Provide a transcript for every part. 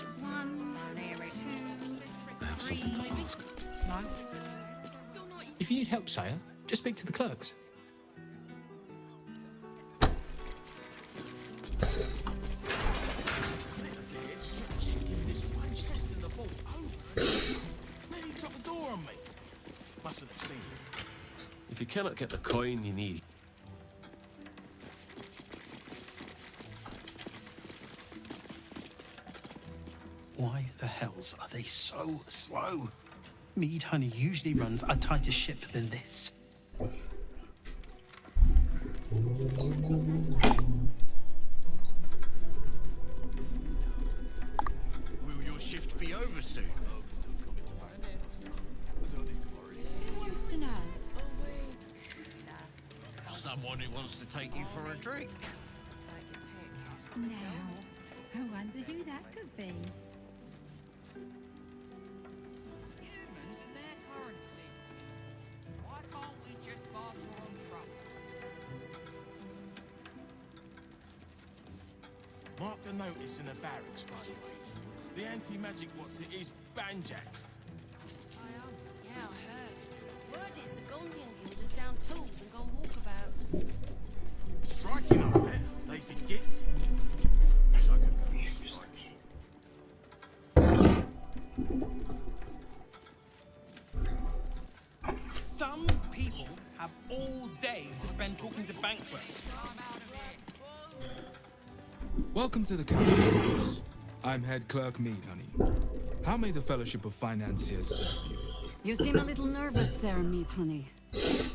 1, I have something to ask. No. If you need help, sire, just speak to the clerks. If you cannot get the coin you need. Why the hells are they so slow? Mead Honey usually runs a tighter ship than this. Will your shift be over soon? Who wants to know? Someone who wants to take you for a drink. Now, I wonder who that could be. Humans, their currency. Why can't we just barter on trust? Mark the notice in the barracks, by the way. The anti-magic what's it is banjaxed. Yeah, I heard. Word is the Gondian Guild has down tools and gone walkabouts. Striking up there, lazy gits. Wish I could go striking. Some people have all day to spend talking to bank clerks. Welcome to the Counting House. I'm Head Clerk Mead Honey. How may the Fellowship of Financiers serve you? You seem a little nervous, Sir Meat Honey.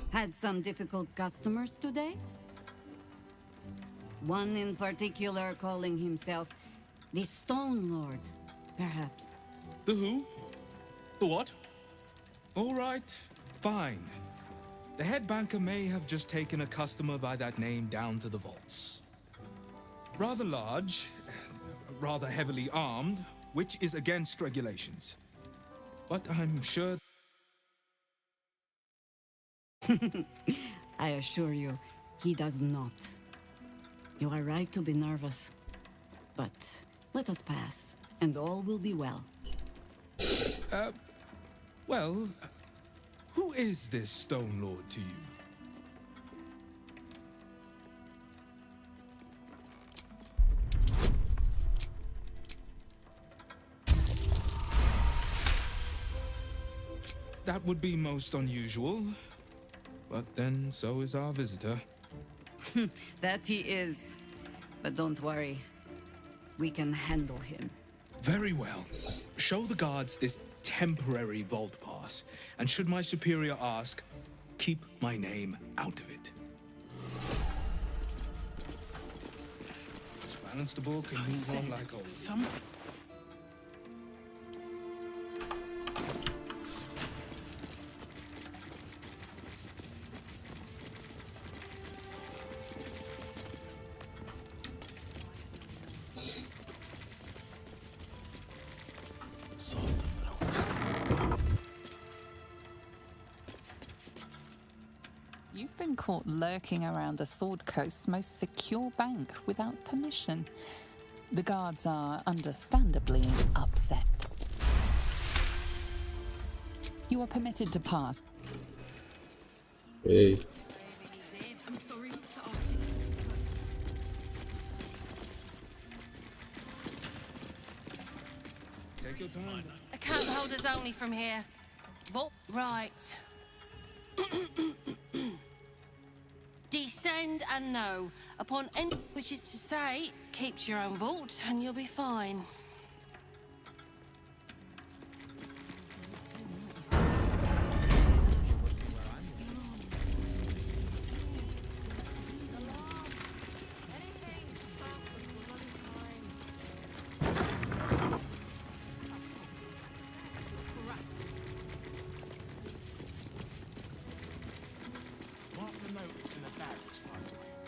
Had some difficult customers today? One in particular calling himself the Stone Lord, perhaps. The who? The what? All right, fine. The head banker may have just taken a customer by that name down to the vaults. Rather large, rather heavily armed, which is against regulations. But I'm sure... I assure you, he does not. You are right to be nervous. But let us pass, and all will be well. Well, who is this Stone Lord to you? That would be most unusual. But then, so is our visitor. That he is. But don't worry. We can handle him. Very well. Show the guards this temporary vault pass, and should my superior ask, keep my name out of it. Just balance the book and move on like always. Some... You've been caught lurking around the Sword Coast's most secure bank without permission. The guards are understandably upset. You are permitted to pass. Hey. I'm sorry to ask. Take your time. Account holders only from here. Vault right. Descend and no. Upon end, which is to say, keep to your own vault and you'll be fine.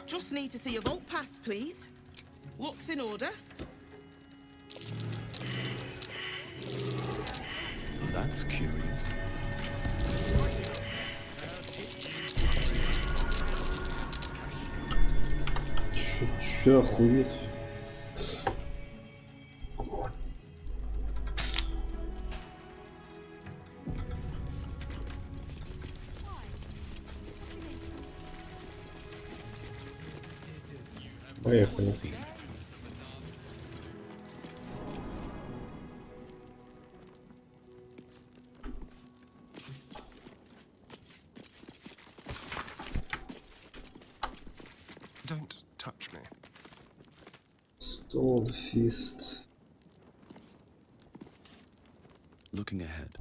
Just need to see your vault pass, please. Looks in order. That's curious. Чё охуеть? Поехали. Don't touch me. Stonefiст. Looking ahead.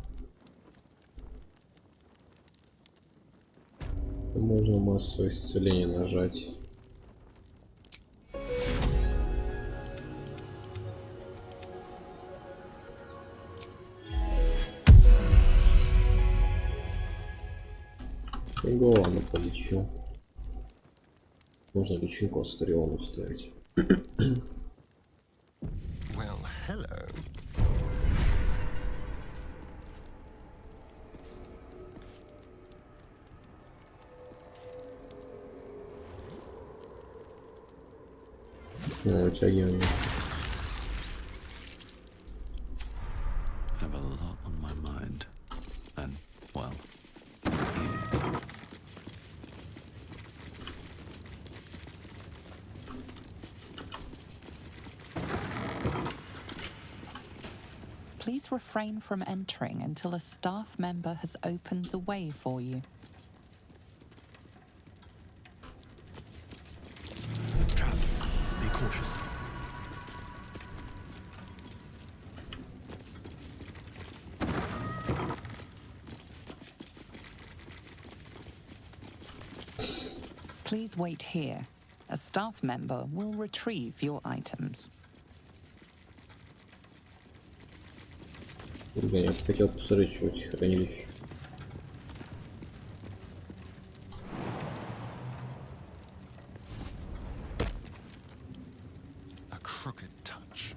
Можно массу исцеления нажать. Ладно, полечу. Можно личинку Астериону вставить. Well, hello. Вытягиваем. Have a lot on my mind. And, well, Please refrain from entering until a staff member has opened the way for you. Trap. Be cautious. Please wait here. A staff member will retrieve your items. Блин, я хотел посмотреть, что в этих хранилищах. A crooked touch.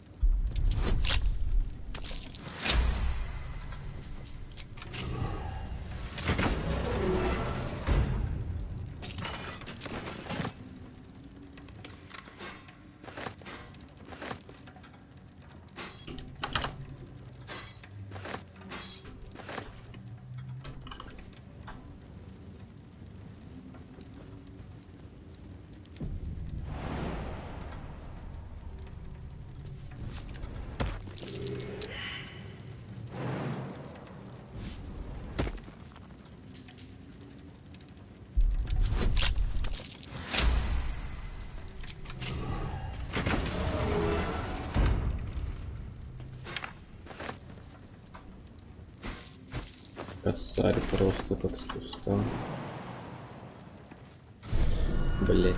Косарь просто как с куста. Блять.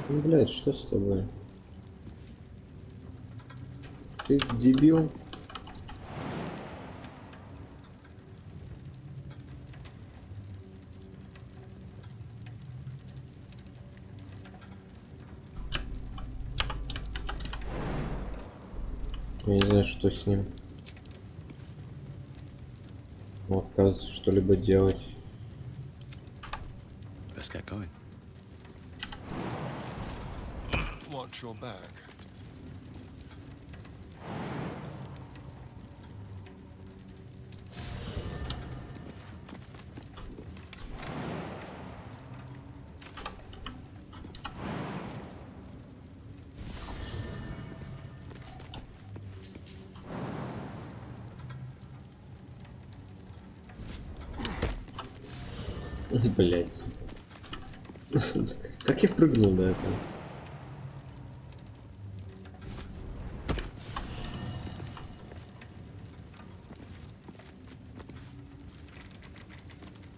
Ну, блядь, что с тобой? Ты дебил? Я не знаю, что с ним. Он отказывается что-либо делать. let's get going. Watch your back. Блять. Как я прыгнул до этого?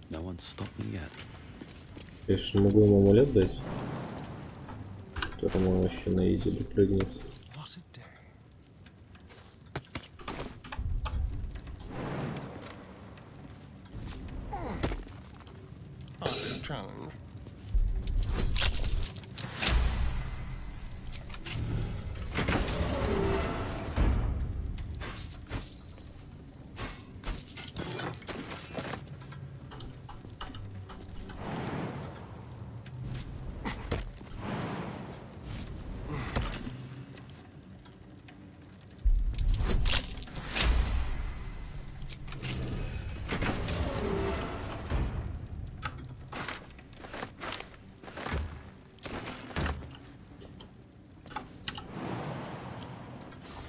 No one's stopped me yet. Я же могу ему амулет дать, которым он вообще на изи допрыгнет. What a day. Hardly a challenge.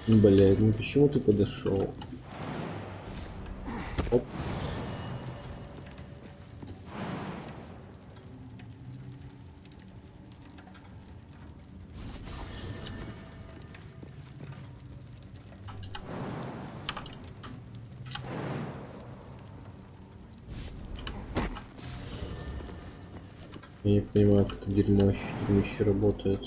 Блядь, ну почему ты подошел? Оп. Я не понимаю, как это дерьмище работает.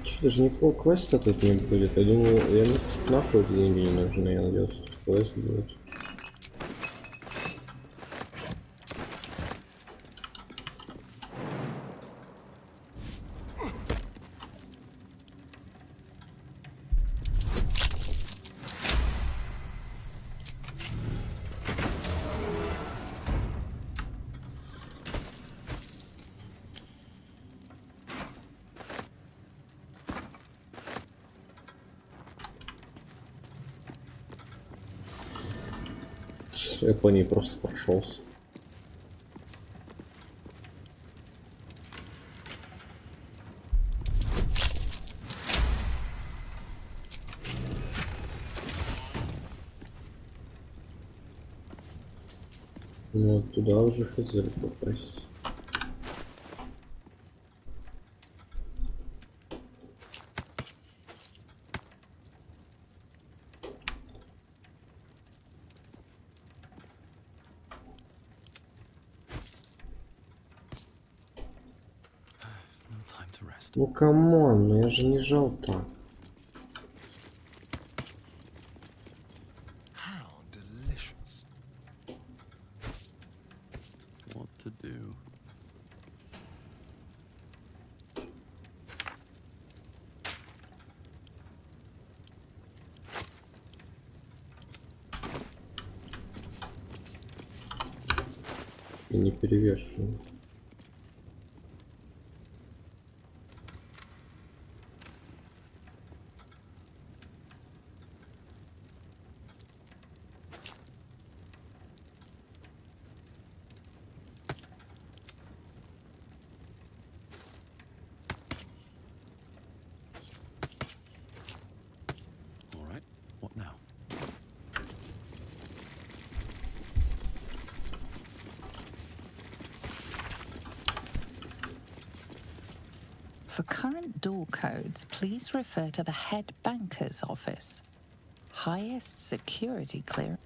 Что, даже никакого квеста тут не будет. Я думал, нахуй эти деньги не нужны, я надеялся, что квест будет. Я по ней просто прошелся. Ну, туда уже хз попасть. Ну камон, ну я же не жал так. How delicious. What to do? И не перевешиваю. All right. What now? For current door codes, please refer to the head banker's office. Highest security clearance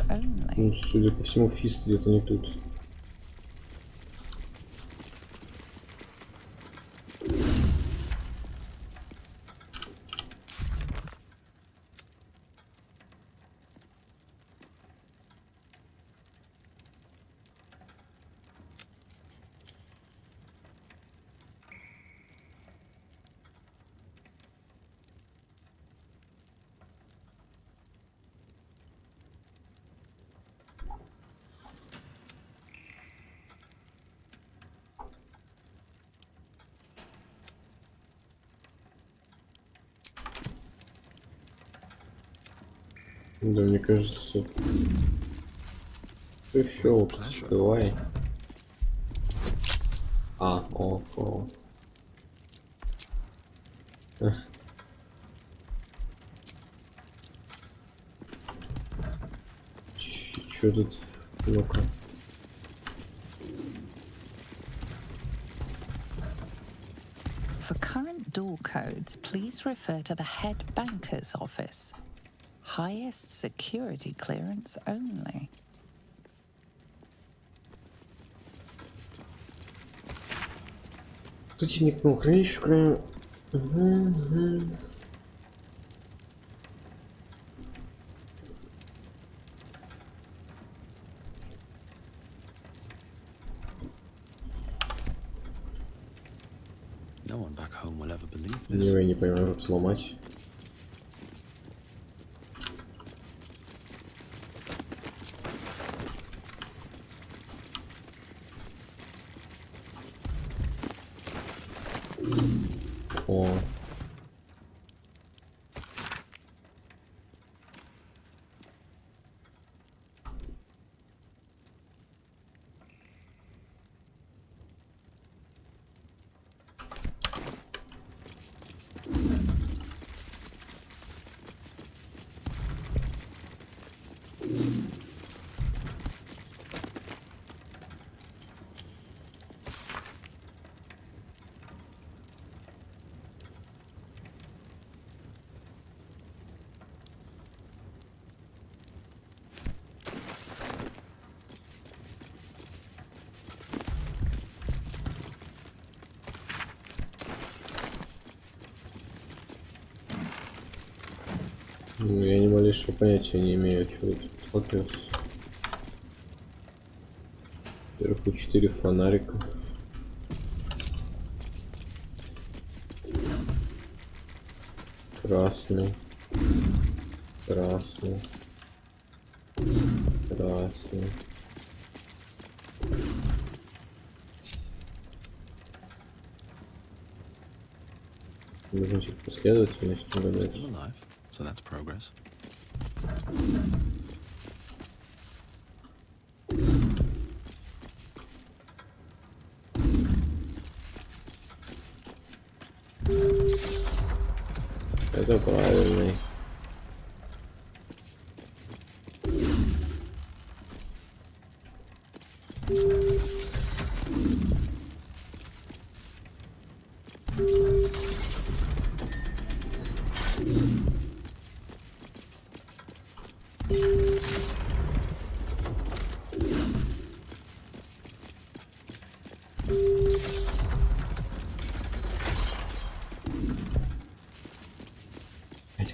only. Ну, судя по всему, фист где-то не тут. Да, мне кажется... Еще вот успевай. О. Чё тут? Ну-ка. current door codes, please refer to the head banker's office. Highest security clearance only. Тут синик на хранишь, кроме... No one back home will ever believe Я this. не понимаю, как сломать. О. Ну, я ни малейшего понятия не имею, что тут сталкивался. Вверху 4 фонарика. Красный. Красный. Красный. Нужно типа последовательность угадать. So that's progress. Это правильный.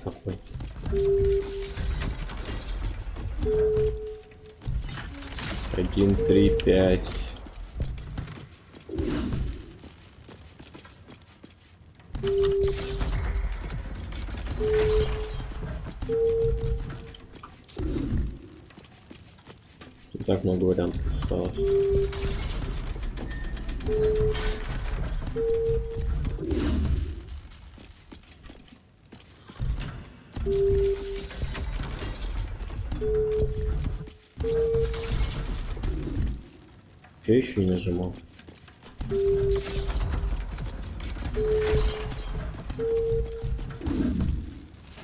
Какой? 1, 3, 5. Не так много вариантов осталось. Я еще не нажимал.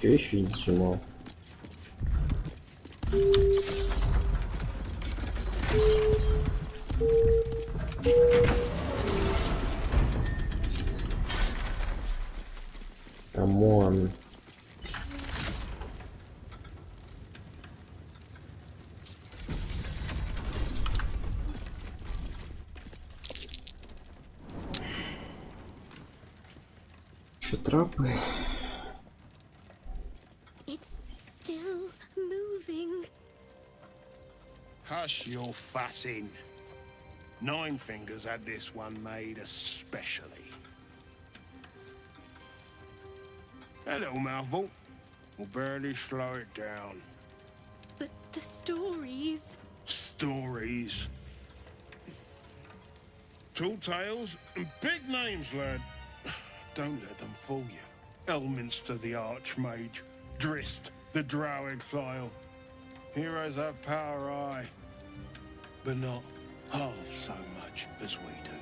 Я еще не нажимал. Камон. Трапы. It's still moving. Hush your fussing. Nine Fingers had this one made especially. That little mouthful will barely slow it down. But the stories... Stories. Tall tales and big names, lad. Don't let them fool you. Elminster the Archmage, Drist the Drow Exile. Heroes have power, aye, but not half so much as we do.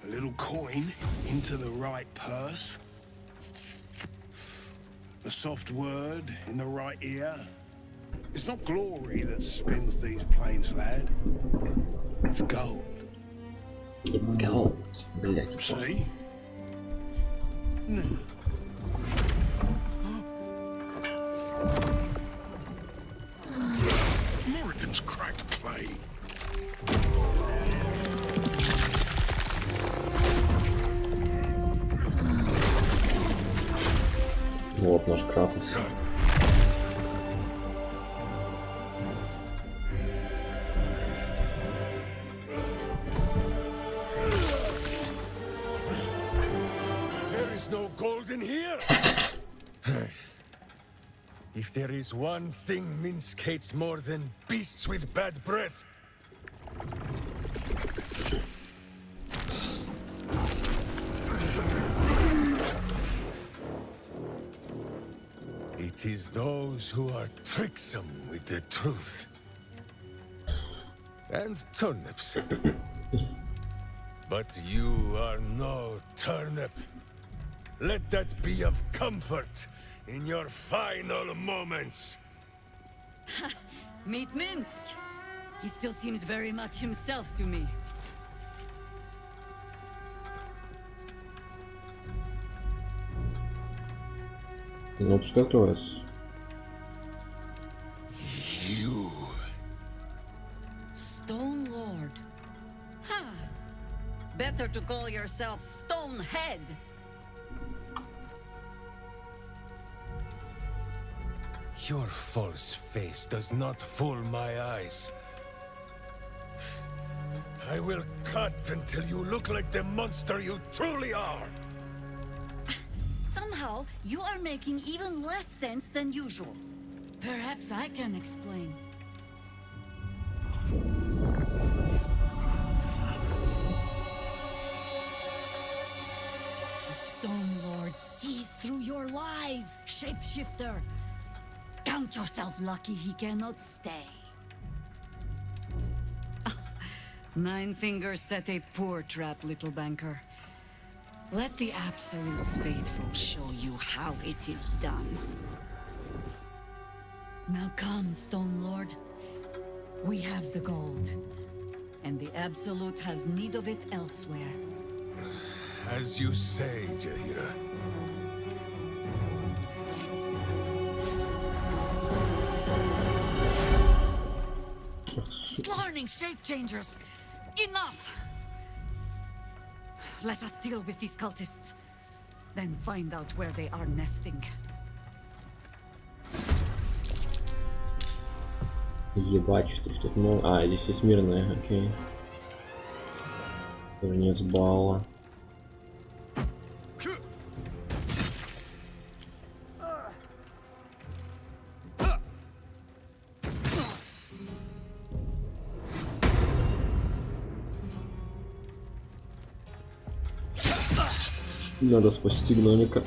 A little coin into the right purse. A soft word in the right ear. It's not glory that spins these plains, lad. It's gold. It's gold. See? Morrigan's cracked clay. Вот наш Кратос. There is no gold in here. If there is one thing Minsk hates more than beasts with bad breath, it is those who are tricksome with the truth. And turnips. But you are no turnip. Let that be of comfort in your final moments. Meet Minsk. He still seems very much himself to me. Ну, пускай открывается. You. Stone Lord. Ha! Better to call yourself Stonehead. Your false face does not fool my eyes. I will cut until you look like the monster you truly are. Somehow, you are making even less sense than usual. Perhaps I can explain. The Stone Lord sees through your lies, shapeshifter. Count yourself lucky he cannot stay. Nine Fingers set a poor trap, little banker. Let the Absolute's faithful show you how it is done. Now come, Stone Lord. We have the gold, and the Absolute has need of it elsewhere. As you say, Jaheira. Slarning shape changers! Enough! Let us deal with these cultists, then find out where they are nesting. Ебать, что тут много. А, здесь есть мирные, окей. Конец балла. Надо спасти гномика.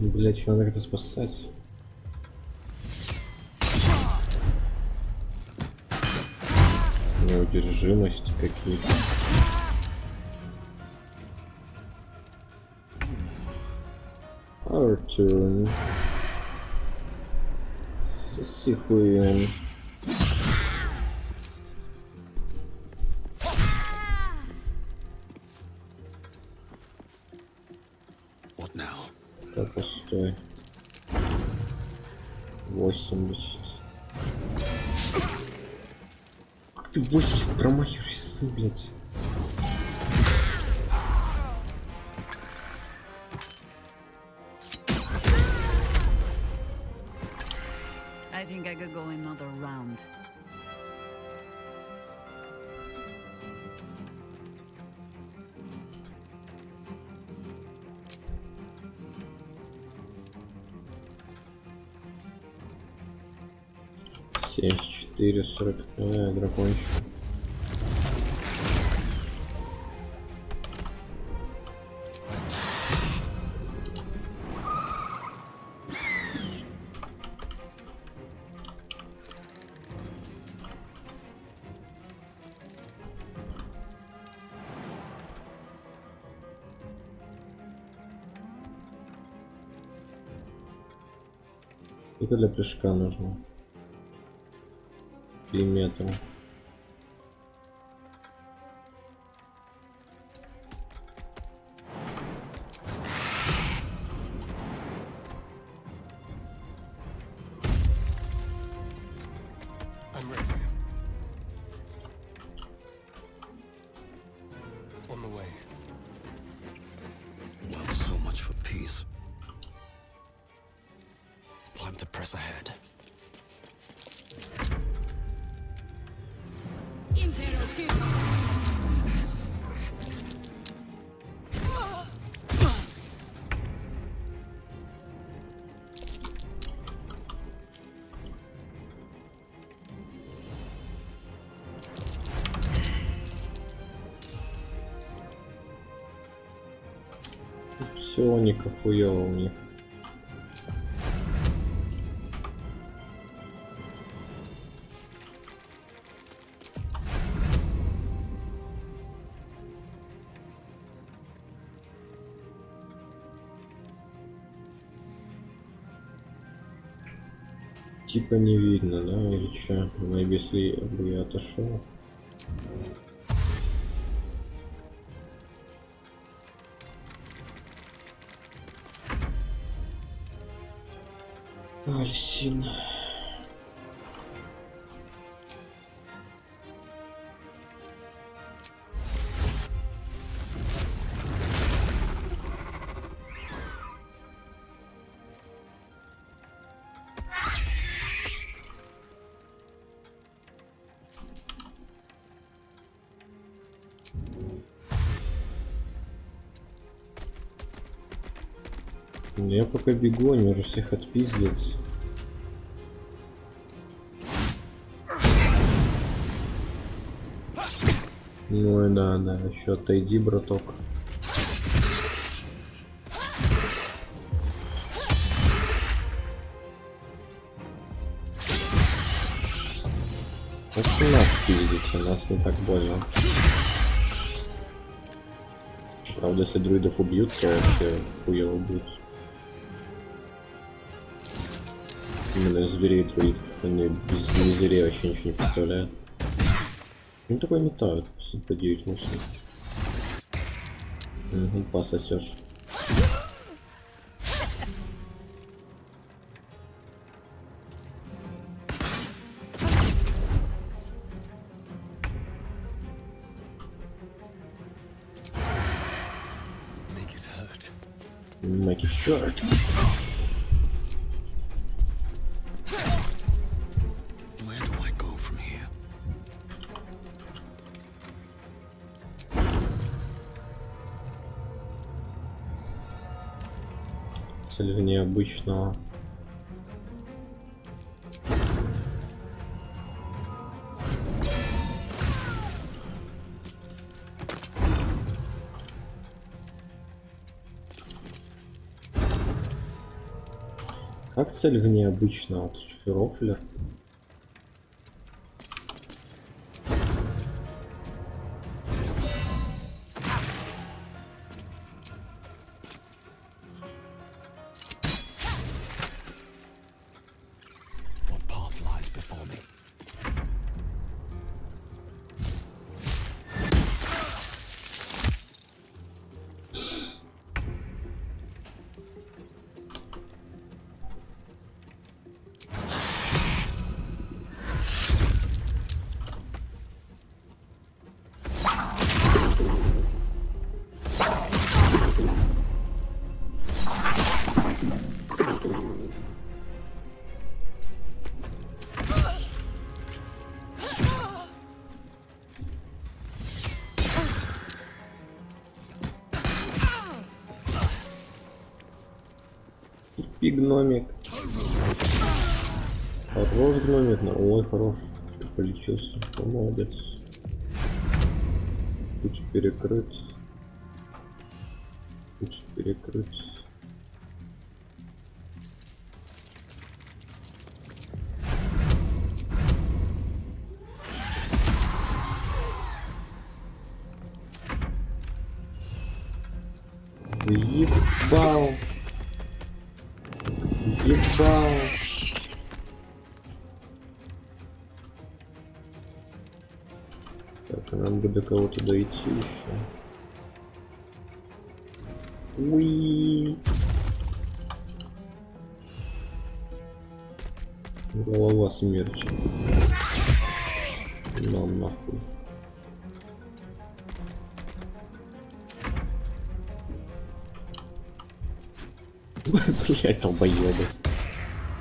Блять, надо как-то спасать. Неудержимость какие-то. Our turn. Соси хуем. What now? Так, постой. 80. Как ты 80 промахиваешься, блядь? I think I could go another round. 74, 40, дракончик. Сколько для прыжка нужно? 3 метра. I'm ready. On the way. Well, so much for peace. Time to press ahead. Все у них охуело у них. Типа не видно, да, или что? Ну, если бы я отошел. Сильно. Я пока бегу, они уже всех отпиздят. Ну и да, еще отойди, браток. Лучше нас пиздите, нас не так больно. Правда, если друидов убьют, то вообще хуево будет. Именно зверей друидов, они без зверей вообще ничего не представляют. Ну такой метают, по 9-8. Угу, пососешь. Make it hurt. Where do I go from here? Цель необычного. Как цель в необычного? Рофлер? What path lies before me? Гномик. Хорош гномик, ну, ой, хорош. Полечился. О, молодец. Путь перекрыт. Путь перекрыт. Ебал. Ебал. Так, а нам бы до кого-то дойти еще. Уи. Голова смерти. Нам нахуй. Блять, долбоёбы.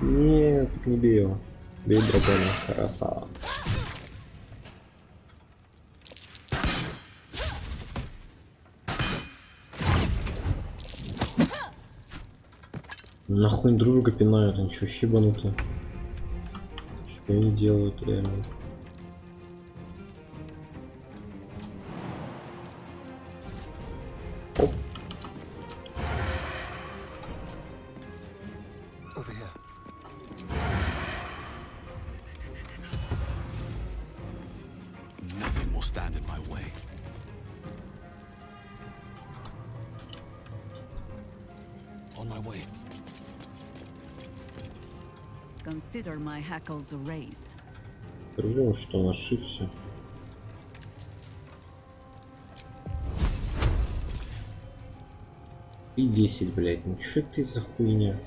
Нет, так не бей его. Бей дракона, красава. Нахуй друга пинают, они чё, ебанутые? Что они делают реально? Оп. Over here. Nothing will stand in my way. On my way. Consider my hackles erased. Придумал, что он ошибся. И 10, блять, ну чё ты за хуйня?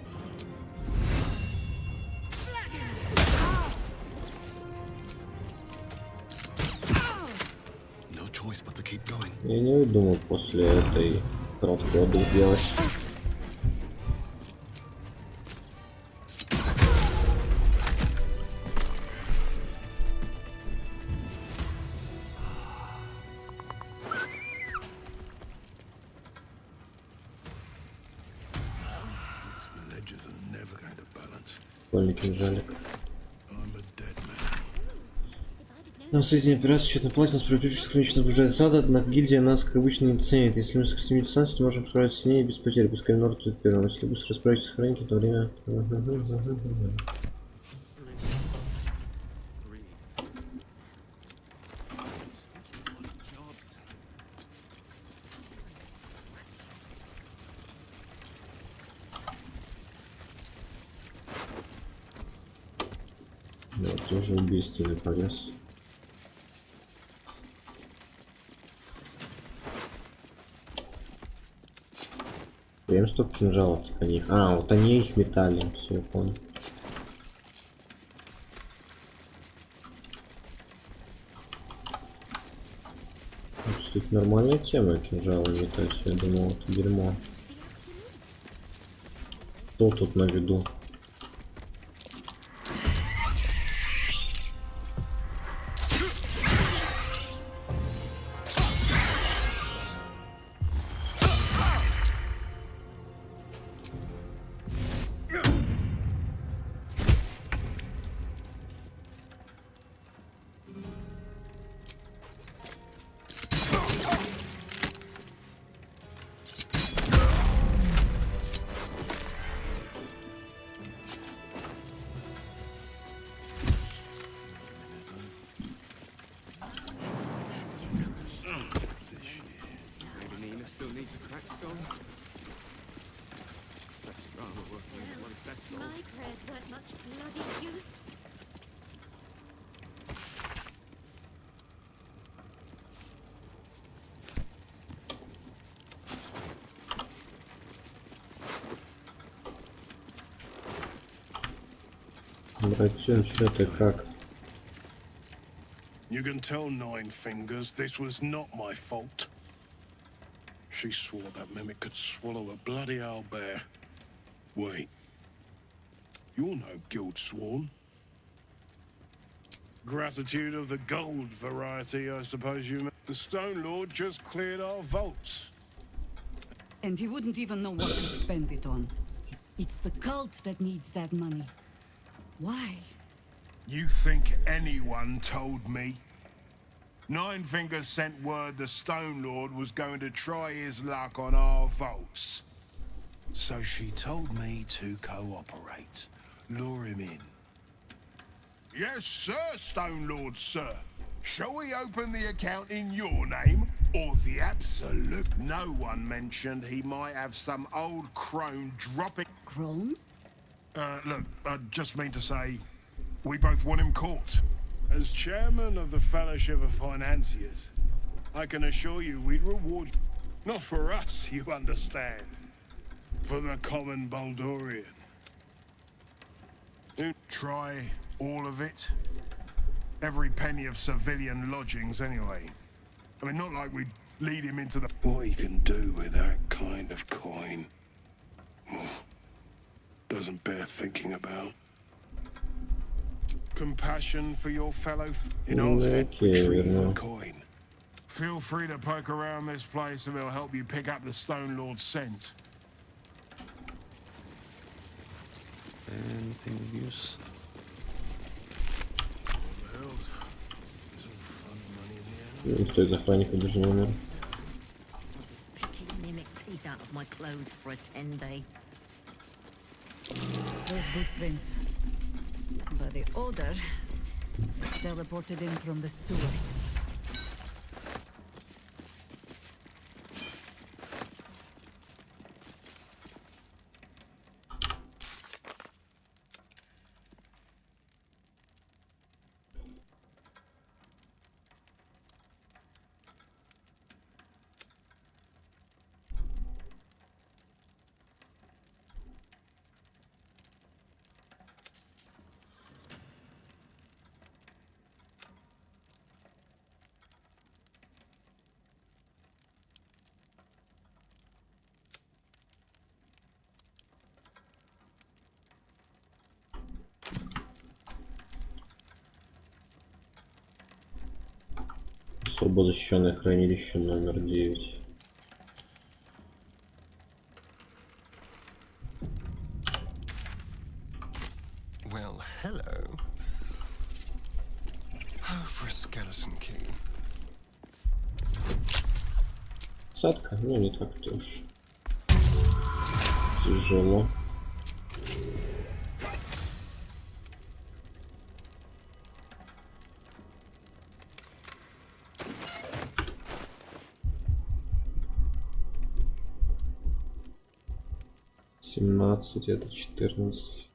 No choice but to keep going. Я не думал после этой короткой отдых делать. Ledges are never going to balance. Больный кинжалик. I'm a dead man. Нам соединение операции счет на платье, нас приобретушись хронично выжать сада, однако гильдия нас, как обычно, не ценит. Если мы сократим дистанцию, то можем справиться с ней без потерь, пускай Норд будет первым. Если быстро справитесь с хроникой, то время... Да, тоже убийственный полез. Прям стоп кинжалов типа них. А, вот они их метали, все, я понял. Это, кстати, нормальная тема, кинжалы метать, я думал, это дерьмо. Кто тут на виду? My prayers weren't much bloody use. Братюн, что ты как? You can tell Nine Fingers this was not my fault. She swore that mimic could swallow a bloody owlbear. Wait. You're no guild sworn. Gratitude of the gold variety, I suppose you mean. The Stone Lord just cleared our vaults. And he wouldn't even know what to spend it on. It's the cult that needs that money. Why? You think anyone told me? Nine Fingers sent word the Stone Lord was going to try his luck on our vaults. So she told me to cooperate. Lure him in. Yes, sir, Stone Lord, sir. Shall we open the account in your name, or the Absolute? No one mentioned he might have some old crone dropping... Crone? Look, I just mean to say, we both want him caught. As chairman of the Fellowship of Financiers, I can assure you we'd reward you. Not for us, you understand. For the common Baldurian. Try all of it? Every penny of civilian lodgings, anyway. I mean, not like we'd lead him into the... What he can do with that kind of coin doesn't bear thinking about. Compassion for your fellow... In our head, retrieve the coin. Feel free to poke around this place and it'll help you pick up the Stone Lord's scent. Anything of use? Кто из охранников даже не умер. Picking mimic teeth out of my clothes for a 10-day. Those footprints. By the odor, teleported in from the sewers. Особо защищенное хранилище номер 9. Well, hello. Oh, for a skeleton key. Садка? Ну, не так-то уж тяжело. Это 14.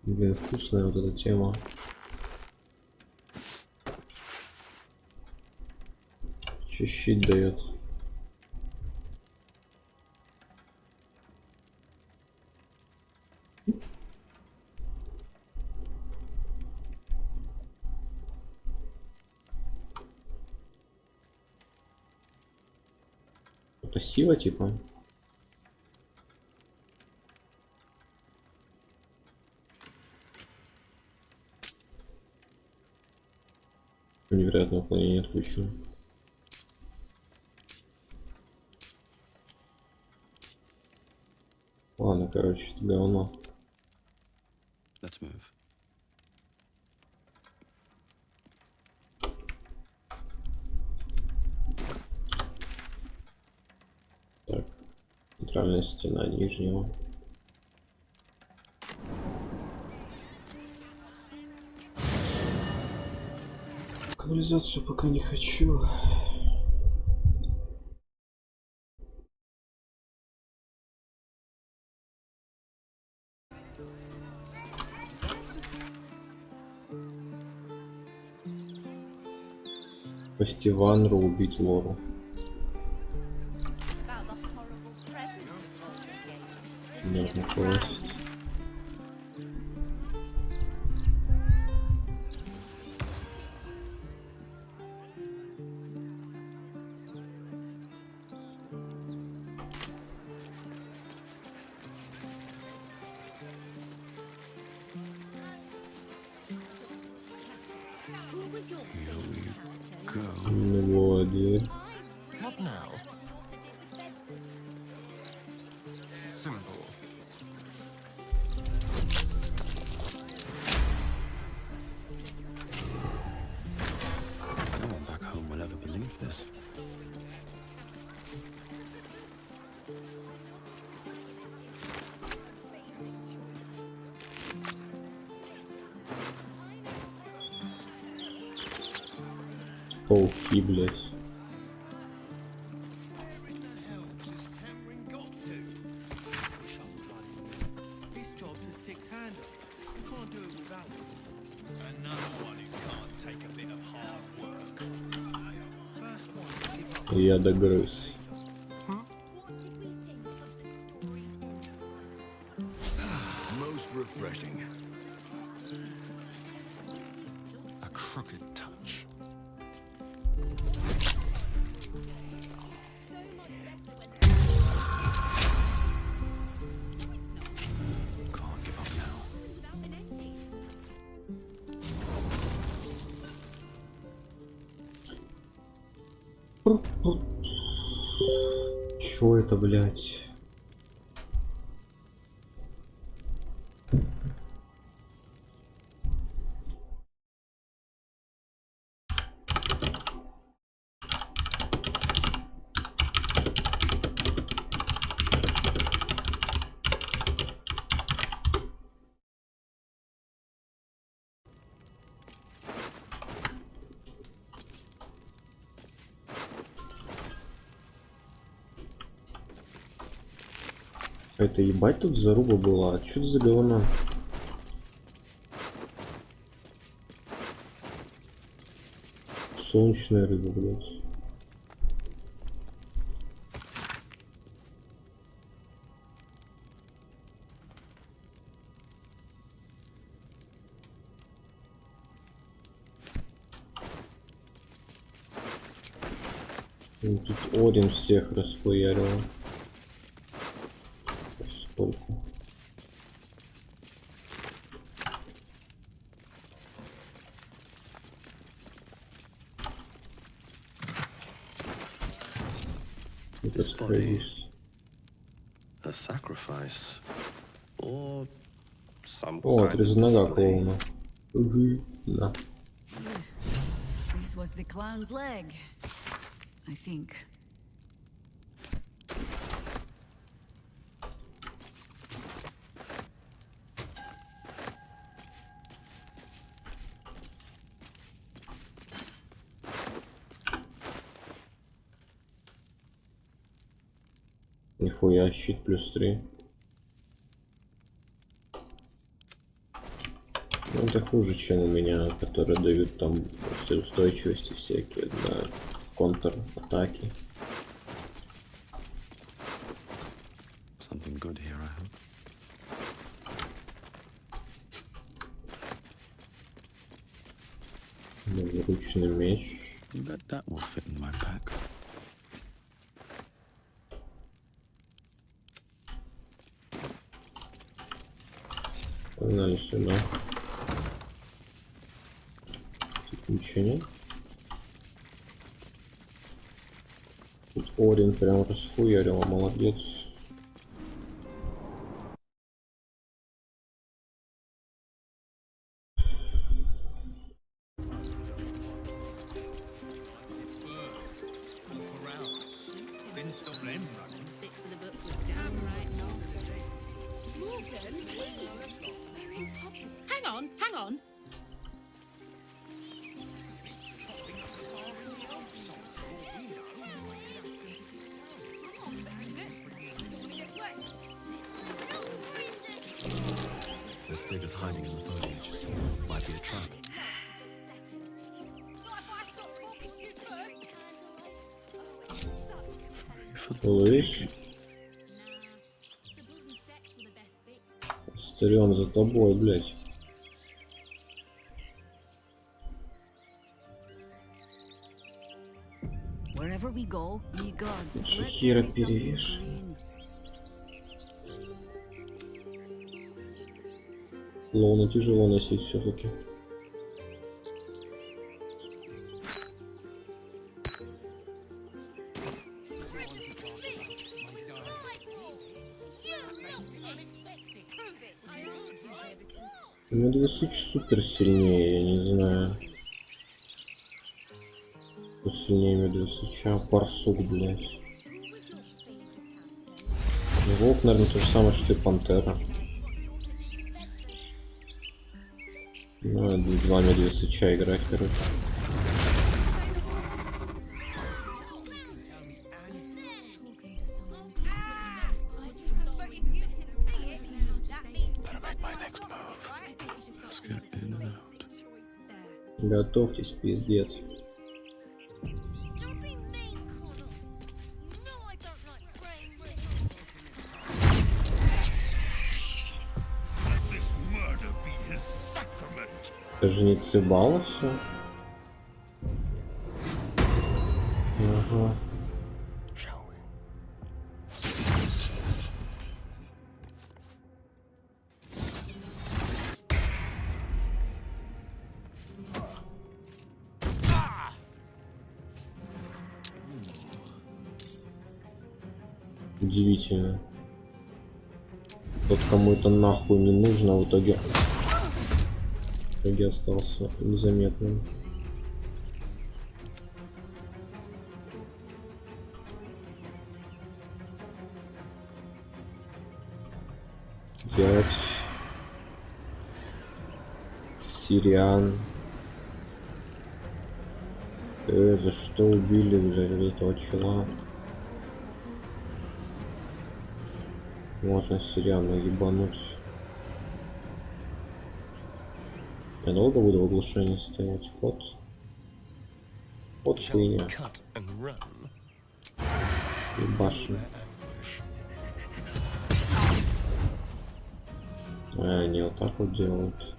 Блин, вкусная вот эта тема. Че щит дает? Пассива типа. Невероятное уклонение отпущено. Ладно, короче, это говно. Let's move. Так, центральная стена нижнего. Канализацию пока не хочу. Спасти Ванру, убить Лору. Нет, не хватит. Вот, дверь. What now? Simple. Пауки, блядь. This job's a six-hander. You can't do it without it. Another one who can't take a bit of hard work. First one to give up. Я догрыз. Most refreshing. A crooked touch. Can't give up now. Чё это, блядь? Это ебать тут заруба была. А что это за говно? Солнечная рыба, блядь. Ну, тут Орин всех расхуярил. Сколько? This body, a sacrifice, or some О, kind of отрезана нога display. клоуна. Угу, да. This was the clown's leg, I think. Нихуя, щит +3. Ну, это хуже, чем у меня, которые дают там все устойчивости всякие на контр-атаки. Something good here, I hope. Двуручный меч. Bet that will fit in my pack. Погнали сюда. Тут ничего нет. Тут Орин прям расхуярила, молодец. Hang on. This figure's hiding in the foliage. Might be a trap. Слышь? Старион за тобой, блядь. Wherever we go, ye gods, Шахира перевеш. Лоуна тяжело носить все-таки. Медвесыч супер сильнее, я не знаю. Кто сильнее Медвесыча? Барсук, блядь. Волк, наверное, то же самое, что и Пантера. Ну, два Медвесыча играть, короче. Готовьтесь, пиздец. Это же не цыбало все. Ага. Удивительно. Тот, кому это нахуй не нужно, в итоге остался незаметным. Делать сириан. За что убили, блядь, этого чела? Можно сириану ебануть. Я долго буду в оглушении стоять? Ход. Ход хуйня. Ебашим. Они вот так вот делают.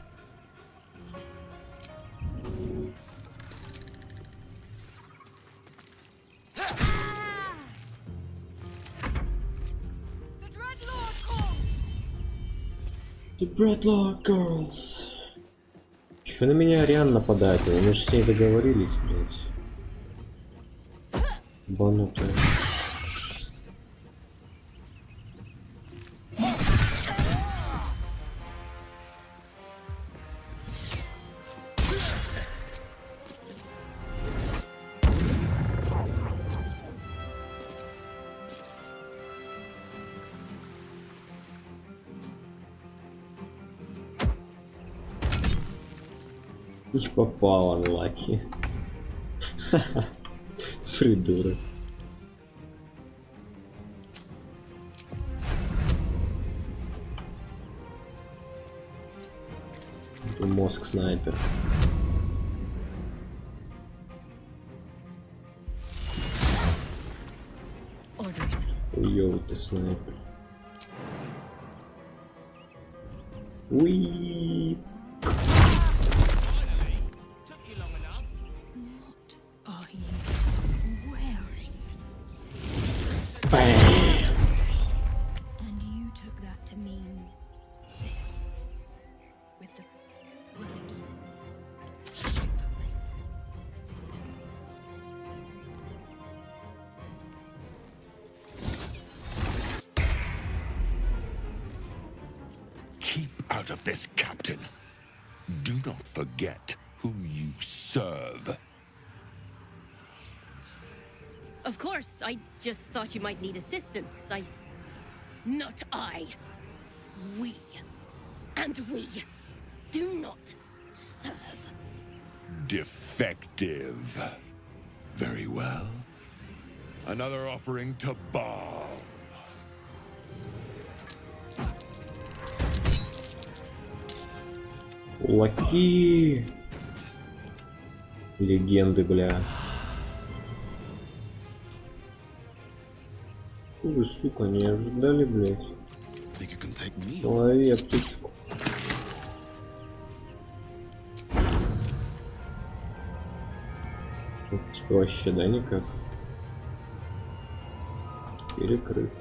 The Breadlord Girls. Чё на меня Ариан нападает? Мы же с ней договорились, блядь. Банутая. Не попала, Лаки. Придурок. Это мозг снайпер. Уёвый ты снайпер. Уи. Out of this, Captain. Do not forget who you serve. Of course, I just thought you might need assistance. Not I. We. And we do not serve. Defective. Very well. Another offering to Baal. Лаки. Легенды, бля. Вы, сука, не ожидали, блядь. Лови аптечку. Типа вообще, да, никак. Перекрыт.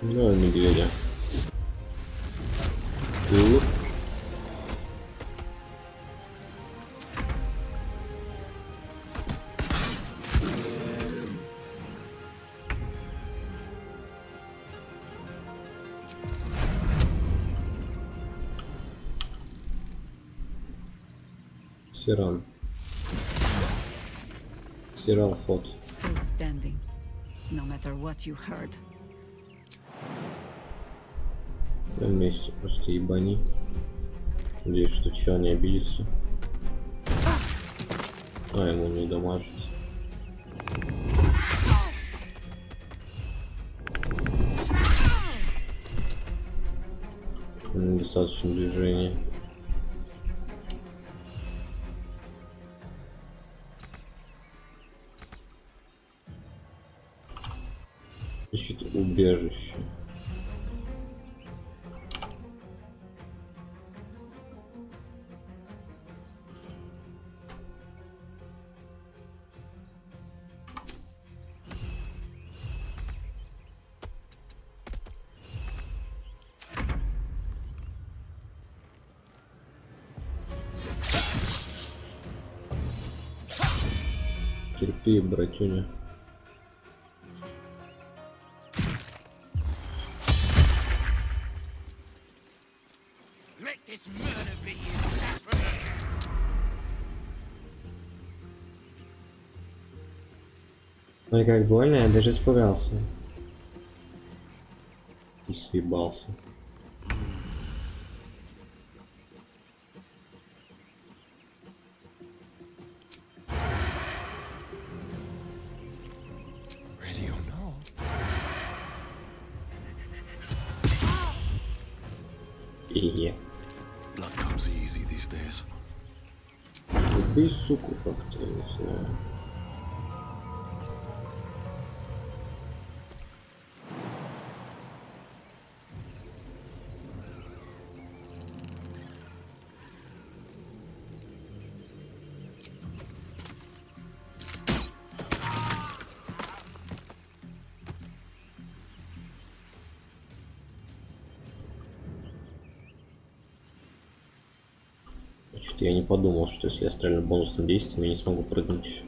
Давай медведя. Лук. Сиран. Сирал ход. Still standing, no matter what you heard. На месте просто ебани. Надеюсь, что чел не обидится. А, ему не дамажит. Недостаточно движения. Ищет убежище. Терпи, братюня. Ой, как больно, я даже испугался. И съебался. Ready or no? Blood comes easy these days. Убей суку как-то, я не знаю. Что-то я не подумал, что если я стрельну бонусным действием, я не смогу прыгнуть.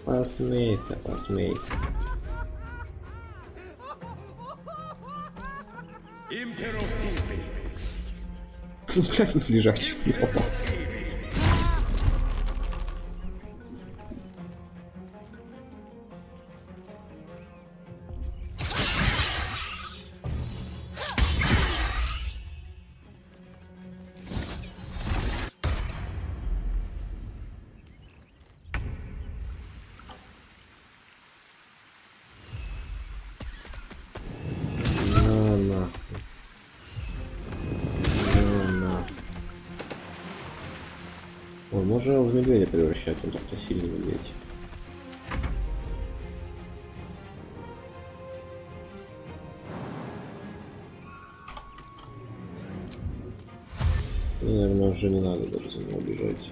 Посмейся, посмейся. Блядь, лежачий. Ой, можно его в медведя превращать, он так-то сильный медведь. Наверное, уже не надо даже за него бежать.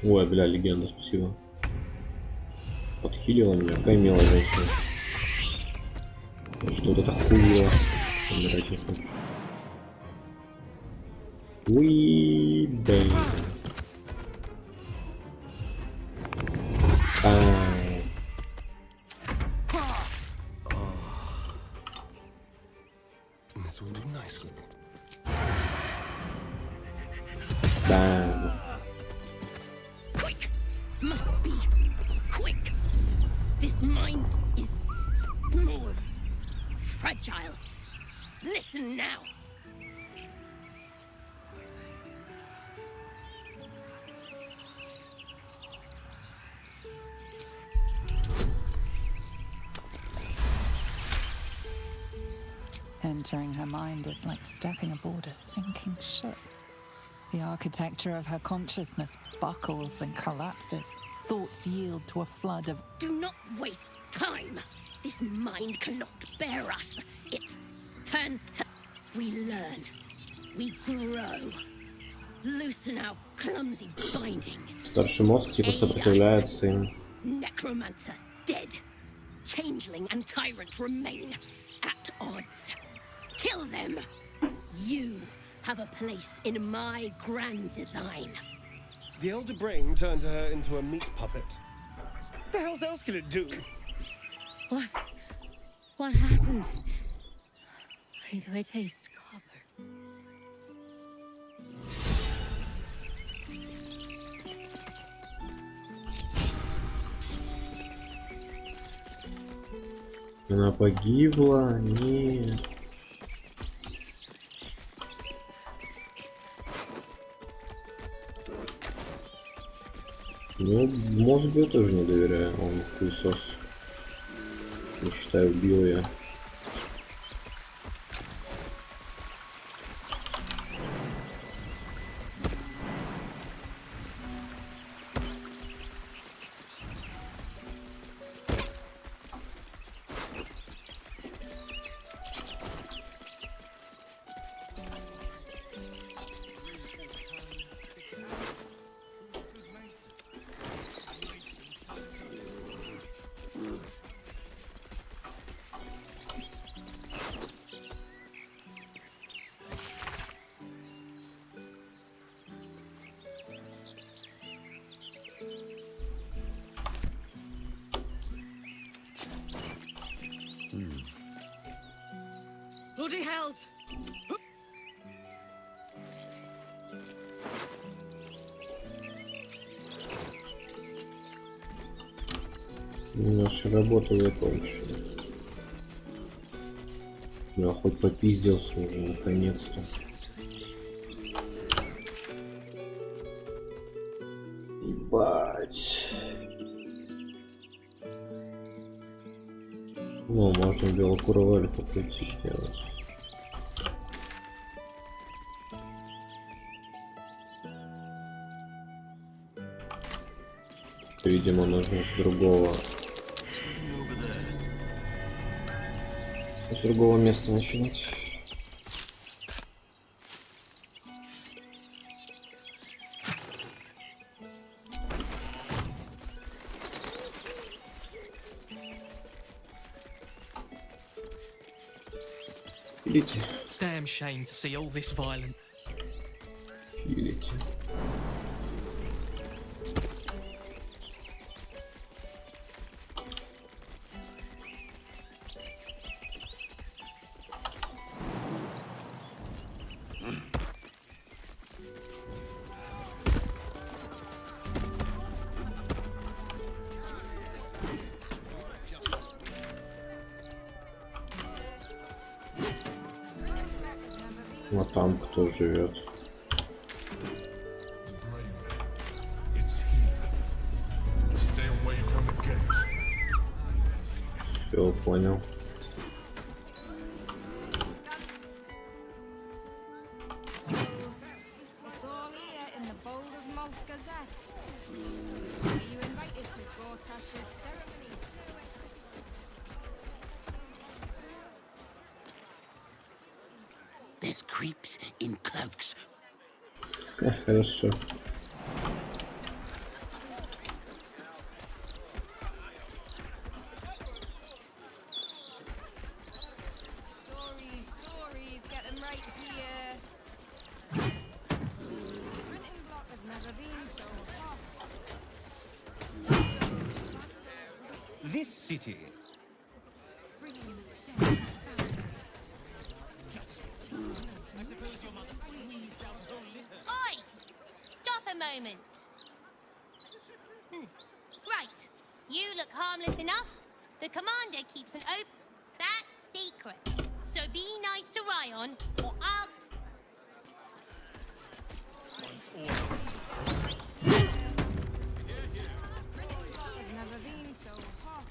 Ой, бля, легенда, спасибо. Подхилила меня, какая милая женщина. Что вот это хуйло. Умирать не хочу. Уи, бэй. This will do nicely. Bam. Quick! Must be quick! This mind is small, fragile. Listen now! Entering her mind is like stepping aboard a sinking ship. The architecture of her consciousness buckles and collapses. Thoughts yield to a flood of... Do not waste time. This mind cannot bear us. It turns to... We learn. We grow. Loosen our clumsy bindings. Старший мозг типа сопротивляется им. Necromancer dead. Changeling and tyrant remain at odds. Kill them. You have a place in my grand design. The Elder Brain turned her into a meat puppet. What the hell else could it do? What happened? Why do I taste copper? Она погибла, нет. Ну, мозгу я тоже не доверяю, он хуесос. Не считаю, убил я. Bloody hells! Наша работа закончена. Я хоть попиздился уже, наконец-то. Ебать. Ну, можно белокуровую альфу прийти сделать. Видимо, нужно с другого места начинать. Пилите. Damn shame to see all this violence. Пилите. А там кто живет? Все, понял. There's creeps in cloaks. Хорошо. Stories, get them right here. Printing block has never been so hot. This city. Oi! Stop a moment. Right. You look harmless enough. The commander keeps an open... That's secret. So be nice to Ryan, or I'll... Printing block has never been so hot.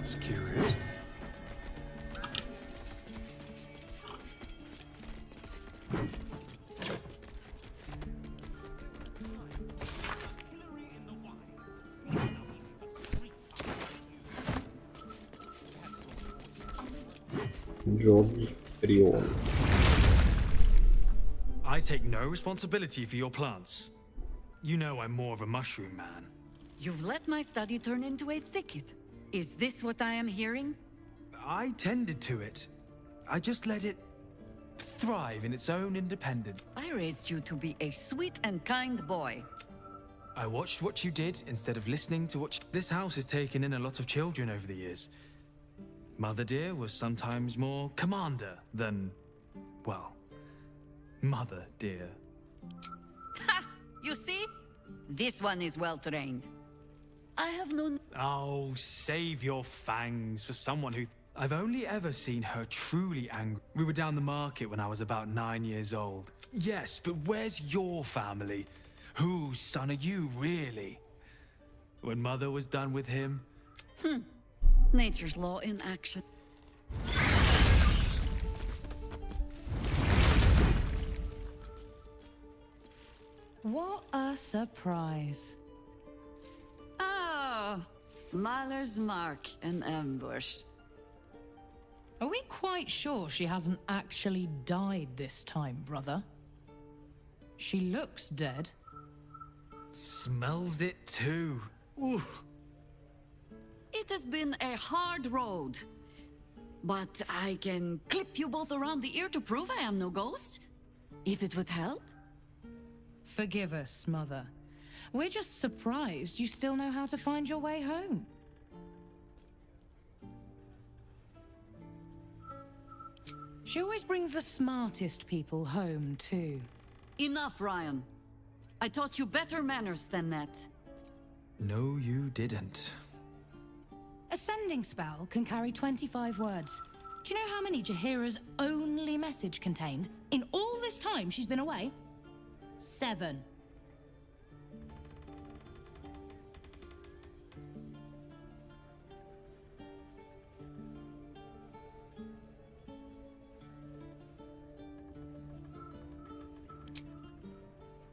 That's curious. George Rion. I take no responsibility for your plants. You know I'm more of a mushroom man. You've let my study turn into a thicket. Is this what I am hearing? I tended to it. I just let it thrive in its own independence. I raised you to be a sweet and kind boy. I watched what you did instead of listening to what This house has taken in a lot of children over the years. Mother dear was sometimes more commander than, well, mother dear. Ha! You see? This one is well trained. I have known. Oh, save your fangs for someone who... I've only ever seen her truly angry. We were down the market when I was about 9 years old. Yes, but where's your family? Whose son are you, really? When Mother was done with him... Nature's law in action. What a surprise. Ah, Mahler's mark, an ambush. Are we quite sure she hasn't actually died this time, brother? She looks dead. Smells it too. Ooh. It has been a hard road. But I can clip you both around the ear to prove I am no ghost. If it would help. Forgive us, Mother. We're just surprised you still know how to find your way home. She always brings the smartest people home, too. Enough, Ryan. I taught you better manners than that. No, you didn't. A sending spell can carry 25 words. Do you know how many Jaheira's only message contained in all this time she's been away? 7.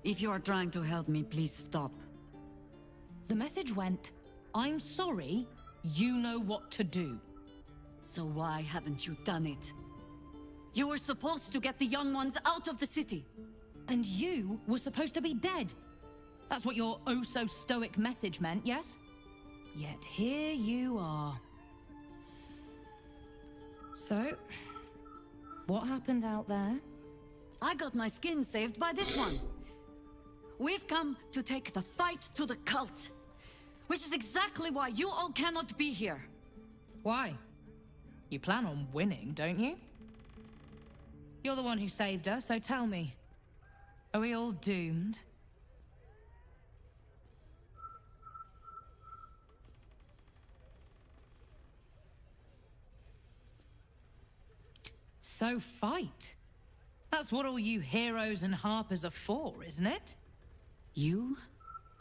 If you are trying to help me, please stop. The message went, I'm sorry, you know what to do. So why haven't you done it? You were supposed to get the young ones out of the city. And you were supposed to be dead. That's what your oh-so-stoic message meant, yes? Yet here you are. So, what happened out there? I got my skin saved by this one. We've come to take the fight to the cult. Which is exactly why you all cannot be here. Why? You plan on winning, don't you? You're the one who saved her, so tell me. Are we all doomed? So fight. That's what all you heroes and harpers are for, isn't it? You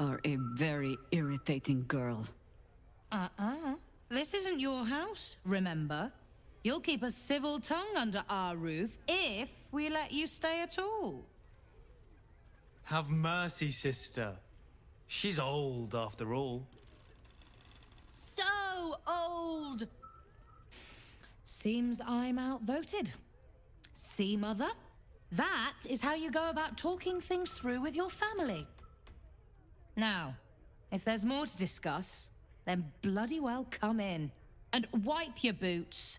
are a very irritating girl. This isn't your house, remember? You'll keep a civil tongue under our roof if we let you stay at all. Have mercy, sister. She's old, after all. So old! Seems I'm outvoted. See, Mother? That is how you go about talking things through with your family. Now, if there's more to discuss, then bloody well come in. And wipe your boots.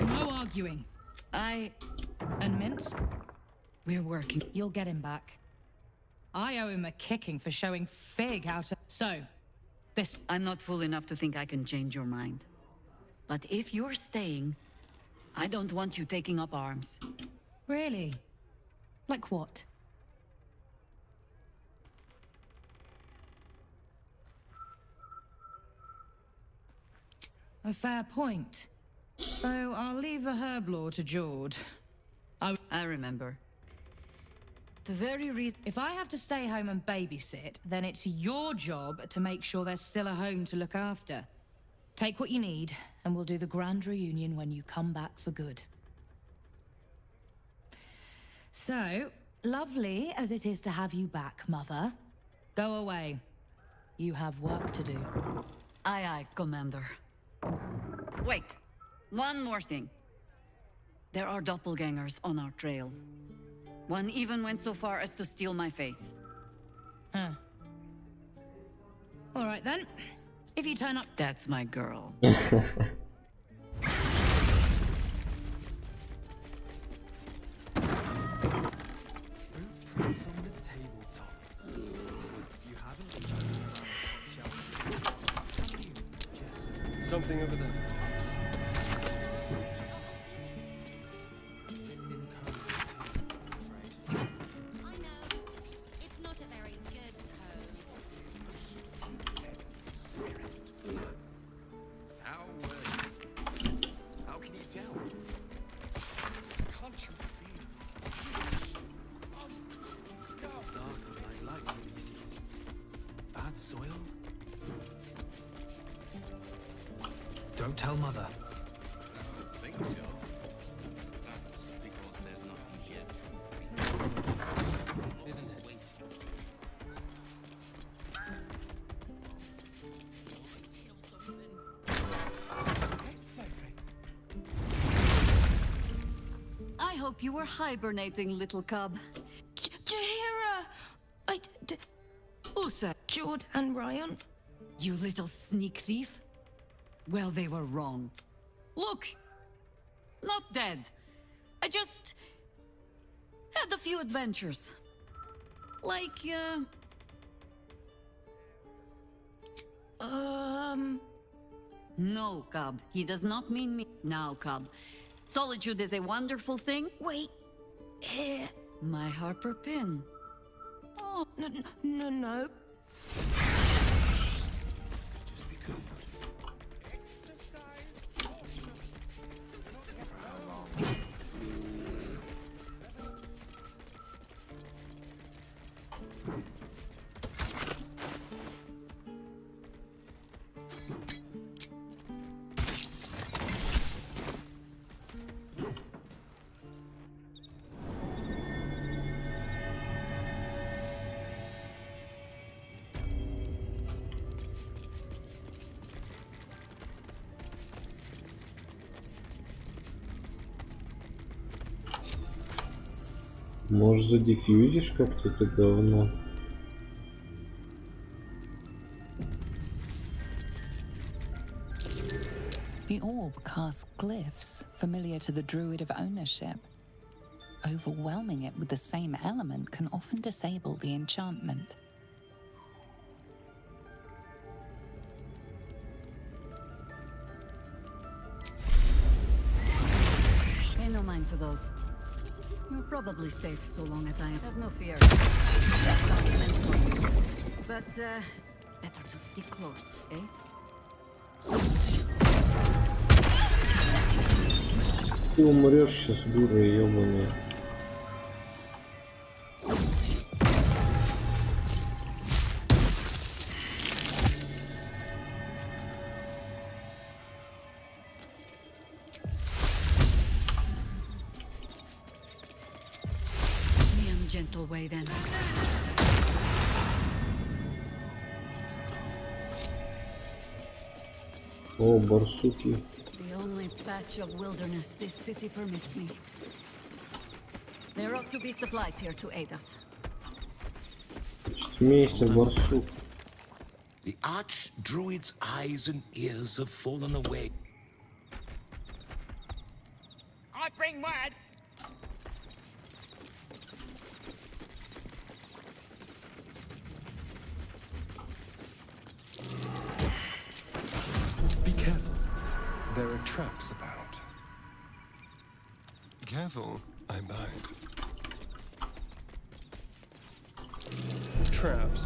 No arguing. And Minsk? We're working. You'll get him back. I owe him a kicking for showing Fig how to... So, this... I'm not fool enough to think I can change your mind. But if you're staying, I don't want you taking up arms. Really? Like what? A fair point. Though I'll leave the herb law to Jord. I remember. The very reason. If I have to stay home and babysit, then it's your job to make sure there's still a home to look after. Take what you need, and we'll do the grand reunion when you come back for good. So, lovely as it is to have you back, Mother, go away. You have work to do. Aye, aye, Commander. Wait, one more thing. There are doppelgangers on our trail. One even went so far as to steal my face. Huh. All right then. If you turn up... That's my girl. Blueprints on the tabletop. You haven't looked around the top shelf. Something over there. How can you tell? Can't you feel? Darker than I like species. Bad soil? Don't tell Mother. I don't think so. That's because there's nothing here to feel. Isn't it? I hope you were hibernating, little cub. Jahira! Also, Jord and Ryan? You little sneak thief. Well, they were wrong. Look! Not dead. I just... had a few adventures. Like, No, cub. He does not mean me. Now, cub. Solitude is a wonderful thing. Wait. Here. My Harper pin. Oh, no. Может, задефьюзишь как-то это говно? The orb casts glyphs familiar to the druid of ownership. Overwhelming it with the same element can often disable the enchantment. Pay no mind to those. You're probably safe so long as I am. Have no fear. But, better to stick close, eh? Ты умрешь сейчас, дура ёбаная. Gentle way then. О, барсуки. The only patch of wilderness this city permits me. There ought to be supplies here to aid us. Месяц барсук. The archdruid's eyes and ears have fallen away. I bring word. Be careful. There are traps about. Careful, I might. Traps?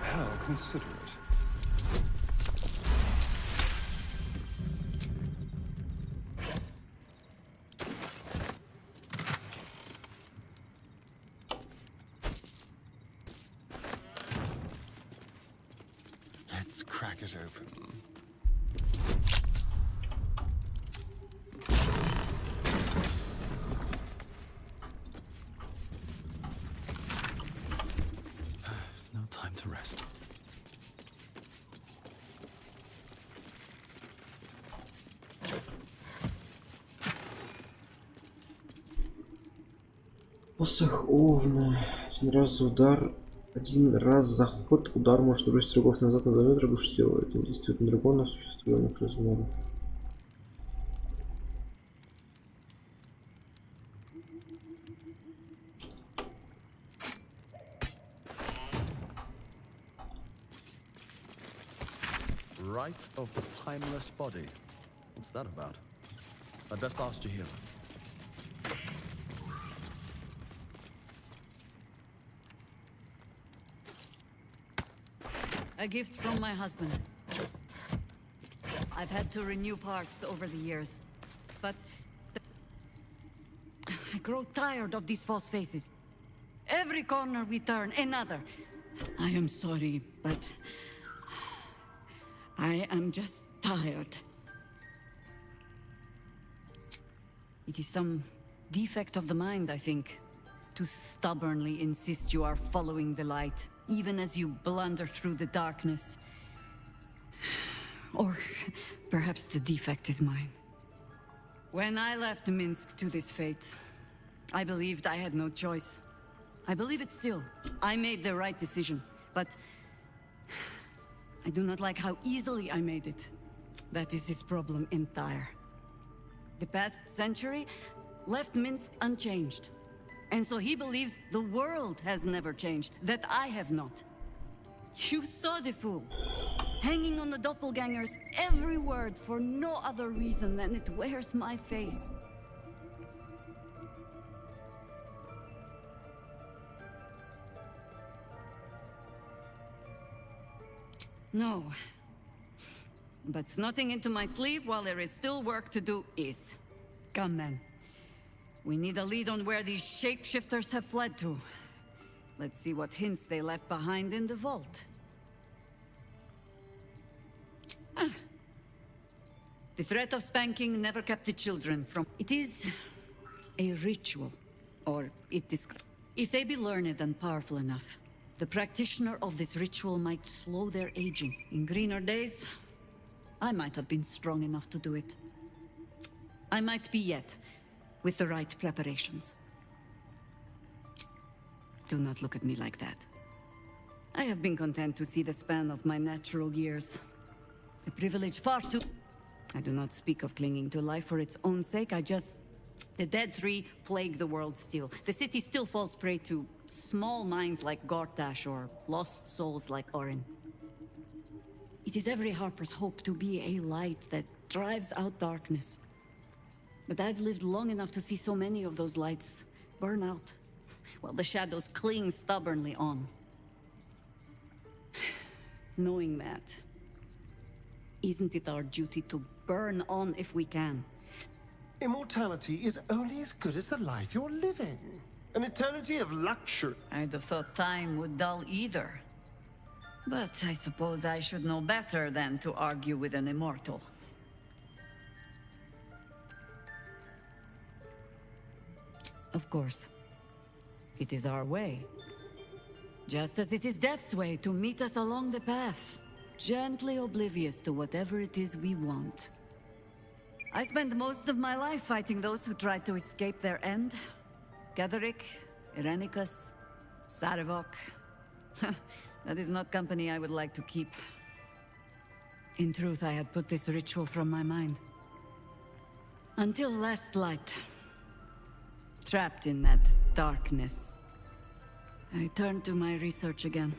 How considerate. Let's crack it open. No time to rest. Посох Овна. Один раз за удар. Один раз за ход удар может бросить врагов назад на 2 метра, больше всего. Это действует на драконов существуемых размеров. Right of the timeless body. What's that about? I'd best ask Jahira. A gift from my husband. I've had to renew parts over the years, but I grow tired of these false faces. Every corner we turn, another. I am sorry, but I am just tired. It is some defect of the mind, I think, to stubbornly insist you are following the light, even as you blunder through the darkness. Or perhaps the defect is mine. When I left Minsk to this fate, I believed I had no choice. I believe it still. I made the right decision, but I do not like how easily I made it. That is his problem entire. The past century left Minsk unchanged. And so he believes the world has never changed, that I have not. You saw the fool, hanging on the doppelganger's every word for no other reason than it wears my face. No. But snotting into my sleeve while there is still work to do is. Come, men. We need a lead on where these shapeshifters have fled to. Let's see what hints they left behind in the vault. The threat of spanking never kept the children from... It is a ritual, or it is... If they be learned and powerful enough, the practitioner of this ritual might slow their aging. In greener days, I might have been strong enough to do it. I might be yet, with the right preparations. Do not look at me like that. I have been content to see the span of my natural years. A privilege far too... I do not speak of clinging to life for its own sake, I just... The dead three plague the world still. The city still falls prey to small minds like Gortash or lost souls like Orin. It is every Harper's hope to be a light that drives out darkness. But I've lived long enough to see so many of those lights burn out, while the shadows cling stubbornly on. Knowing that, isn't it our duty to burn on if we can? Immortality is only as good as the life you're living. An eternity of luxury. I'd have thought time would dull either. But I suppose I should know better than to argue with an immortal. Of course. It is our way. Just as it is Death's way to meet us along the path, gently oblivious to whatever it is we want. I spent most of my life fighting those who tried to escape their end. Ketheric, Irenicus, Sarevok. That is not company I would like to keep. In truth, I had put this ritual from my mind. Until last light. Trapped in that darkness. I turned to my research again.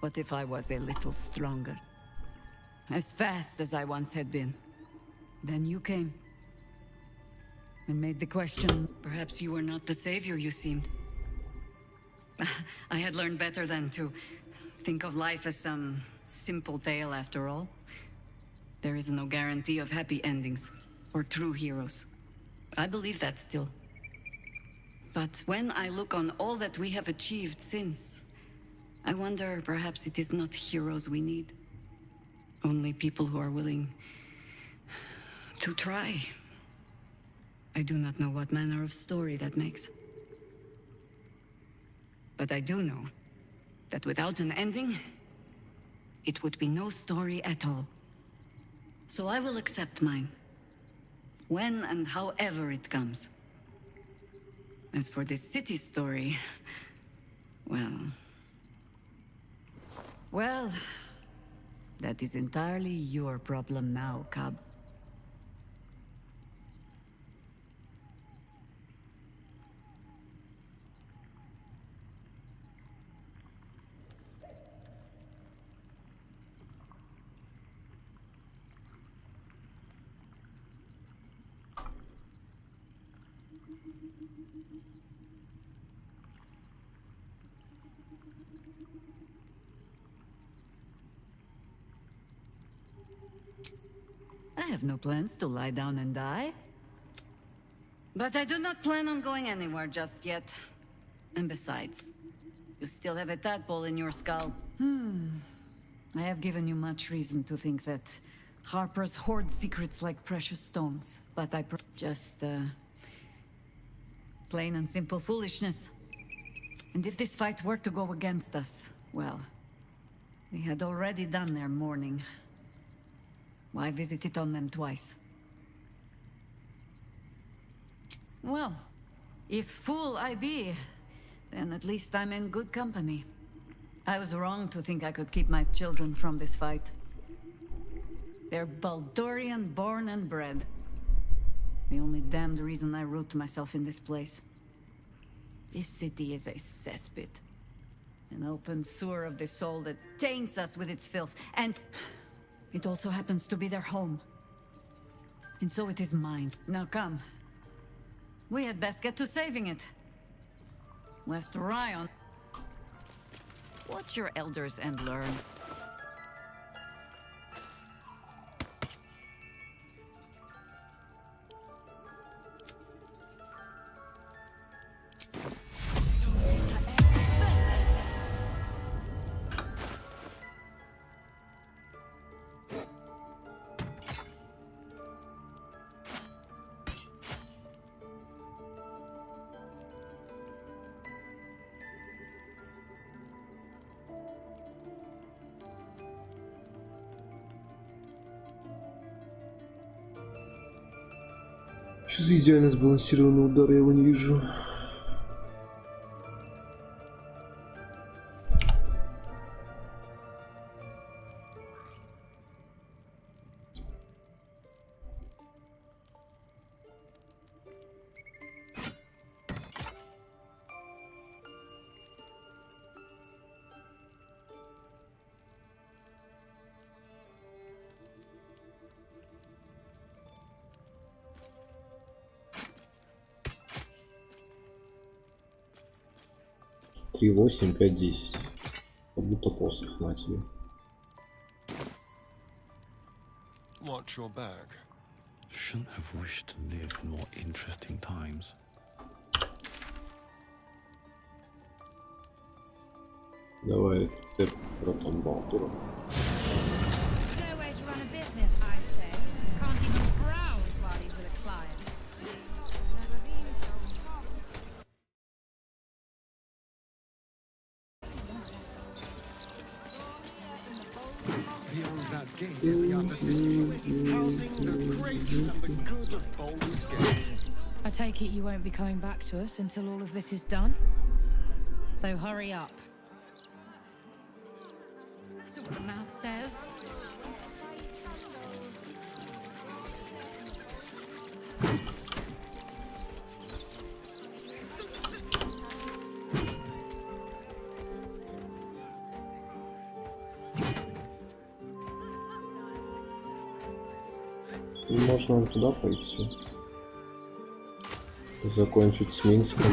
What if I was a little stronger? As fast as I once had been. Then you came. And made the question, perhaps you were not the savior you seemed. I had learned better than to think of life as some simple tale after all. There is no guarantee of happy endings, or true heroes. I believe that still. But when I look on all that we have achieved since, I wonder, perhaps it is not heroes we need. Only people who are willing to try. I do not know what manner of story that makes. But I do know that without an ending, it would be no story at all. So I will accept mine. When and however it comes. As for this city story, well, that is entirely your problem now, Cub. I have no plans to lie down and die. But I do not plan on going anywhere just yet. And besides, you still have a tadpole in your skull. I have given you much reason to think that Harpers hoard secrets like precious stones, but just plain and simple foolishness. And if this fight were to go against us, well, they had already done their mourning. Why visit it on them twice? Well, if fool I be, then at least I'm in good company. I was wrong to think I could keep my children from this fight. They're Baldurian born and bred. The only damned reason I root myself in this place. This city is a cesspit. An open sewer of the soul that taints us with its filth, and it also happens to be their home. And so it is mine. Now come. We had best get to saving it. Lest Ryan... Watch your elders and learn. Что за идеально сбалансированный удар, я его не вижу. Три, 8, 5, 10. Как будто посох на тебе. Watch your back. Shouldn't have wished to live in more interesting times. Давай, ты про Тамбалтура. No way to run a business, I say. Can't even browse while he's with a client. Never been so shocked. Beyond that gate is the upper city, housing the great and the good of Baldur's Gate. I take it you won't be coming back to us until all of this is done? So hurry up. That's what the mouth says. Можно туда пойти. Закончить с Минском.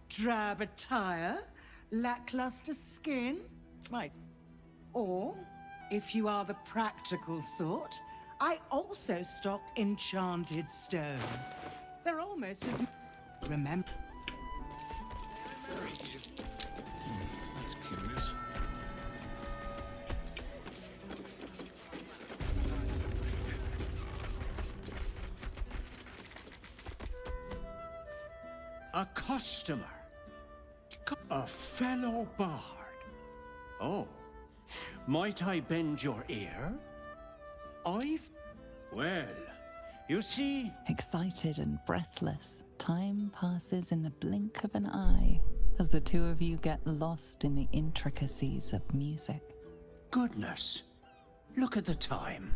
Drab attire? Lackluster skin? Right. Or, if you are the practical sort, I also stock enchanted stones. They're almost as... Remember... That's curious. A customer. A fellow bard. Oh, might I bend your ear? Well, you see... Excited and breathless, time passes in the blink of an eye as the two of you get lost in the intricacies of music. Goodness, look at the time.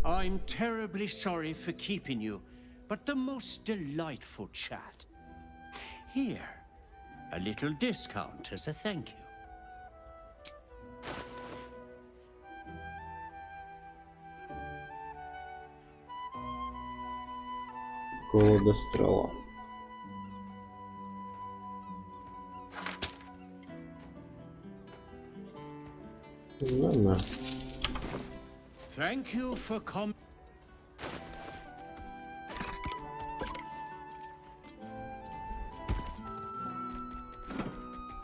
I'm terribly sorry for keeping you, but the most delightful chat. Here, a little discount as a thank you. Колодострела. Ладно. Thank you for coming.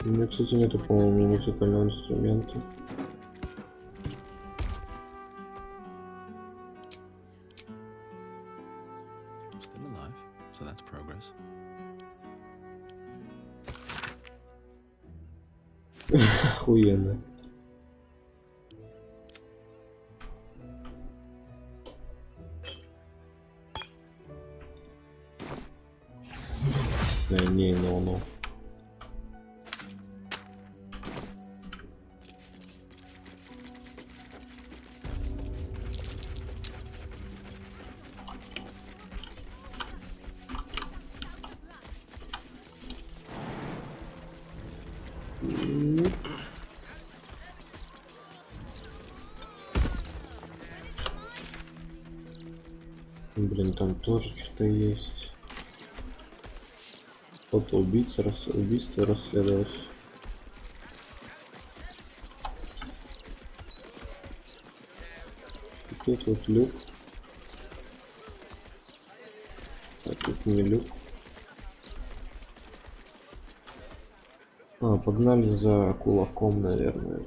У меня, кстати, нету, по-моему, музыкального инструмента. Still alive, so that's progress. Охуенно. Не, но. Блин, там тоже что-то есть. Фото убийца, убийство расследовать. И тут вот люк. А тут не люк. А, погнали за кулаком, наверное.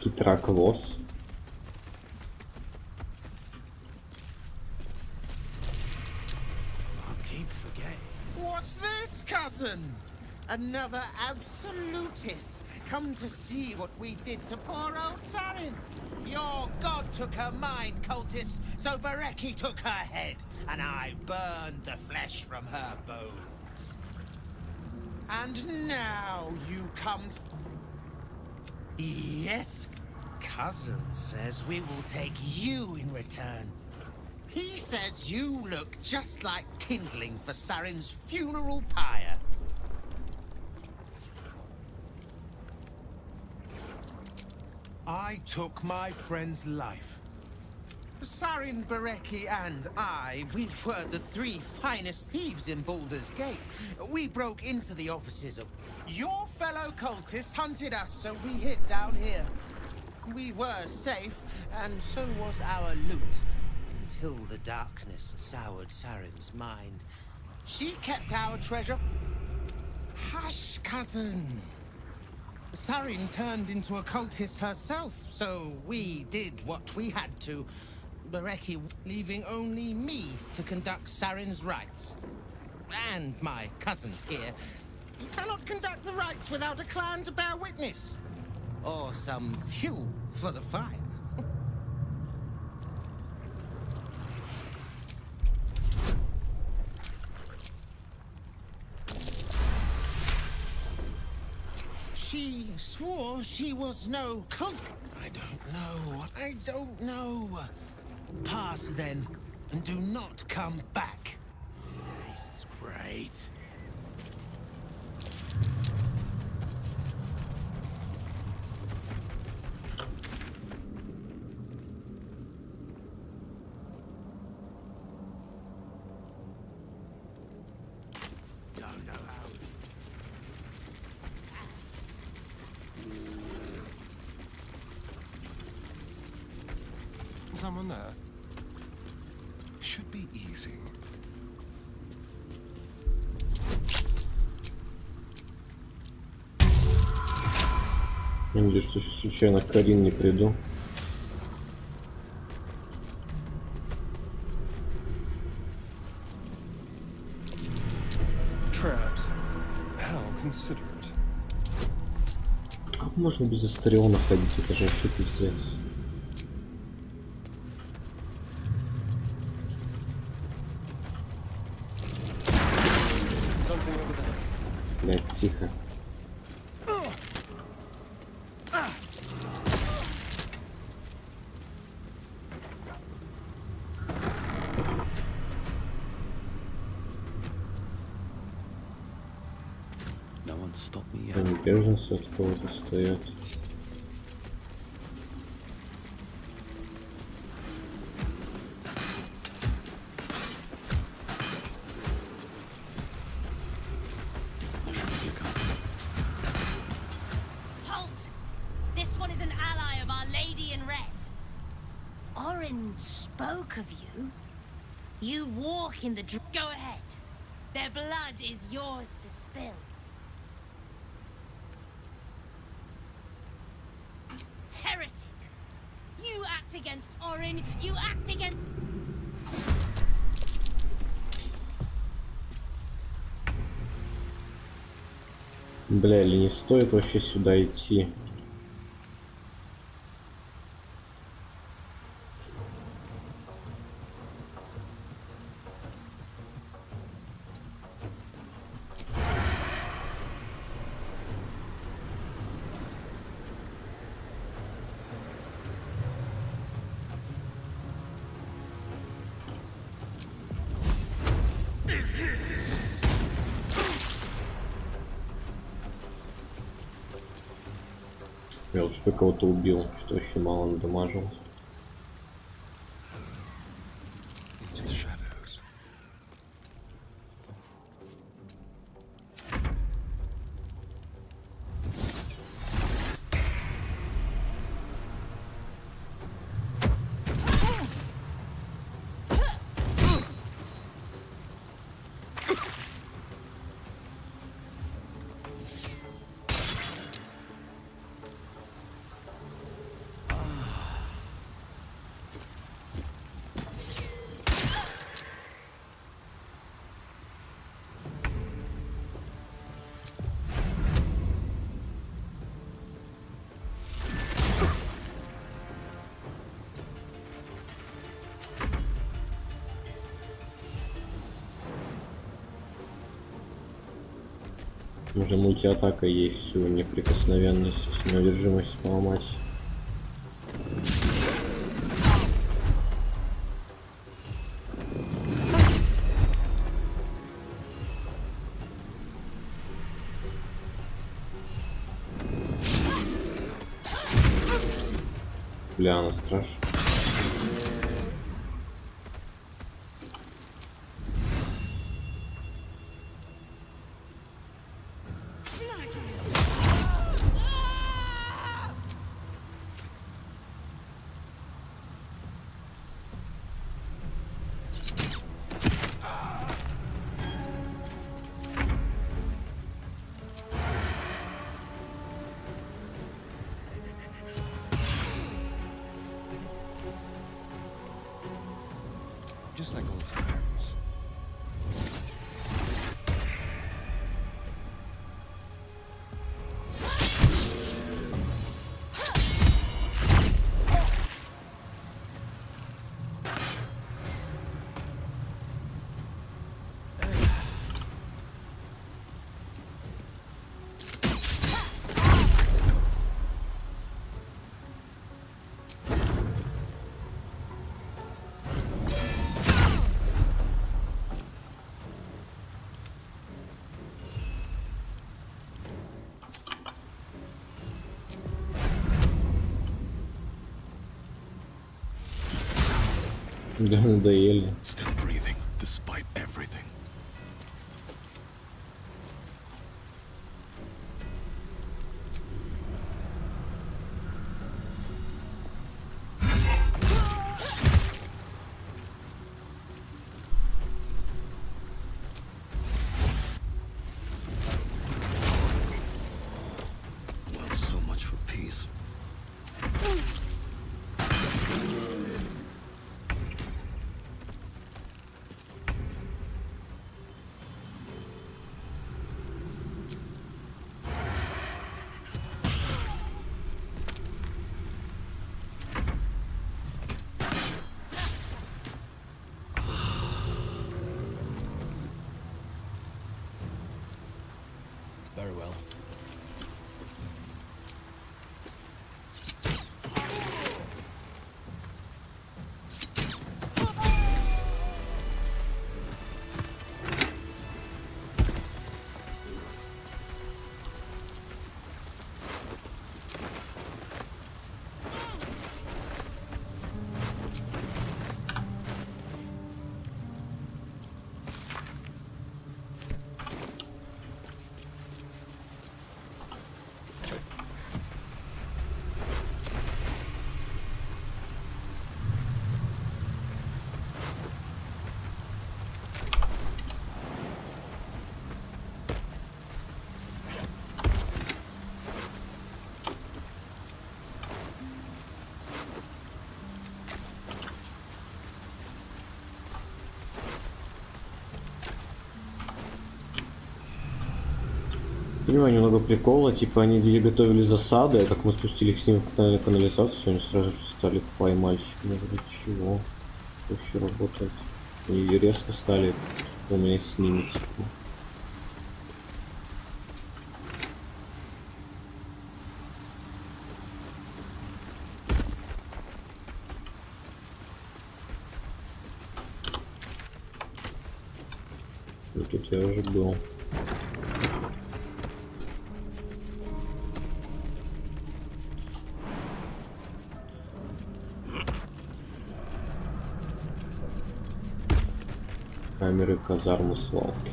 Китраквоз. What's this, cousin? Another absolutist come to see what we did to poor old Sarin. Your god took her mind, cultist, so Bereki took her head, and I burned the flesh from her bones. And now you come to... Yes, cousin says we will take you in return. He says you look just like kindling for Sarin's funeral pyre. I took my friend's life. Sarin, Bereki, and I, we were the three finest thieves in Baldur's Gate. We broke into the offices of... Your fellow cultists hunted us, so we hid down here. We were safe, and so was our loot. Until the darkness soured Sarin's mind. She kept our treasure... Hush, cousin. Sarin turned into a cultist herself, so we did what we had to. Bereki leaving only me to conduct Sarin's rites. And my cousins here. You cannot conduct the rites without a clan to bear witness. Or some fuel for the fire. She swore she was no cult. I don't know. Pass then, and do not come back. This is great. Someone there? Should be easy. Я надеюсь, что сейчас случайно к Карин не приду. Traps. How considerate. Как можно без Астариона ходить? Это же вообще пиздец. Блять, тихо. Они беженцы от кого-то стоят. Halt! This one is an ally of Our Lady in Red. Orin spoke of you. You walk in the... Go ahead. Their blood is yours to spill. Heretic! You act against Orin, you act against... Бля, или не стоит вообще сюда идти? Я лучше бы кого-то убил, что вообще мало надамажил. Можно мультиатака ей всю неприкосновенность, неудержимость поломать. Бля, она страшна. Just like old times. Да, надоели. Still breathing, despite everything. Well, so much for peace. Very well. Понимаю немного прикола, типа они готовили засады, а как мы спустили их с ним в канализацию, они сразу же стали поймальщиками. Вроде чего? Вообще работает. И резко стали у меня с ними, типа. И тут я уже был. Камеры, казармы, свалки.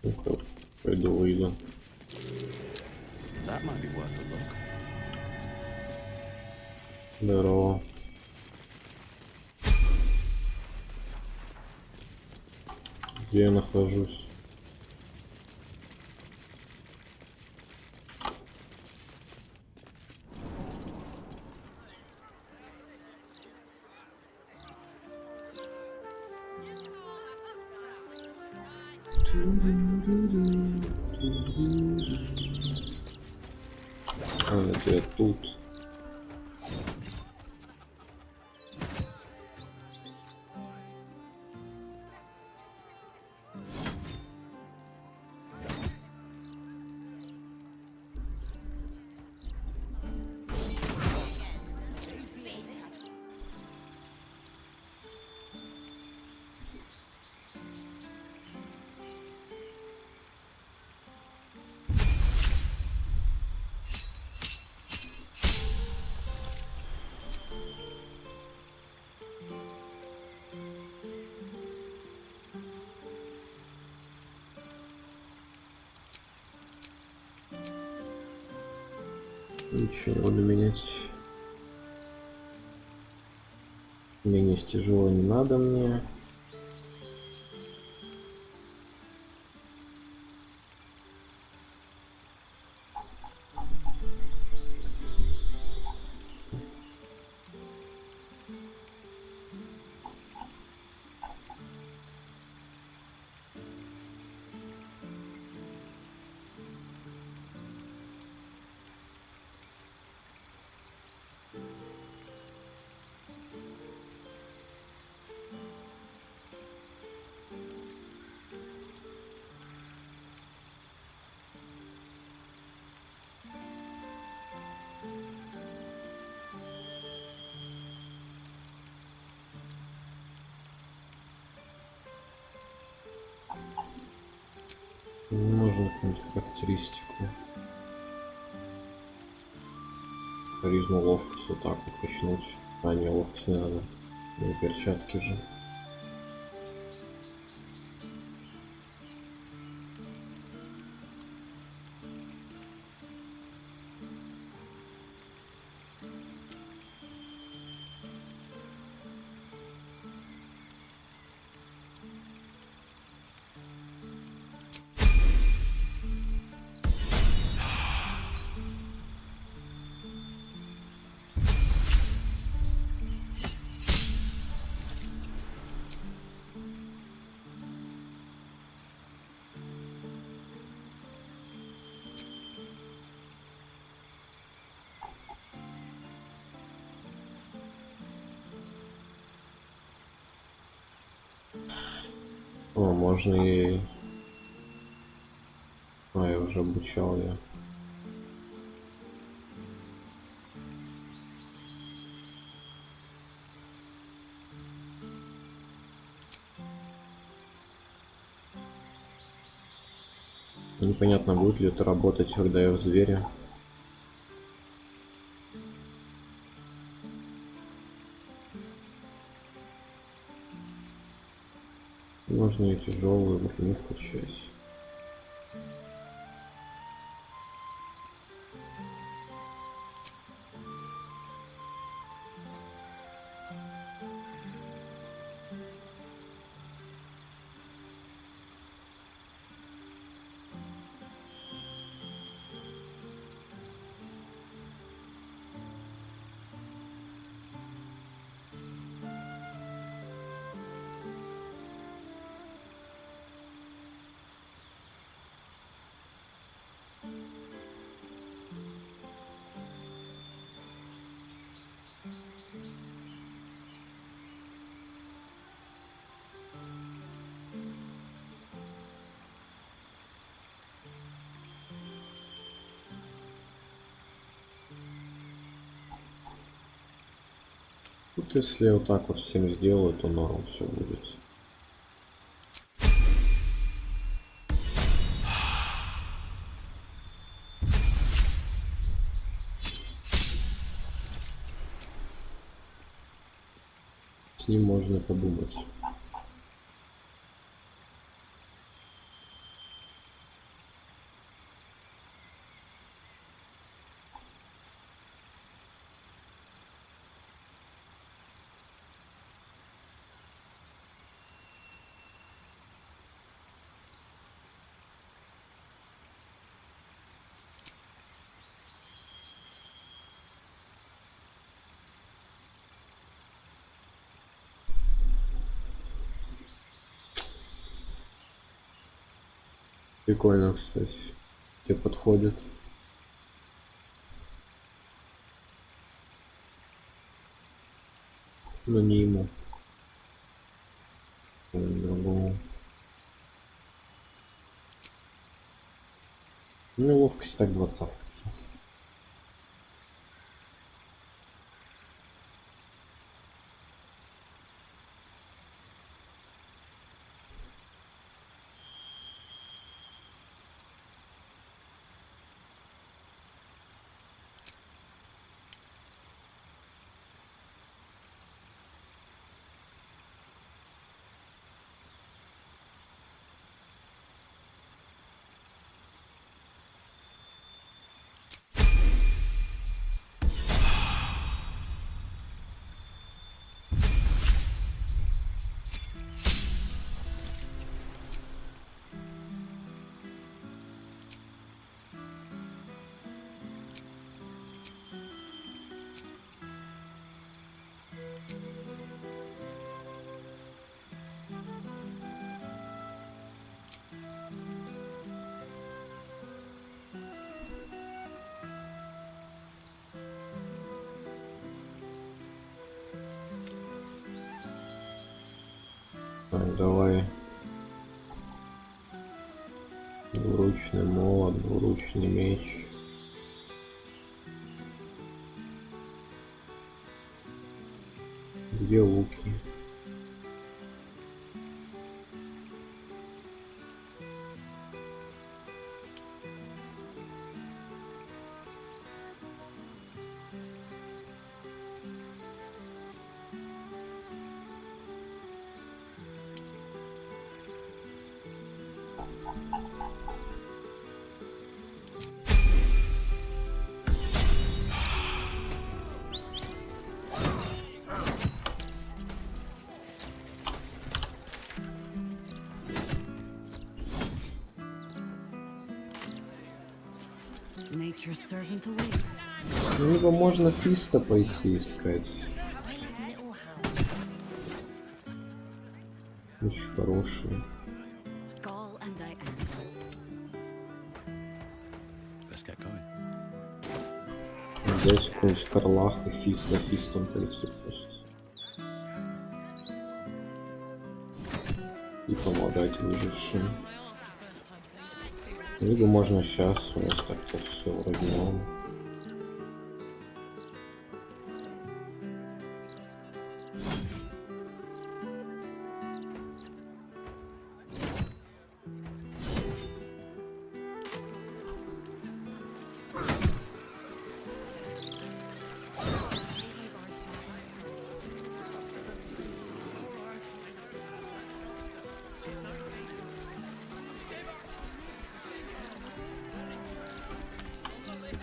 Ну-ка, пойду выйду. That might be worth a look. Здорово. Где я нахожусь? А, это я тут. Ничего не буду менять. Менее тяжело не надо мне. Можно какую-нибудь характеристику. Харизму, ловкость вот так вот качнуть. А, не, ловкость не надо. Не перчатки же. О, можно и... А, я уже обучал ее. Непонятно, будет ли это работать, когда я в зверя. Можно и тяжелую броню включать. Тут если вот так вот всем сделаю, то норм все будет. С ним можно подумать. Прикольно, кстати. Тебе подходит. Но не ему. Другому. Ну, ловкость так 20. Так, давай. Двуручный молот, двуручный меч. Где луки? At your servant awaits. Либо можно Фиста пойти искать. Очень хороший. Gall and I Let's get going. Взять какой-нибудь Карлах и Фист за Фистом пойти просто. И помогать выжившим. Либо можно сейчас, у нас так-то все вроде норм.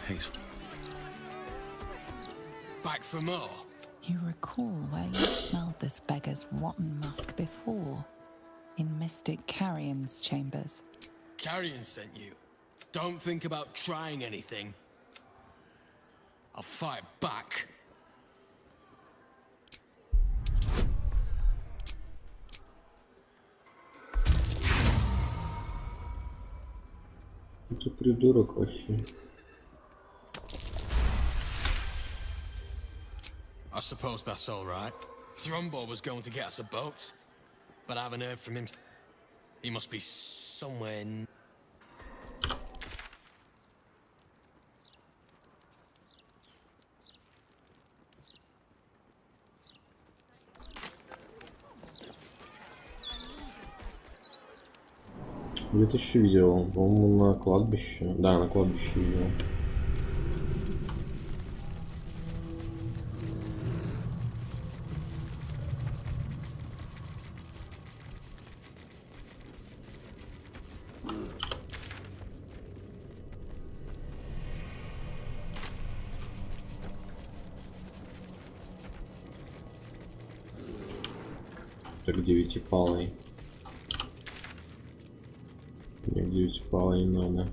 Haste. Back for more. You recall where you smelled this beggar's rotten musk before? In Mystic Carrion's chambers. Carrion sent you. Don't think about trying anything. I'll fight back. Это придурок вообще. I suppose that's all right. Thrumbo was going to get us a boat, but I haven't heard from him. He must be somewhere. Где-то еще видел, по-моему, на кладбище. Да, на кладбище видел. Так, девятипалый. Мне девятипалый не надо.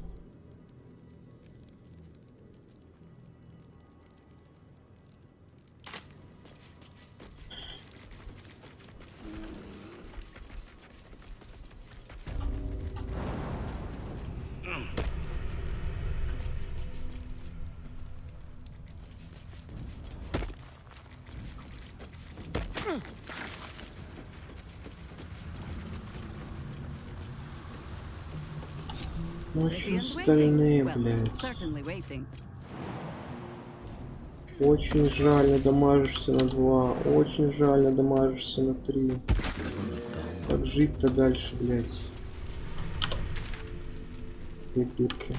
Ну чё остальные, блядь? Очень жаль, надамажишься на 2. Очень жаль, надамажишься на 3. Как жить-то дальше, блядь? Придурки.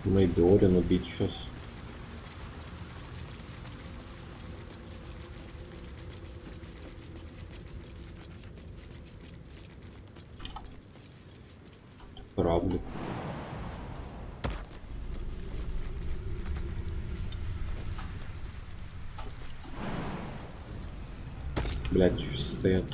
Майдорин убить сейчас. Кораблик. Блядь, что стоят?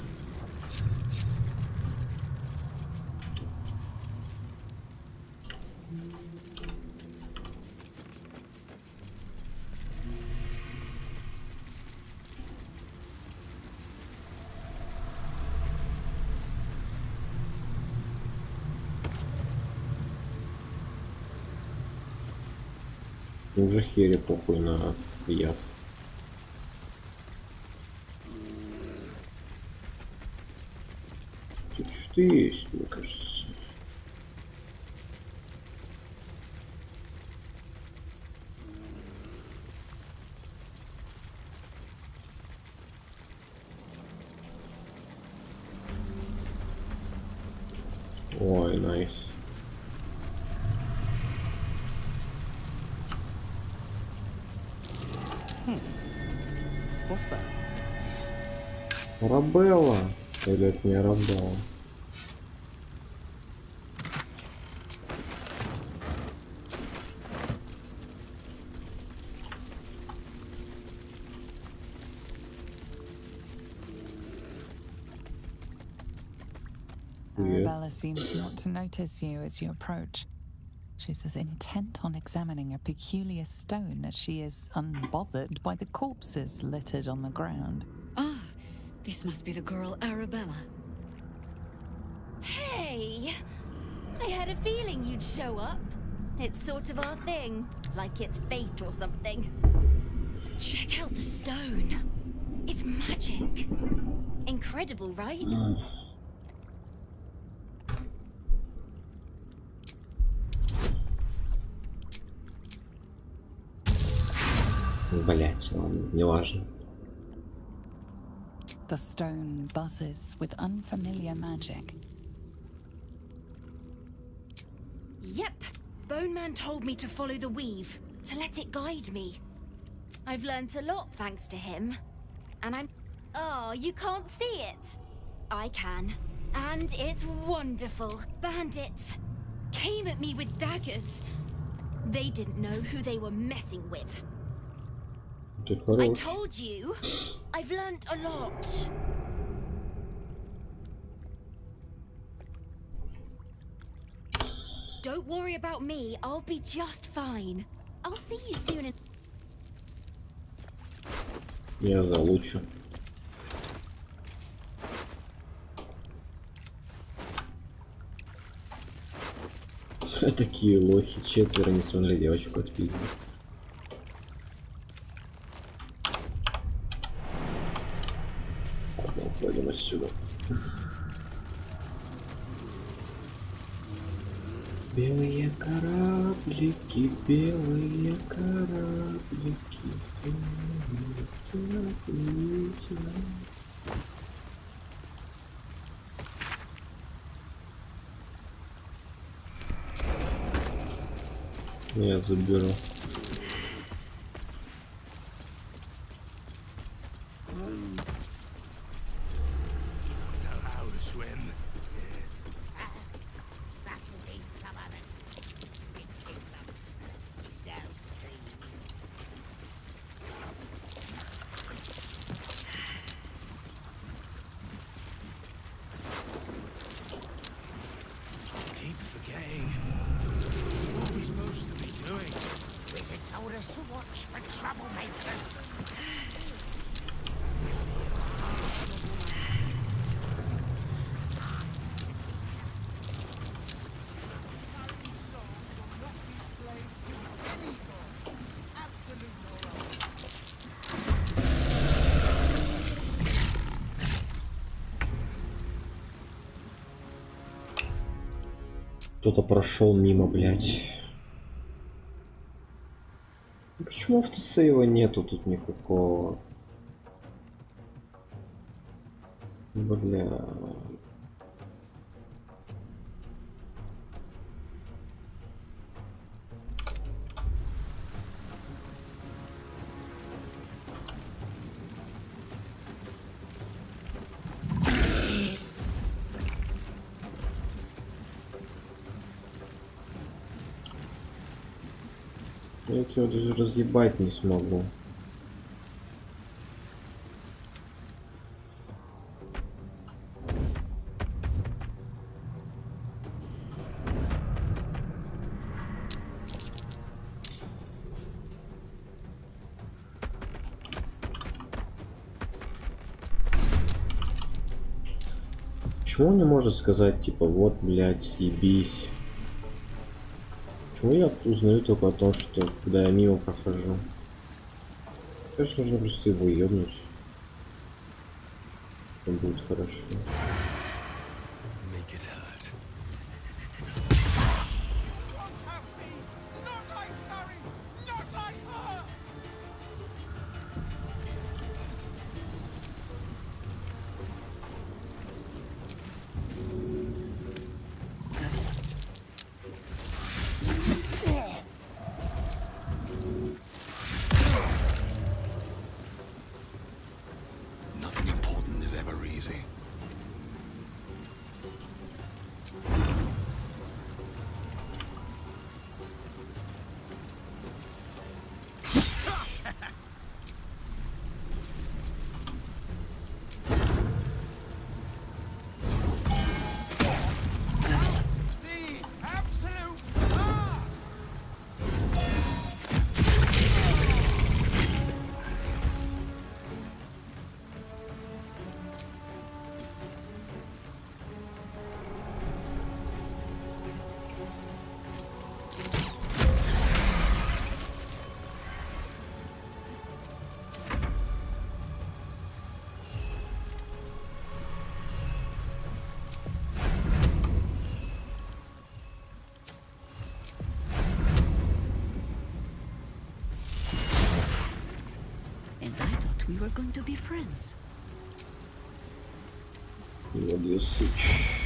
Уже хере похуй на яд. Тут что-то есть, мне кажется. Ой, найс. What's that? Арабелла. Или это не Арабелла? Arabella seems not to notice you as you approach. She's as intent on examining a peculiar stone as she is unbothered by the corpses littered on the ground. Ah, this must be the girl Arabella. Hey! I had a feeling you'd show up. It's sort of our thing, like it's fate or something. Check out the stone. It's magic. Incredible, right? Блять, ладно, неважно. The stone buzzes with unfamiliar magic. Yep. Bone Man told me to follow the weave, to let it guide me. I've learnt a lot thanks to him. And I'm... Oh, you can't see it. I can. And it's wonderful. Bandits came at me with daggers. They didn't know who they were messing with. I told you, I've learnt a lot. Don't worry about me, I'll be just fine. I'll see you soon. Я залучу. Такие лохи, 4 не смогли девочку отпиздить. Уходим отсюда. Белые кораблики, белые кораблики, белые кораблики. Я заберу. Кто-то прошел мимо, блядь. Почему автосейва нету тут никакого? Бля. Я его даже разъебать не смогу. Почему он не может сказать, типа, вот, блядь, съебись? Почему я узнаю только о том, что когда я мимо прохожу? Кажется, нужно просто его ебнуть. Это будет хорошо. we were going to be friends. Вот я сыч.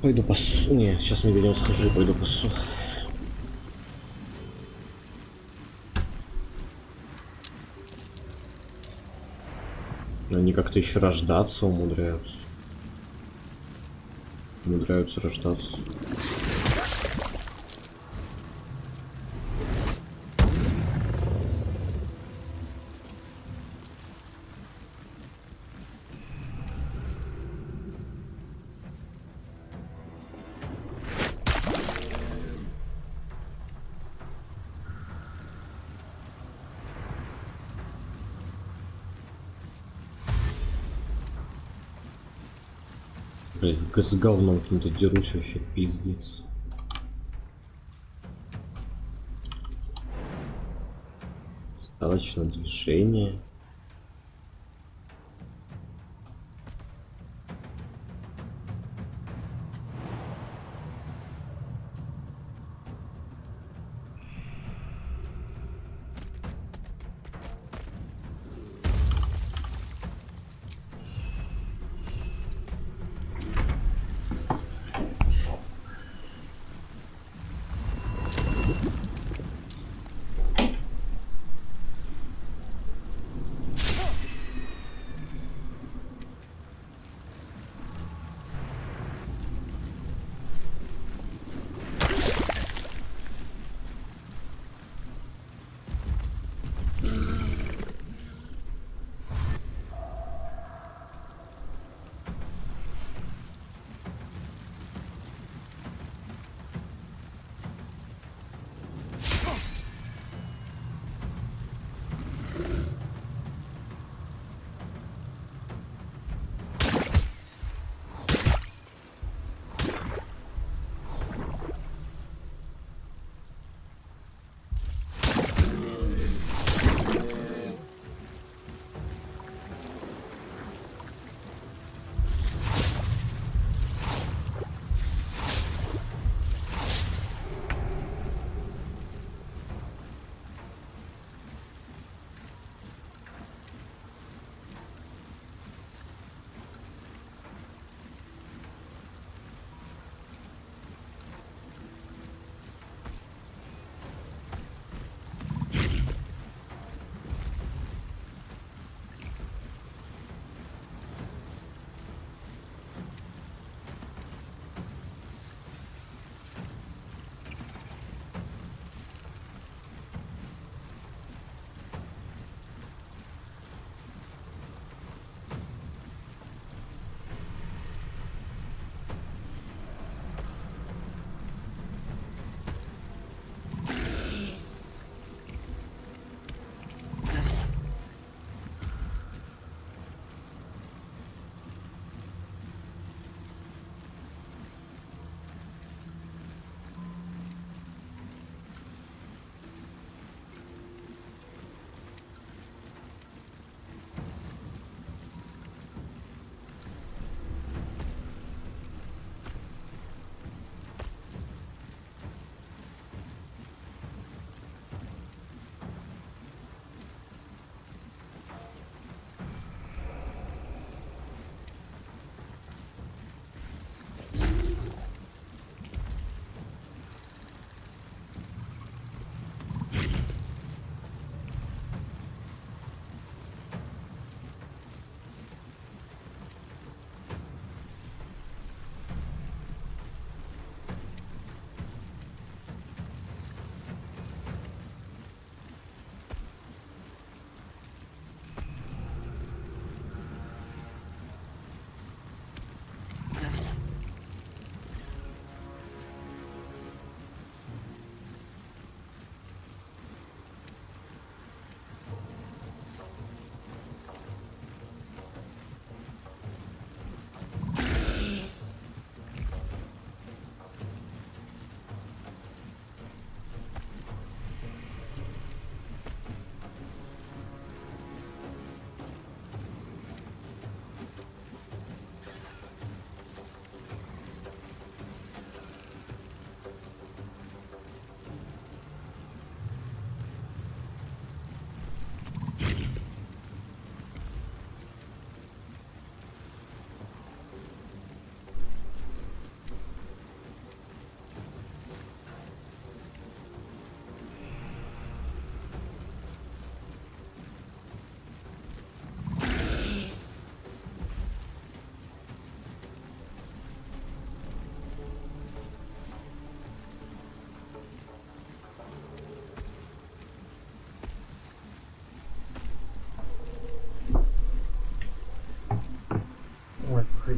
Пойду пасу. Не, сейчас медведем схожу и пойду пасу. Они как-то еще рождаться умудряются. Умудряются рождаться. Блять, с говном каким-то дерусь вообще, пиздец. Достаточно движения.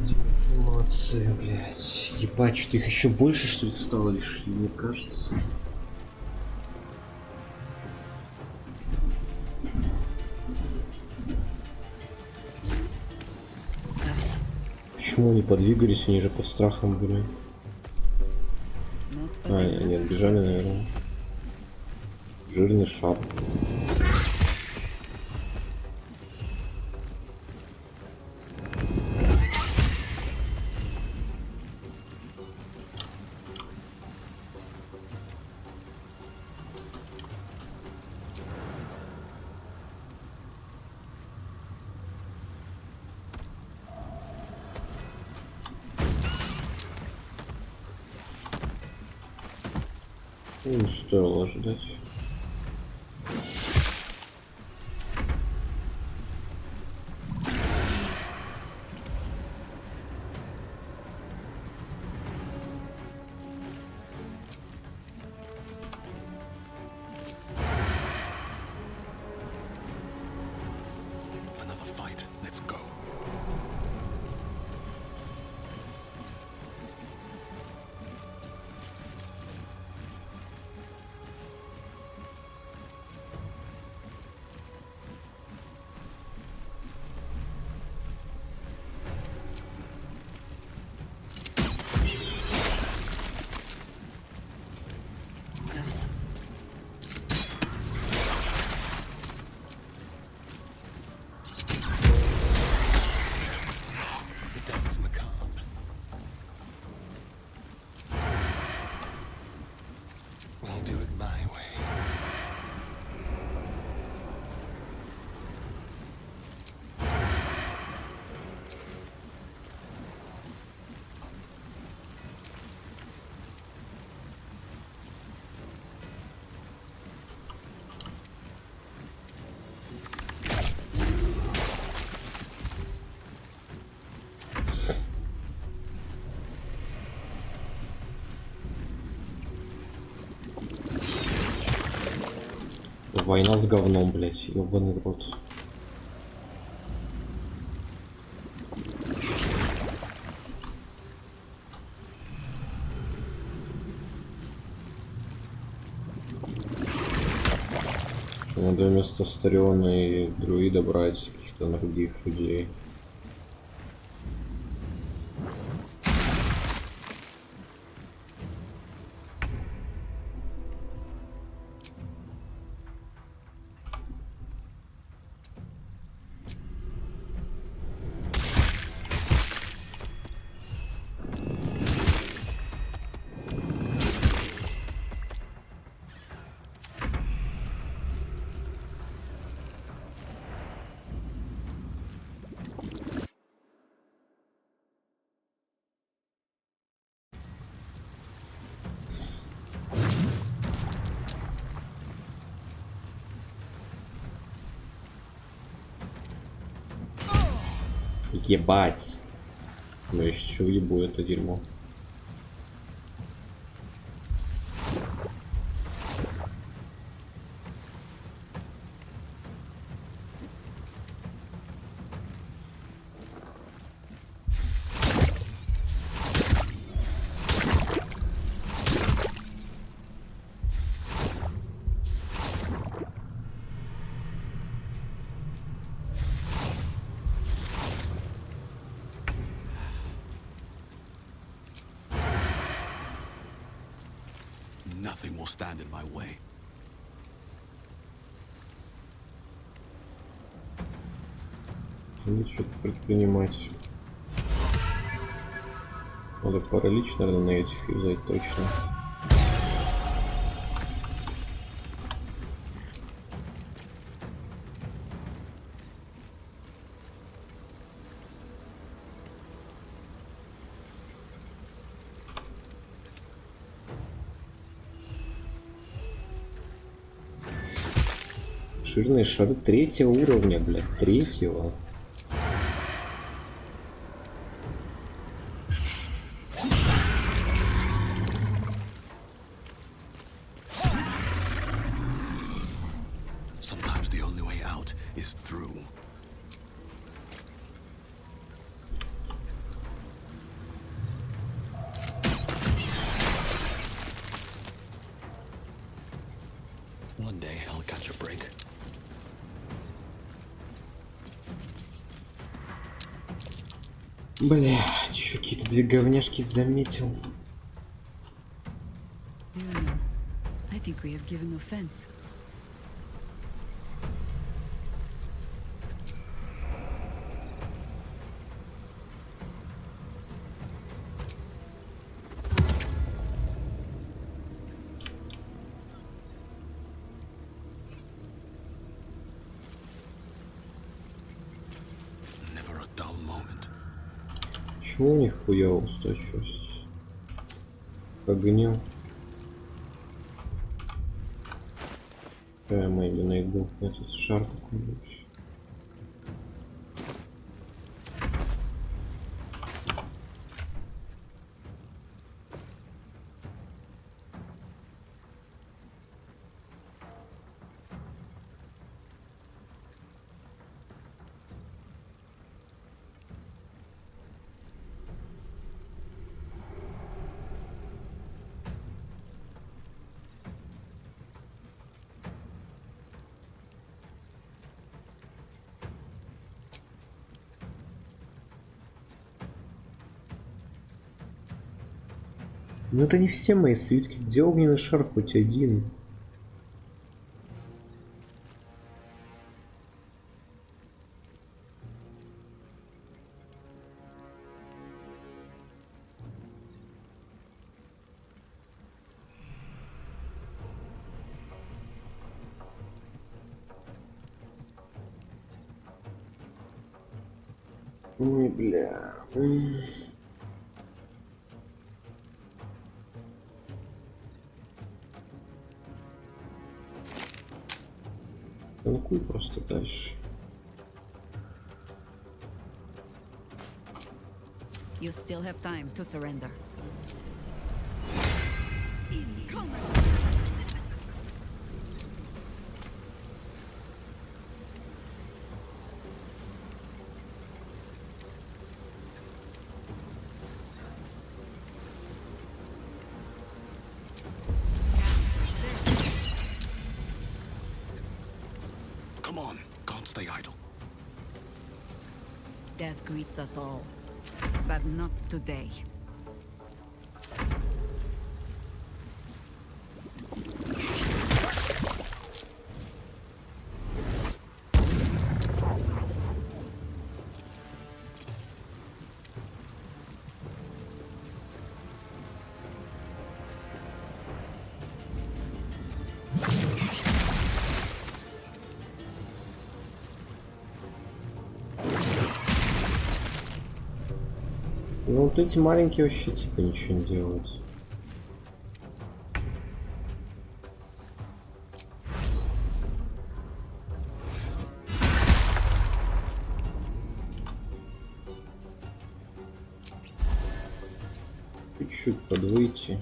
Мотивация, блядь. Ебать, что их еще больше, что ли, стало лишь, мне кажется. Почему они подвигались? Они же под страхом были. А, они отбежали, наверное. Жирный шар. Не стоило ожидать. Another fight. Let's go. The death's macabre. I'll do it my way. Война с говном, блядь, ёбаный рот. Надо вместо Стариона и Друида брать каких-то других людей. Ебать. Ну я еще ебу это дерьмо. Nothing will stand in my way. Надо что-то предпринимать. Надо паралич, наверное, на этих взять точно. Жирные шары 3-го уровня, блядь, 3-го. Sometimes the only way out is through. Блядь, еще какие-то две говняшки заметил. I think we have given offense. Never a dull moment. Чего у них хуёво устойчивость? К огню. Прямо или найду этот шар какой-нибудь. Ну это не все мои свитки. Где огненный шар хоть один? Ой, бля. Танкуй просто дальше. You still have time to surrender. Come on, can't stay idle. Death greets us all, but not today. Ну вот эти маленькие вообще типа ничего не делают. Чуть-чуть подвыйти.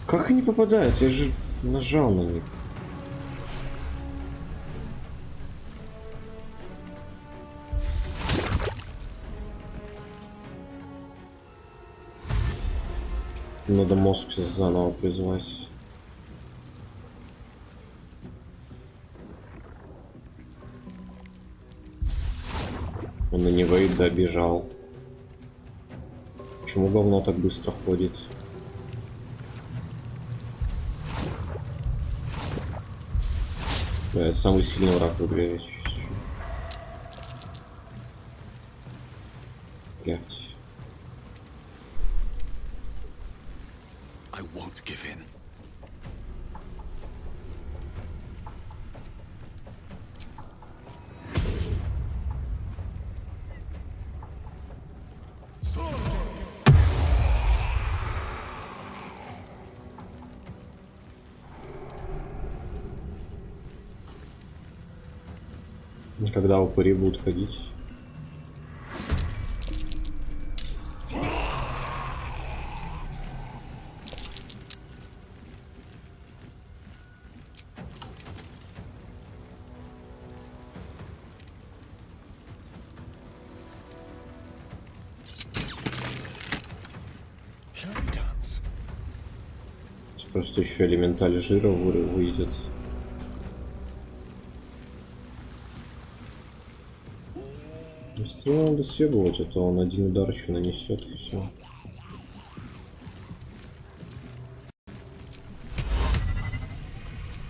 Как они попадают? Я же нажал на них. Надо мозг сейчас заново призвать. Он на него и добежал. Почему говно так быстро ходит? Да, это самый сильный враг в игре. Блять. I won't give in. Когда упыри будут ходить. Просто еще элементаль жира выйдет. Стрелу надо съебывать, а то он один удар еще нанесет и все.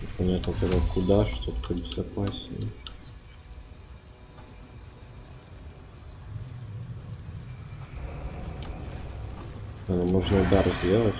Непонятно тогда куда, чтобы безопаснее. Можно удар сделать.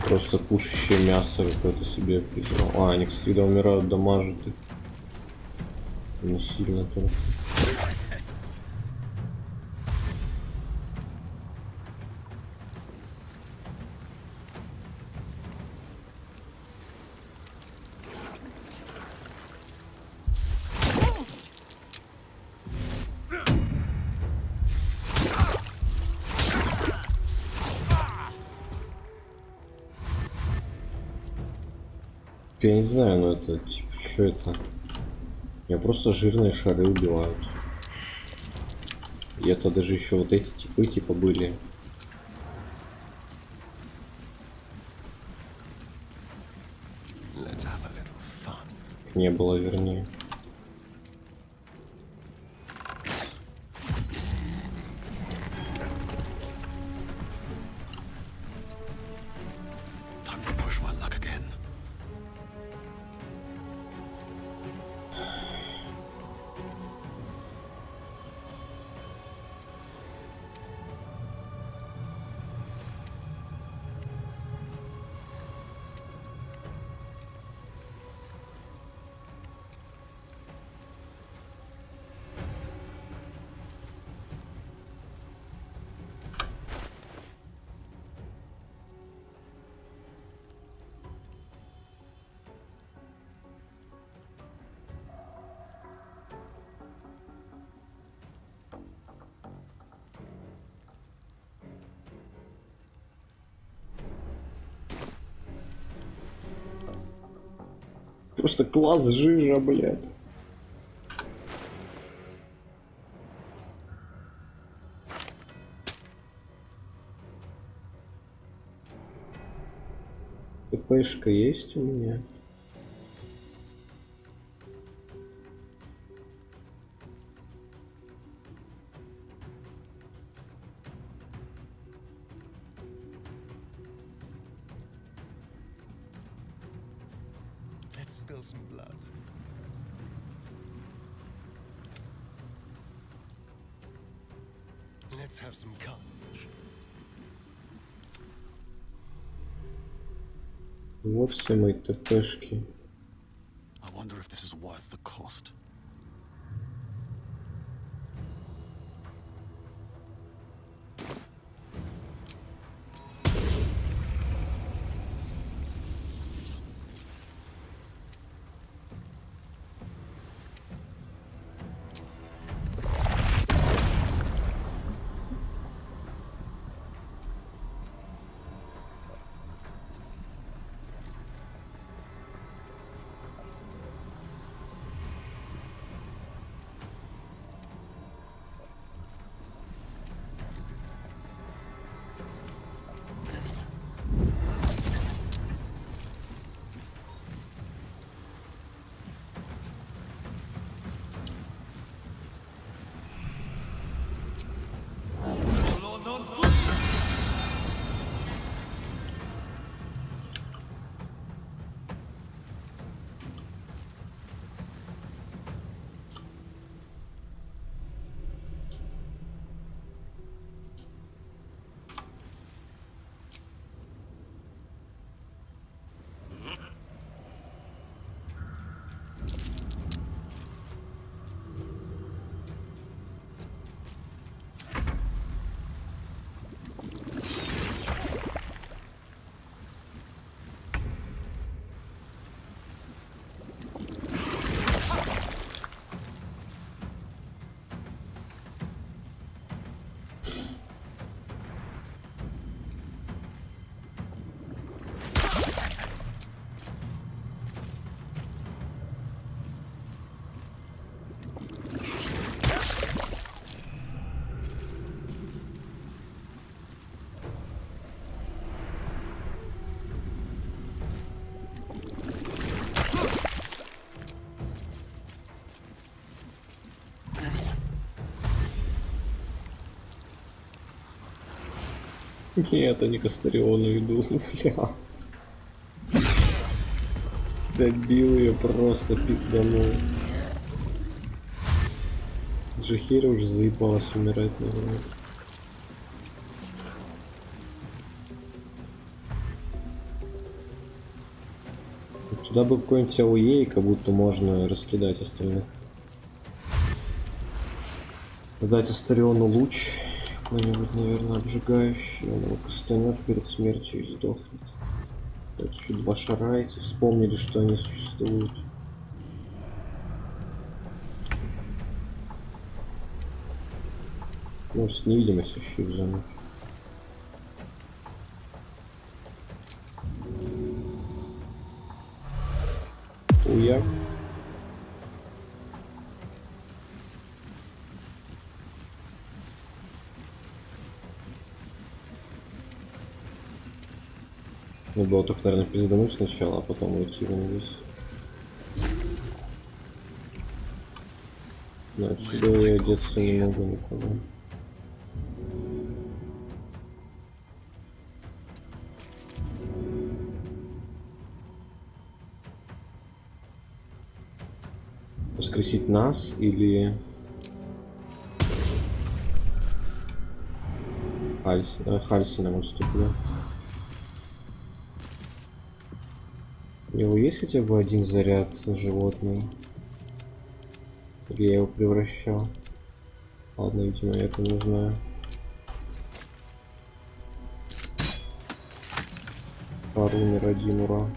Просто пушащее мясо какое-то себе призвал. А, они, кстати, когда умирают, дамажат их. Не сильно только. Я не знаю, но это типа что это? Я просто жирные шары убивают. И это даже еще вот эти типы типа были. Их не было, вернее. Просто класс жижа, блядь. ТПшка есть у меня? Let's spill some blood. Let's have some carnage. Вот все мои ТПшки. I wonder if this is worth the cost. Нет, они к Астариону идут, блядь. Добил ее, просто пизданул. Джахира уже заебалась умирать, наверное. Туда бы какой-нибудь АОЕ, как будто можно раскидать остальных. Дать Астариону луч какой-нибудь, наверное, обжигающий. Он его кастанет перед смертью и сдохнет. Вот еще два шара эти вспомнили, что они существуют. Может, с невидимостью еще их зону. Уяк. Надо было только, наверное, пиздануть сначала, а потом уйти вниз. Но отсюда я одеться не могу никуда. Воскресить нас или Хальсина вот ступлю. У него есть хотя бы один заряд животный? Или я его превращал? Ладно, видимо, я это не знаю. Умер один, ура.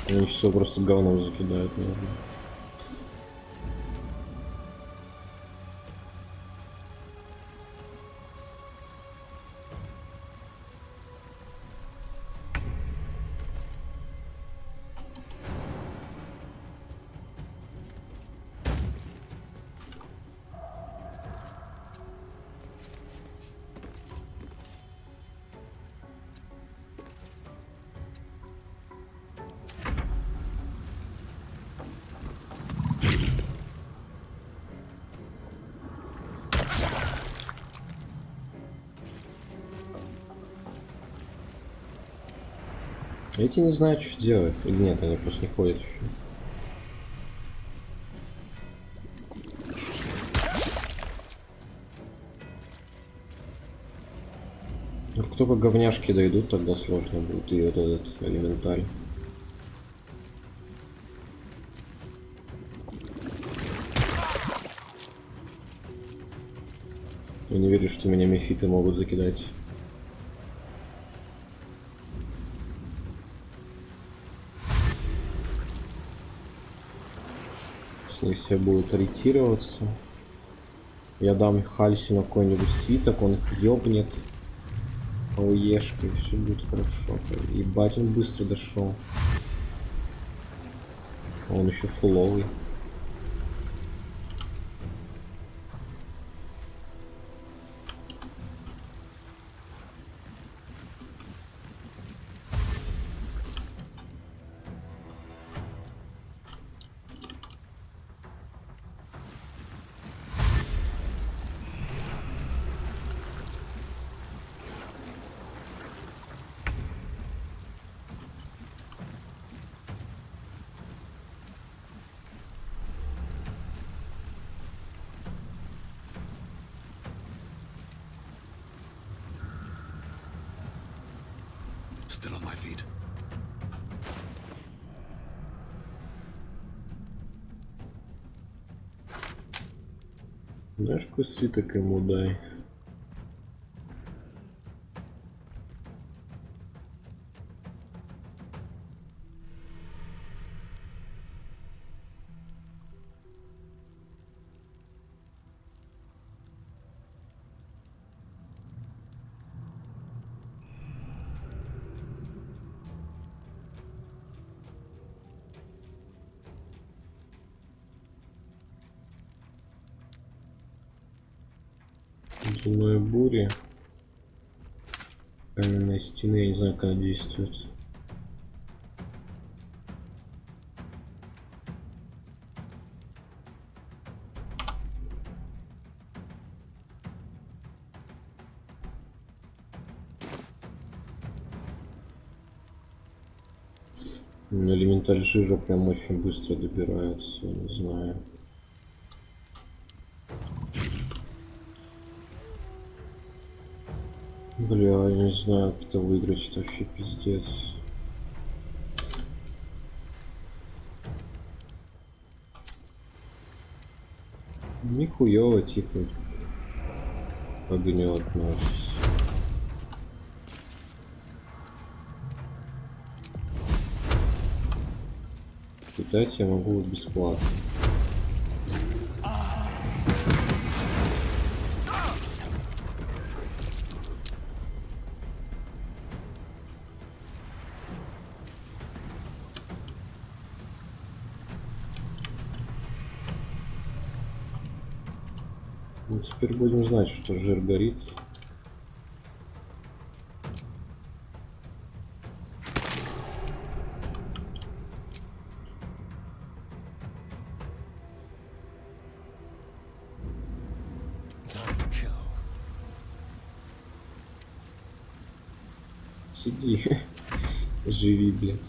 Они все просто говном закидают, наверное. Эти не знают, что делать. Или нет, они просто не ходят еще. Ну, как только говняшки дойдут, тогда сложно будет. И вот этот элементаль. Я не верю, что меня мефиты могут закидать. С них все будут ориентироваться. Я дам Хальсину какой-нибудь свиток, он их ёбнет. ОЕшка, и все будет хорошо. Ебать, он быстро дошел. Он еще фуловый. Still on my feet. Знаешь, какой свиток ему дай? Ледяной бури. Каменные стены, я не знаю, как действует. Элементаль жира прям очень быстро добирается, не знаю. Бля, я не знаю, как это выиграть, это вообще пиздец. Нихуёво типа погнёт нас. Читать я могу бесплатно. Ну, теперь будем знать, что жир горит. Сиди, живи, блядь.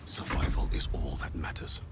Survival is all that matters.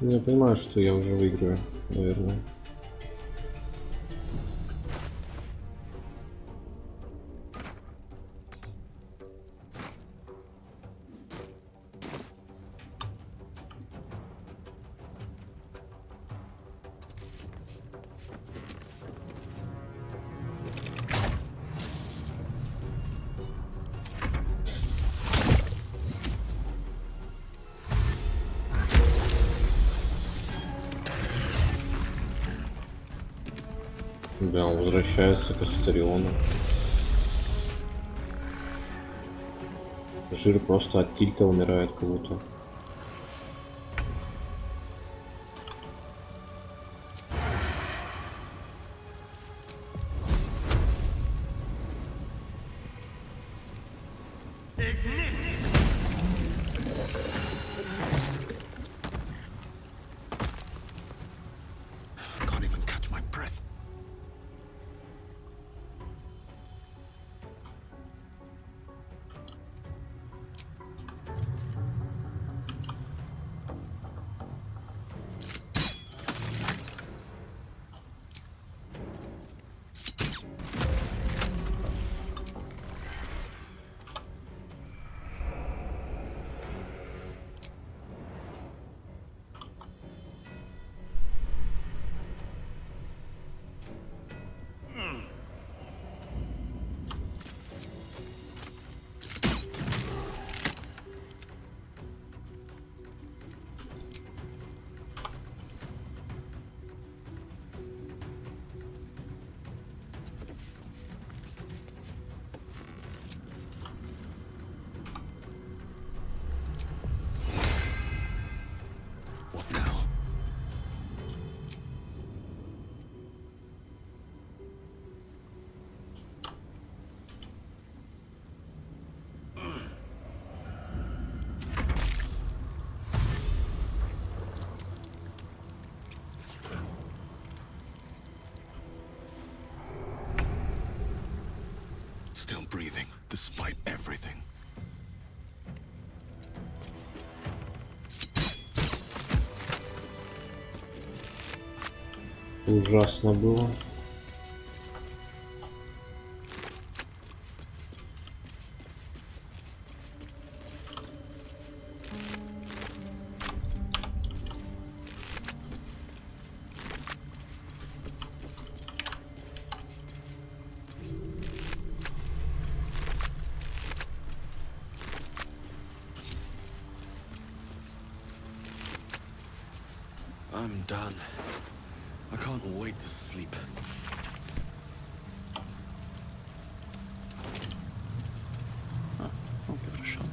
Я понимаю, что я уже выиграю, наверное. Да, он возвращается к Астариону. Жир просто от тильта умирает кого-то. Can't even catch my breath. on breathing, despite everything. Ужасно было. I'm done. I can't wait to sleep. I'll give it a shot.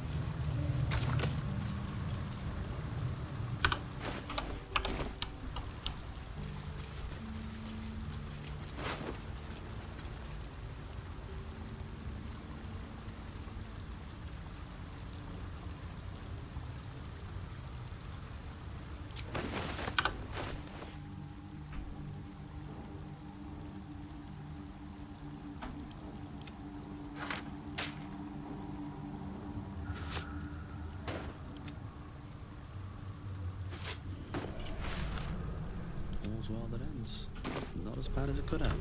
All's well that ends. Not as bad as it could have.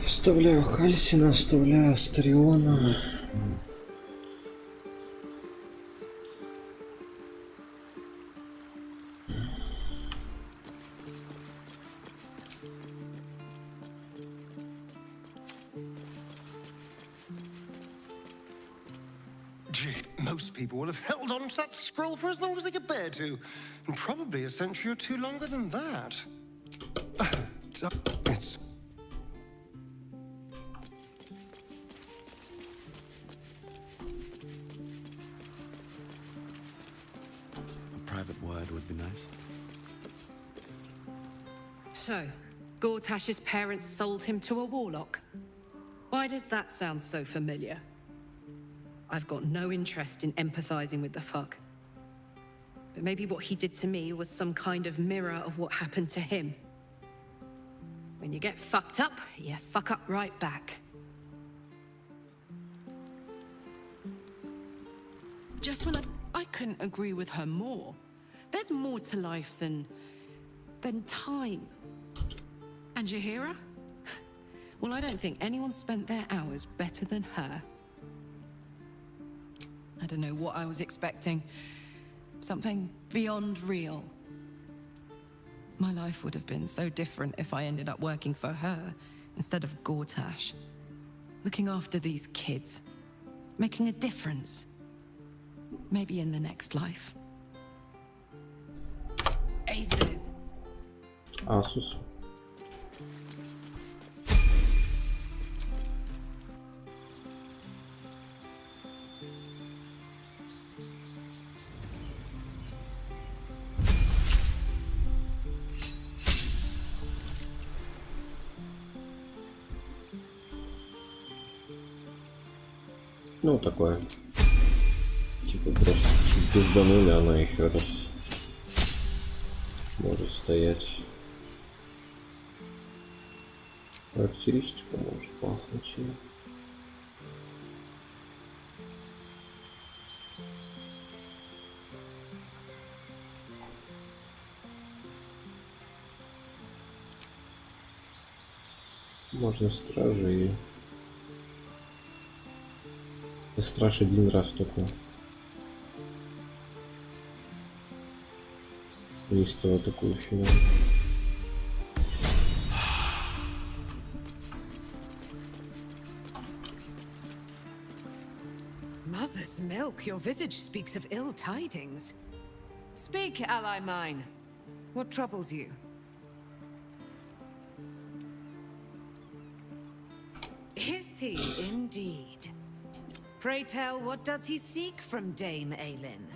Оставляю Хальсина, оставляю Астариона. Gee, most people would have held on to that scroll for as long as they could bear to. And probably a century or two longer than that. It's... A private word would be nice. So, Gortash's parents sold him to a warlock. Why does that sound so familiar? I've got no interest in empathizing with the fuck. But maybe what he did to me was some kind of mirror of what happened to him. When you get fucked up, you fuck up right back. Just when I couldn't agree with her more. There's more to life than time. And Jaheira? Well, I don't think anyone spent their hours better than her. I don't know what I was expecting. Something beyond real. My life would have been so different if I ended up working for her instead of Gortash. Looking after these kids. Making a difference. Maybe in the next life. Aces. Asus. Ну, такое. Типа просто пизданули, она еще раз может стоять. Характеристику может пахнуть. Можно стражи и... Страж один раз только. Неистово такую фигню. Mother's milk, your visage speaks of ill tidings. Speak, ally mine. What troubles you? Is he indeed? Pray tell, what does he seek from Dame Aelin?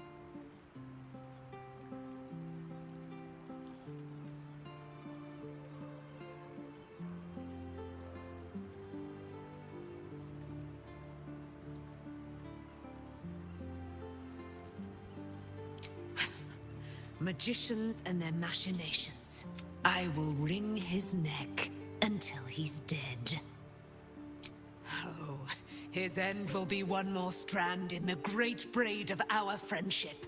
magicians and their machinations. I will wring his neck until he's dead. Oh, his end will be one more strand in the great braid of our friendship.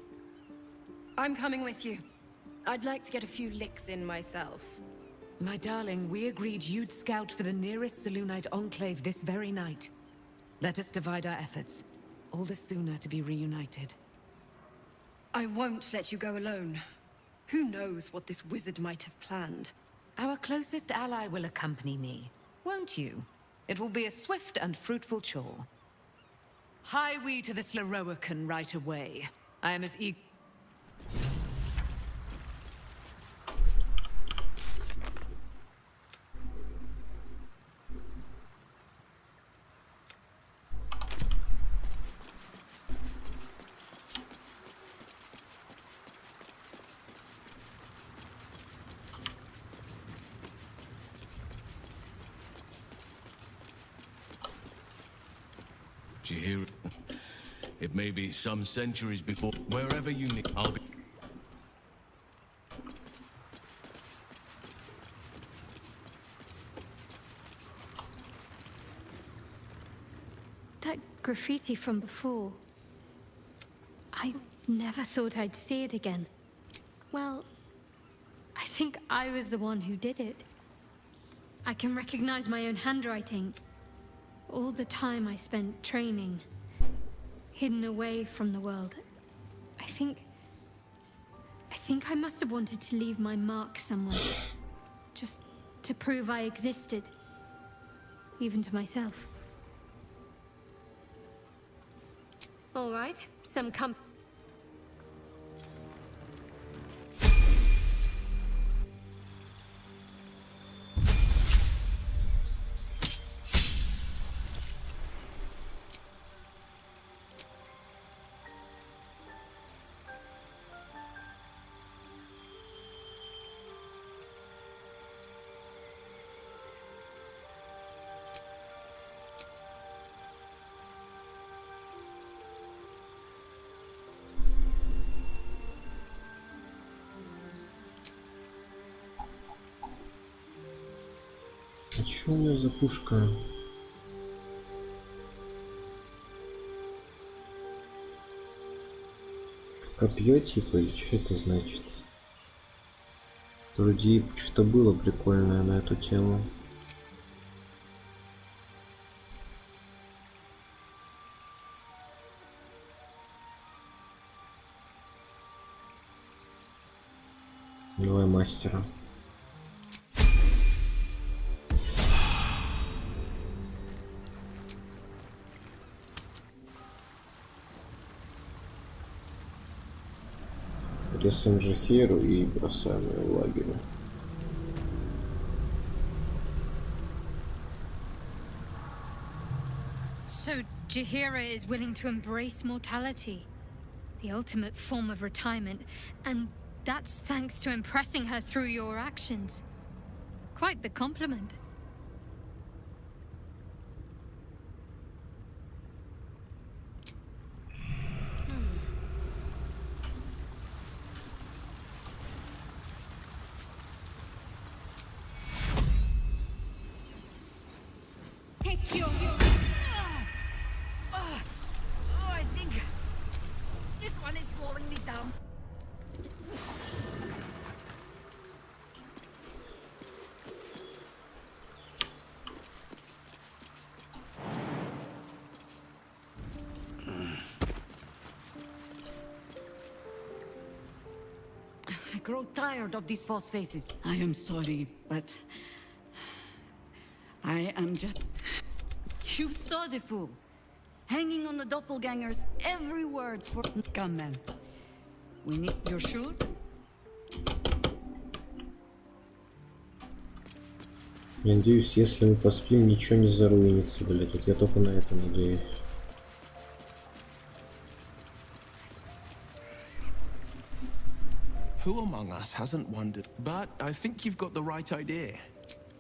I'm coming with you. I'd like to get a few licks in myself. My darling, we agreed you'd scout for the nearest Selûnite enclave this very night. Let us divide our efforts. All the sooner to be reunited. I won't let you go alone. Who knows what this wizard might have planned? Our closest ally will accompany me, won't you? It will be a swift and fruitful chore. Hie we to the Slaroakan right away. I am as eager. Do you hear it? It may be some centuries before. Wherever you need, I'll be. That graffiti from before. I never thought I'd see it again. Well, I think I was the one who did it. I can recognize my own handwriting. All the time I spent training, hidden away from the world. I think I must have wanted to leave my mark somewhere. Just to prove I existed. Even to myself. All right, some А чё у меня за пушка? Копье типа, или что это значит? Вроде что-то было прикольное на эту тему. Давай мастера. Рисуем Джихеру и бросаем ее в лагерь. So Jahira is willing to embrace mortality, the ultimate form of retirement, and that's thanks to impressing her through your actions. Quite the compliment. Take your... I think this one is slowing me down. I grow tired of these false faces. I am sorry, but I am just... You saw the fool. Hanging on the doppelgangers, every word for... Come, man. We need... You're sure? Я надеюсь, если мы поспим, ничего не заруинится, блядь. Вот я только на это надеюсь. Who among us hasn't wondered? But I think you've got the right idea.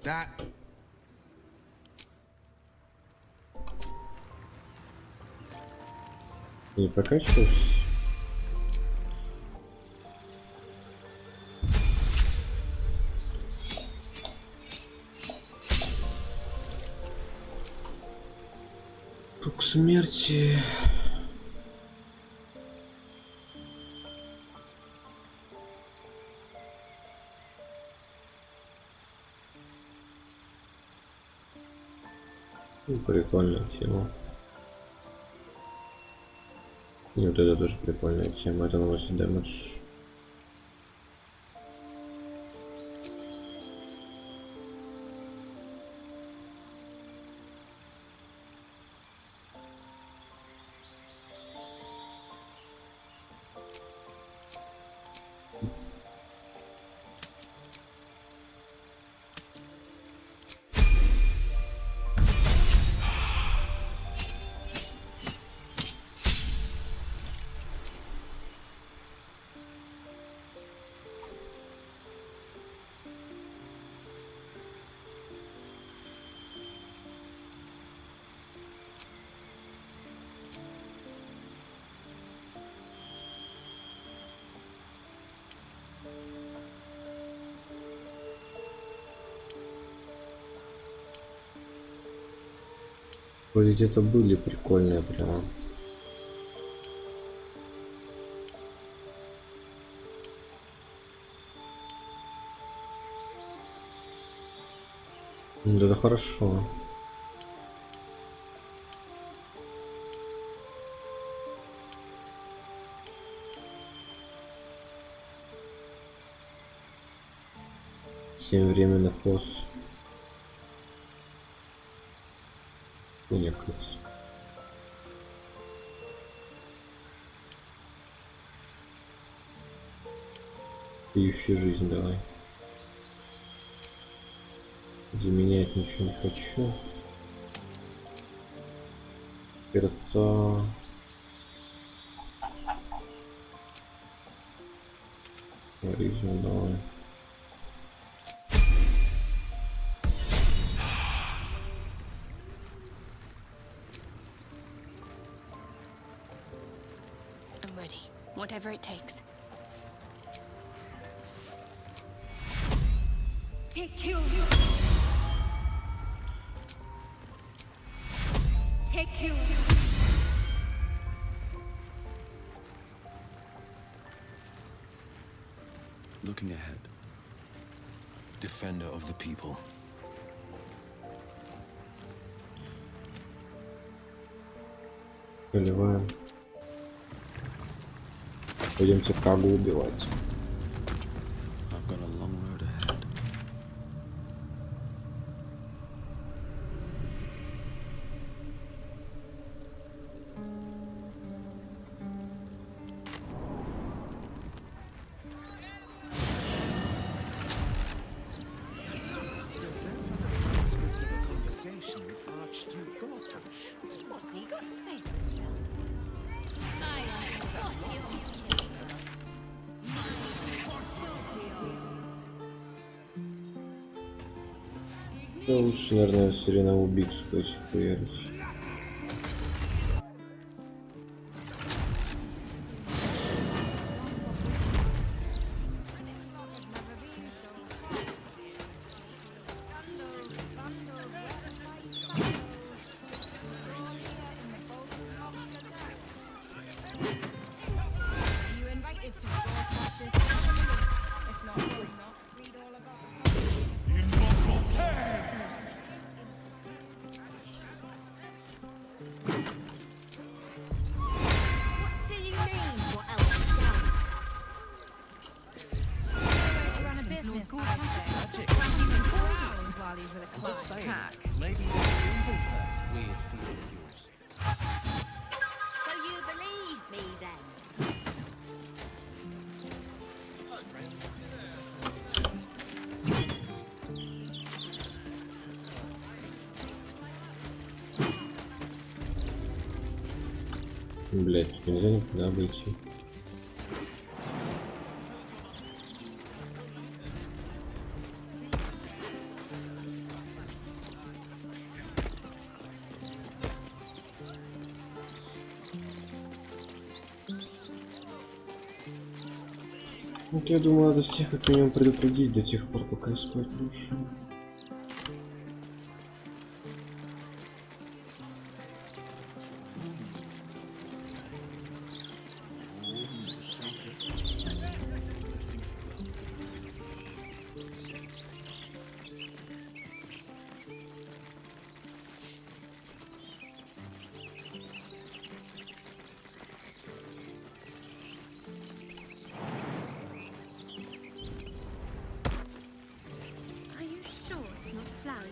That... Не прокачиваешься? Круг смерти. Ну, прикольная тема. И вот это тоже прикольная тема. Это наносит дэмэдж. Вроде где-то были прикольные прямо. Да, это хорошо. Семь временных поз. Нет. Пьющая жизнь, давай. Заменять ничего не хочу. Это... Харизма, давай. Whatever it takes. Take you. Take you. Looking ahead. Defender of the people. Поливаем. Пойдемте Кагу убивать. I've got a long road ahead. What's he got to say for himself? Да, лучше, наверное, серийного убийцу пойти поверить. Maybe there's a reason for that weird feeling of yours. So you believe me then? Блять, тут нельзя никуда выйти. Вот я думаю, надо всех как минимум предупредить до тех пор, пока я спать лучше.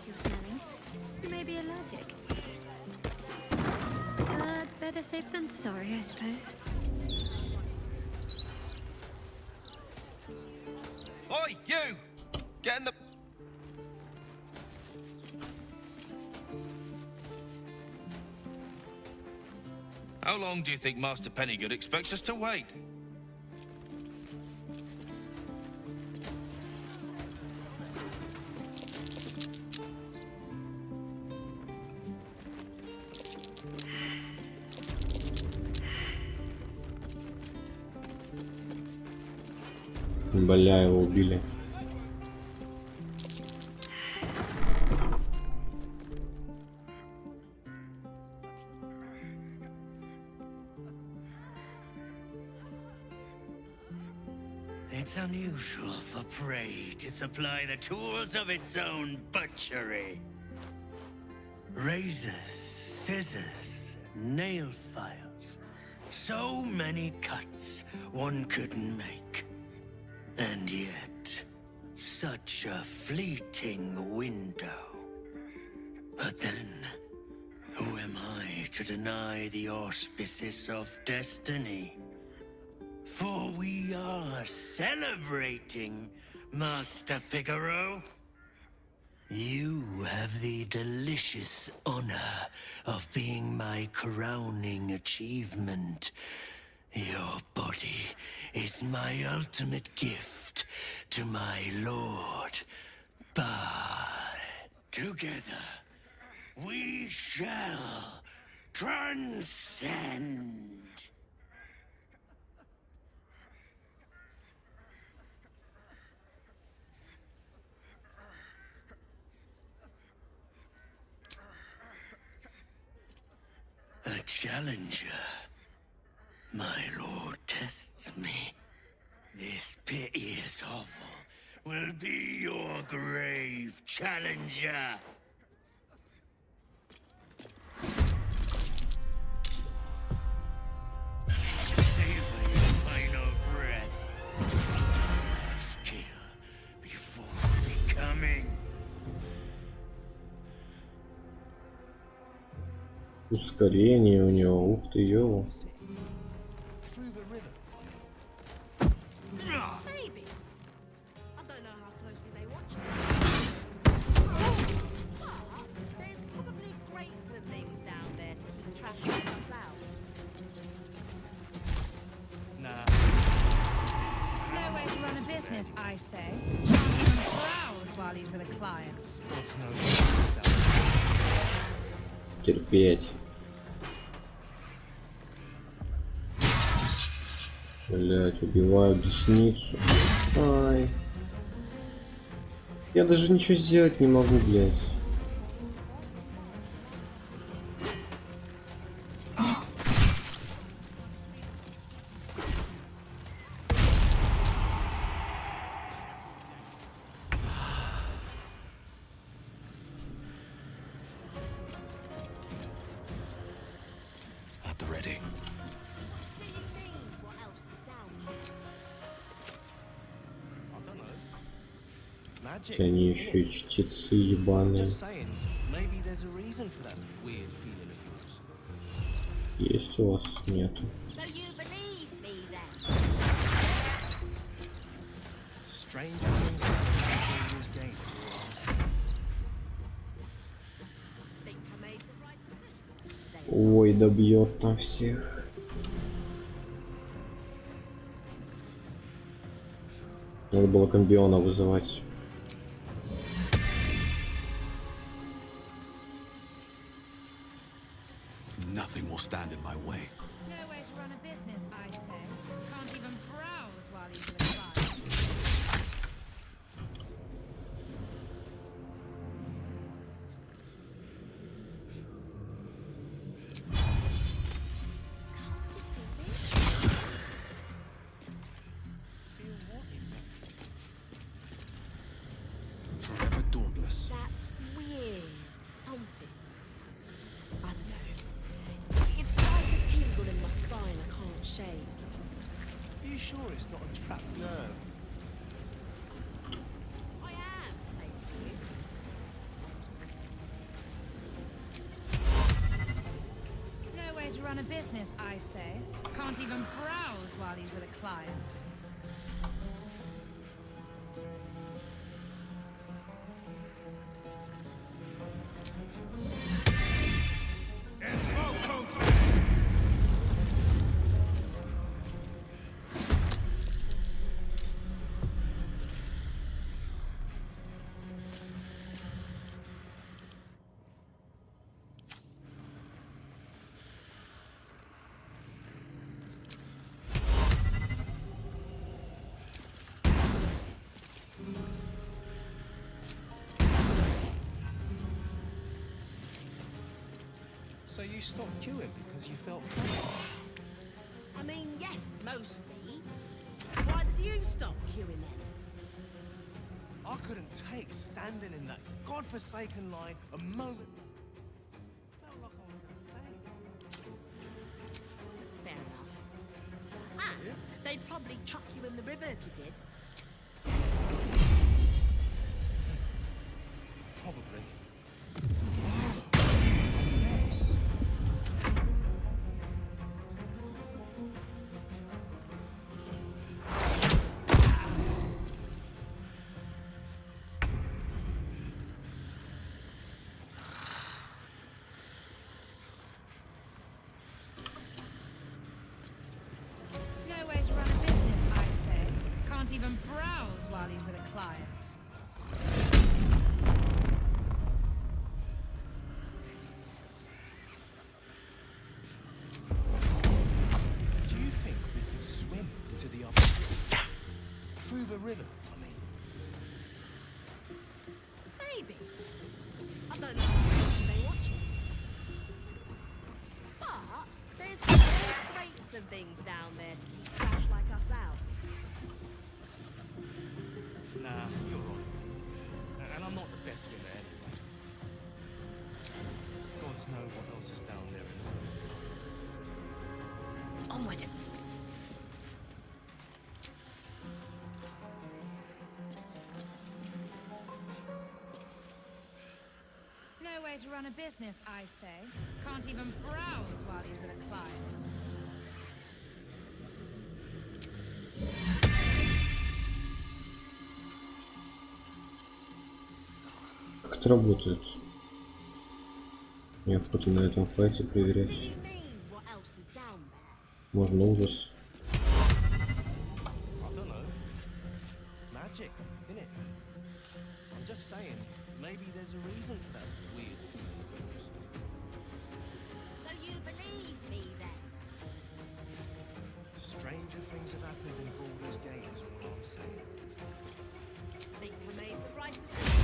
like you're smelling. You may be allergic. Better safe than sorry, I suppose. Oi, you! Get in the... How long do you think Master Pennygood expects us to wait? Бля, его убили. It's unusual for prey to supply the tools of its own butchery. Razors, scissors, nail files. So many cuts one couldn't make. And yet, such a fleeting window. But then, who am I to deny the auspices of destiny? For we are celebrating, Master Figaro. You have the delicious honor of being my crowning achievement. Your body is my ultimate gift to my lord. But together, we shall transcend. A challenger. My lord tests me. This piteous hovel will be your grave, challenger. Savor your final breath. Last kill before becoming. Ускорение у него, ух ты, ёу. Maybe. I don't know how closely they watch. But there's probably crates of things down there to keep trash of us out. Nah. No way to run a business, I say. Can't even browse while he's with a client. Терпеть. Блять, убиваю десницу. Ай. Я даже ничего сделать не могу, блять. At the ready. Они еще и чтецы ебаные. Есть у вас? Нету. Ой, добьет там всех. Надо было комбиона вызывать. Nothing will stand in my way. No way to run a business, I say. Can't even browse while he's with a client. Forever dauntless. That weird something. I don't know. It starts a tingle in my spine I can't shake. Are you sure it's not a trapped nerve run a business, I say. Can't even browse while he's with a client. So you stopped queuing because you felt I mean, yes, mostly. Why did you stop queuing then? I couldn't take standing in that godforsaken line a moment. Felt like I was gonna faint. Fair enough. And they'd probably chuck you in the river if you did. Probably. No way to run a business, I say. Can't even browse while he's with a client. Do you think we could swim into the other ship? Through the river, I mean. Maybe. I don't know how they watch it. But there's crates and things down there to keep trash like us out. Nah, you're right. And I'm not the best swimmer anyway. Gods know what else is down there in the world. Onward. No way to run a business, I say. Can't even browse while he's with a client. Как это работает? Неохота на этом файте проверять. Можно ужас. I don't know. Magic, innit? I'm just saying, maybe there's a reason for that weird feeling. So you believe me then? Stranger things have happened in Baldur's Gate is all I'm saying. Think we made the right decision?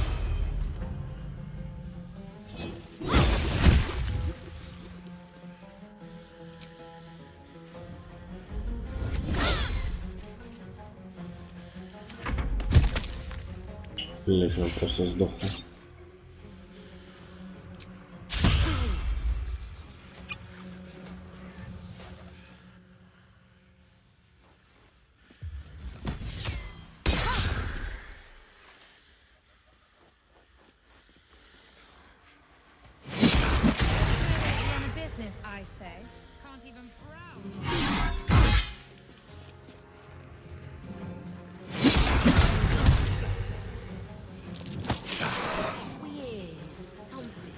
Блять, он просто сдохнул. Run a business, I say. Can't even browse. Weird. Something.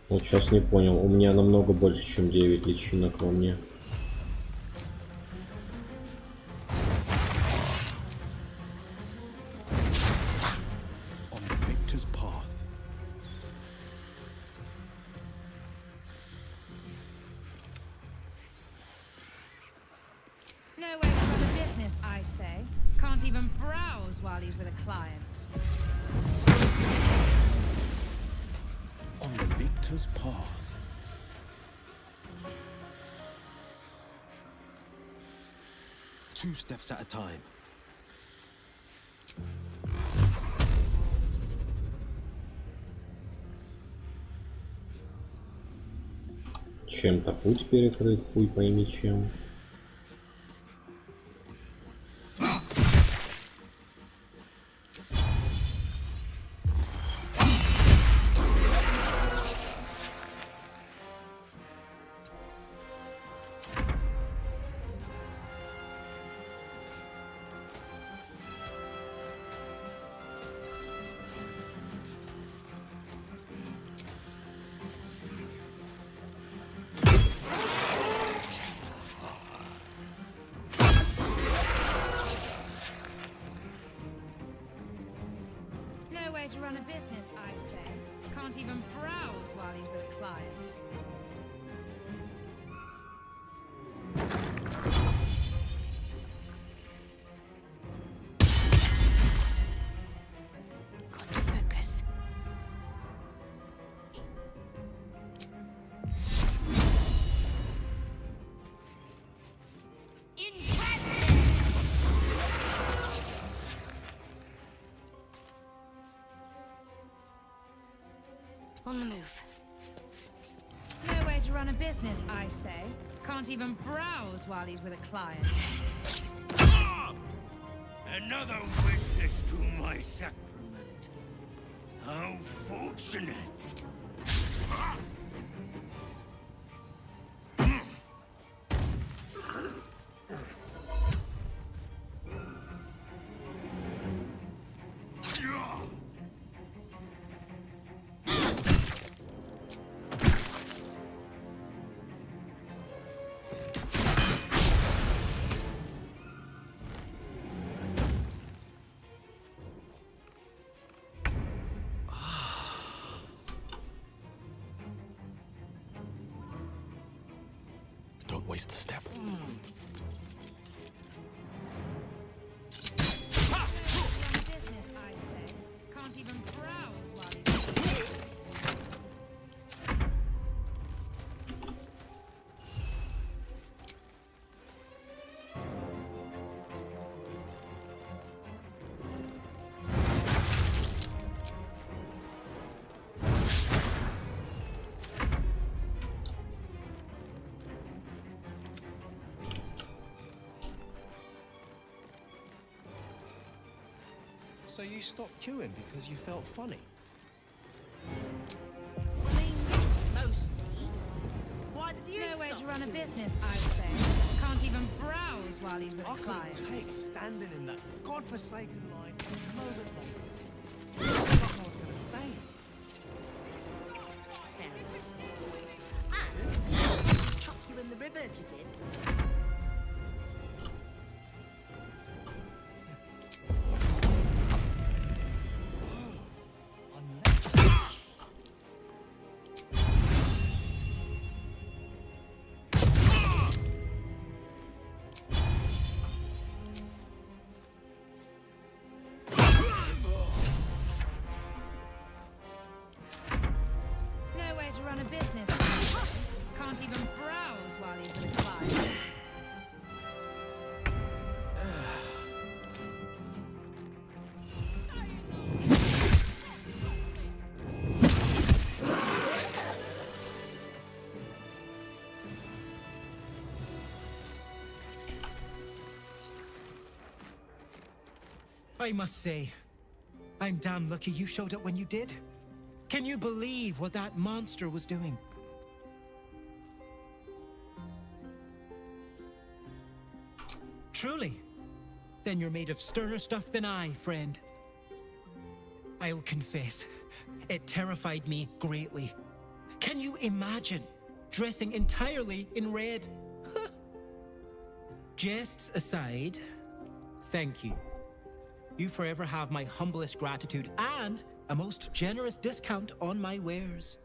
Вот сейчас не понял. У меня намного больше, чем 9 личинок во мне. On the victor's path. No way to run a business, I say. Can't even browse while he's with a client. On the victor's path. Two steps at a time. Чем-то путь перекрыт, хуй пойми чем. No way to run a business, I say. Can't even browse while he's with a client. Got to focus. On the move. No way to run a business, I say. Can't even browse while he's with a client. Another witness to my sacrament. How fortunate. Don't waste a step. Business, I say. Can't even browse while he's with a client. So you stopped queuing because you felt funny? I mean, yes, mostly. Why did you No way stop to run a queuing? business, I say. Can't even browse while he's with I a client. couldn't take standing in that godforsaken line for a moment longer. I felt like I was going to faint. And chuck you in the river if you did. No way to run a business, I say. Can't even browse while he's with a client. I must say, I'm damn lucky you showed up when you did. Can you believe what that monster was doing? Truly? Then you're made of sterner stuff than I, friend. I'll confess, it terrified me greatly. Can you imagine dressing entirely in red? Jests aside, thank you. You forever have my humblest gratitude and a most generous discount on my wares.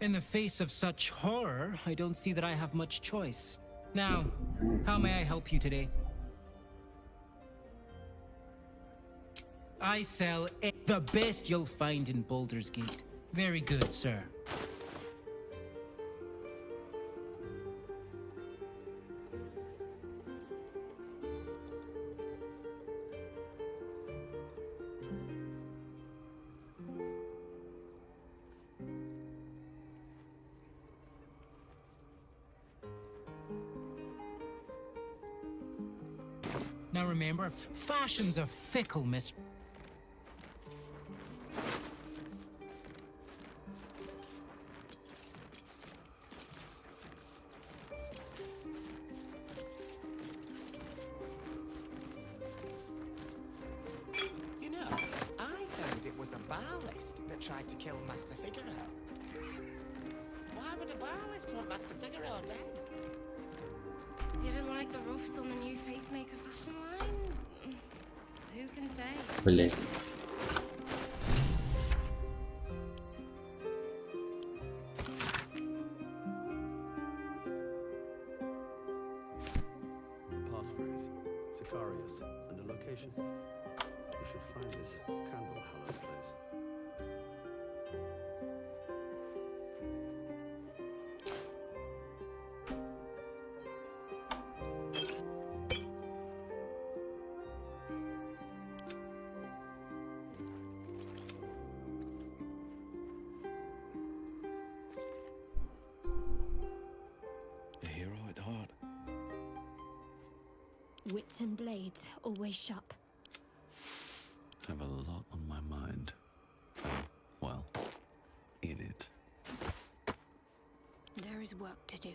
In the face of such horror, I don't see that I have much choice. Now, how may I help you today? I sell the best you'll find in Baldur's Gate. Very good, sir. Now remember, fashion's a fickle mistress. You know, I heard it was a Baalist that tried to kill Master Figaro. Why would a Baalist want Master Figaro dead? Didn't like the roughs on the new facemaker fashion line? Who can say? Блять. Passphrase, Sicarius, and a location. We should find this candle hallowed place. A hero at heart. Wits and blades, always sharp. Have a lot on my mind. Well, in it. There is work to do.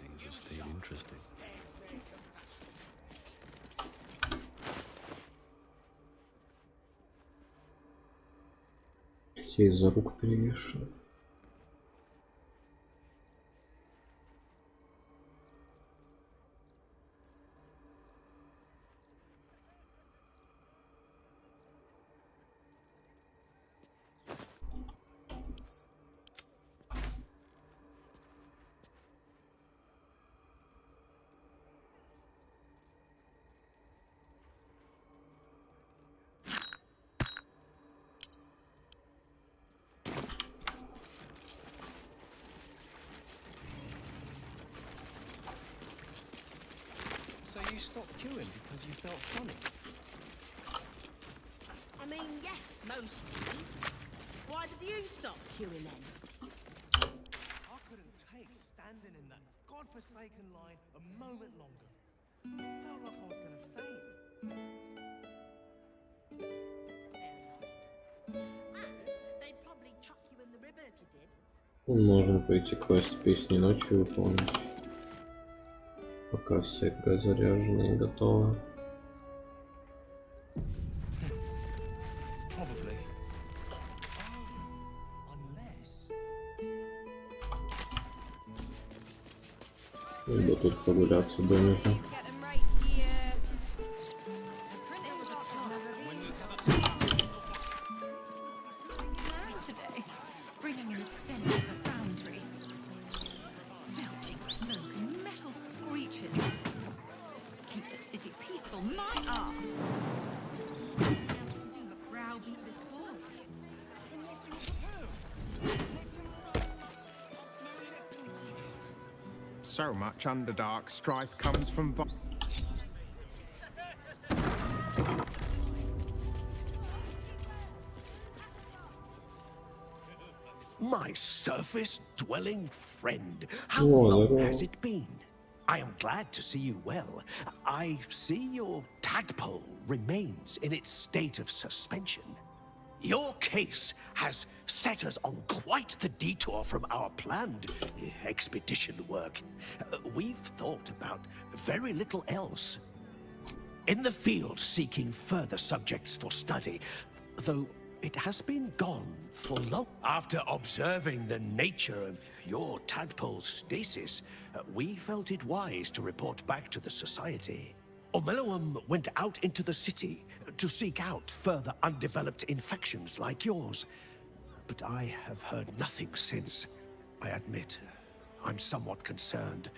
Things have stayed interesting. Все из-за рук перевешены. So you stopped queuing because you felt funny? I mean, yes, mostly. Why did you stop queuing then? I couldn't take standing in that godforsaken line a moment longer. Felt like I was gonna faint. And they'd probably chuck you in the river if you did. Можем пойти квест песни ночью выполнить. Пока все заряжены и готовы. Probably. Unless... Иду тут прогуляться в домике. Today, bringing in a stench of the foundry. Belching smoke and metal screeches. Keep the city peaceful, my ass. Nothing else to do but browbeat this boy. So much underdark strife comes from... My surface-dwelling friend, how Oh, long there has are- it been? I am glad to see you well. I see your tadpole remains in its state of suspension. Your case has set us on quite the detour from our planned expedition work. We've thought about very little else. In the field seeking further subjects for study, though it has been gone for long. After observing the nature of your tadpole's stasis, we felt it wise to report back to the Society. Omeloum went out into the city to seek out further undeveloped infections like yours. But I have heard nothing since. I admit, I'm somewhat concerned.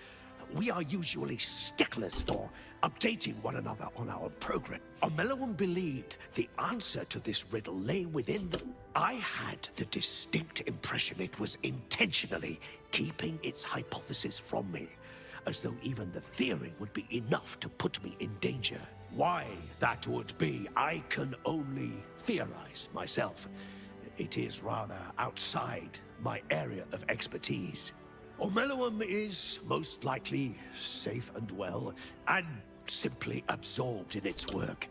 We are usually sticklers for updating one another on our progress. Omeluum believed the answer to this riddle lay within the... I had the distinct impression it was intentionally keeping its hypothesis from me, as though even the theory would be enough to put me in danger. Why that would be, I can only theorize myself. It is rather outside my area of expertise. Omeluum is most likely safe and well, and simply absorbed in its work.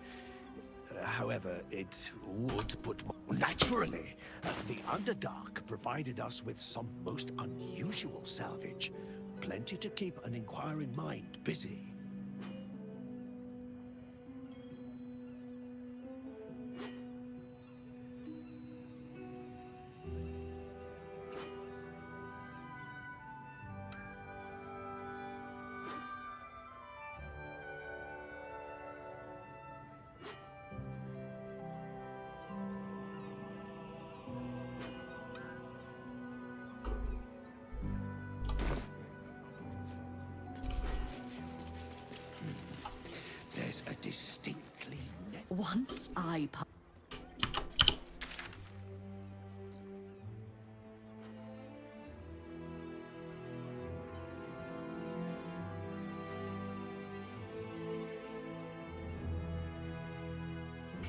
However, it would put... Naturally, the Underdark provided us with some most unusual salvage. Plenty to keep an inquiring mind busy. There's a distinctly... Once I...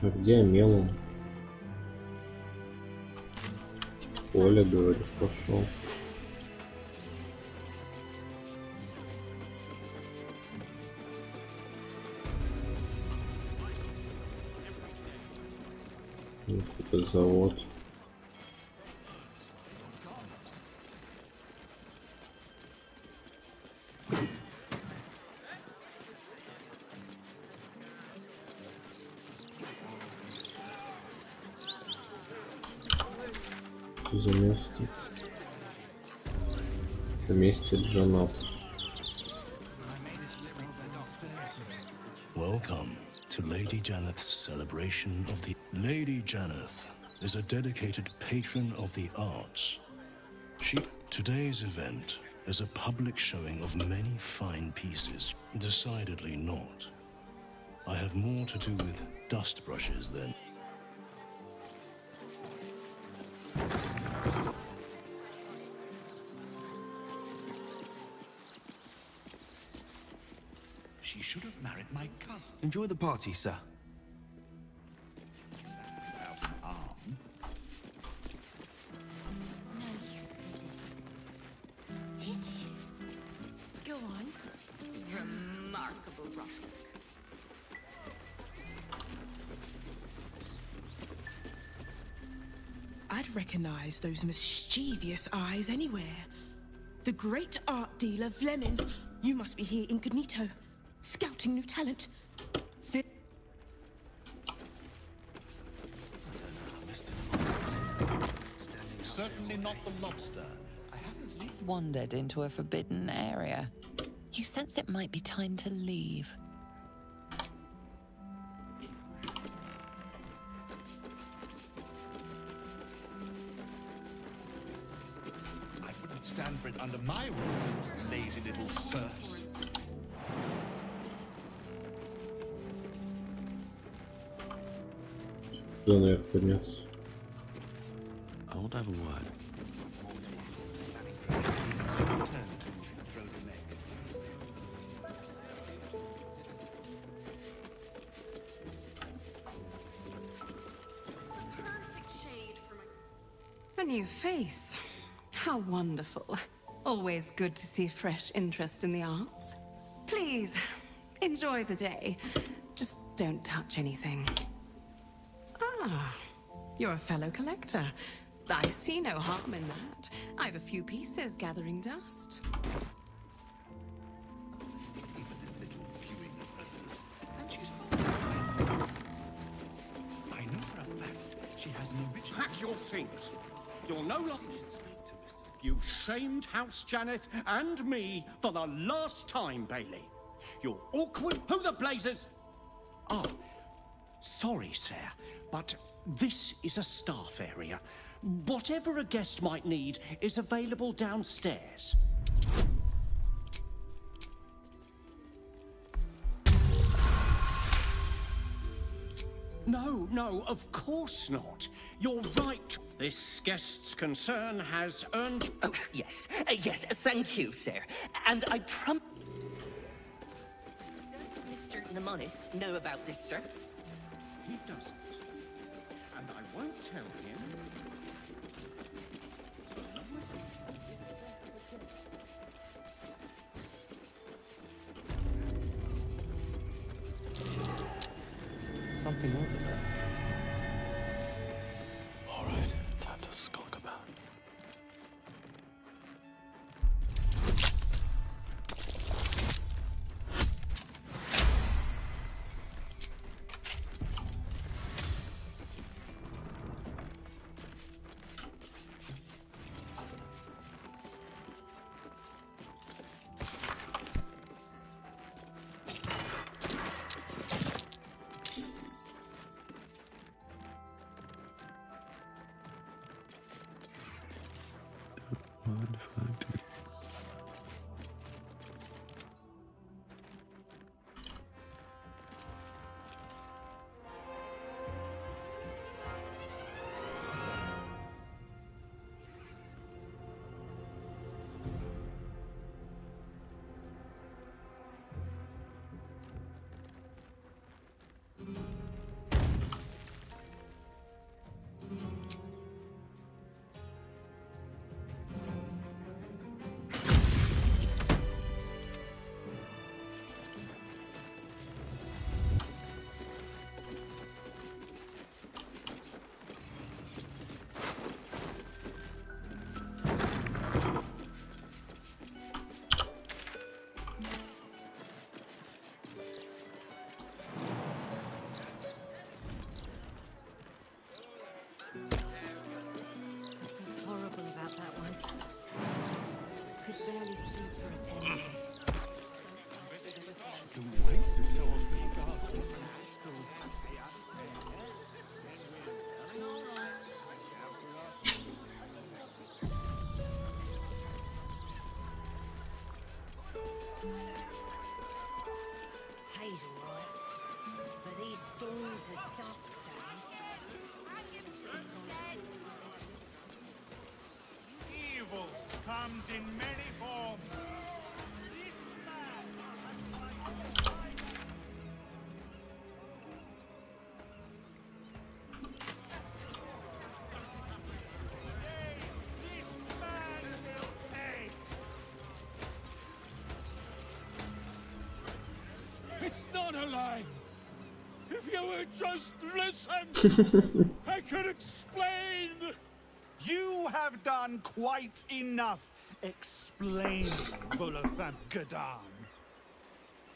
А где Амелум? Поле, говорит, пошел. Какой-то завод. Что за место? Вместе Джанат. Welcome to Lady Janeth's celebration of the... Lady Janeth is a dedicated patron of the arts. Today's event is a public showing of many fine pieces. Decidedly not. I have more to do with dust brushes than... She should have married my cousin. Enjoy the party, sir. Without an arm. No, you didn't. Did you? Go on. Remarkable brushwork. I'd recognize those mischievous eyes anywhere. The great art dealer Vlemin. You must be here incognito, scouting new talent. Certainly not the lobster. I haven't seen... You've wandered into a forbidden area. You sense it might be time to leave. I wouldn't stand for it under my roof, lazy little serfs. Куда наверх подняться? I won't have a word. A new face. How wonderful. Always good to see fresh interest in the arts. Please, enjoy the day. Just don't touch anything. Ah, you're a fellow collector. I see no harm in that. I've a few pieces gathering dust. I know for a fact she has an original... Pack your things. You're no longer... You've shamed House Janeth and me for the last time, Bailey. You're awkward. Who the blazes? Oh, sorry, sir, but this is a staff area. Whatever a guest might need is available downstairs. No, of course not. You're right. This guest's concern has earned... Oh, yes, thank you, sir. And I Does Mr. Nemonis know about this, sir? He doesn't. And I won't tell him. Something over there. All right, time to skulk about. Hay's all right, but these dawn to dusk days. Evil comes in many forms. It's not a lie. If you would just listen, I could explain. You have done quite enough explaining, Volothamp Gadan.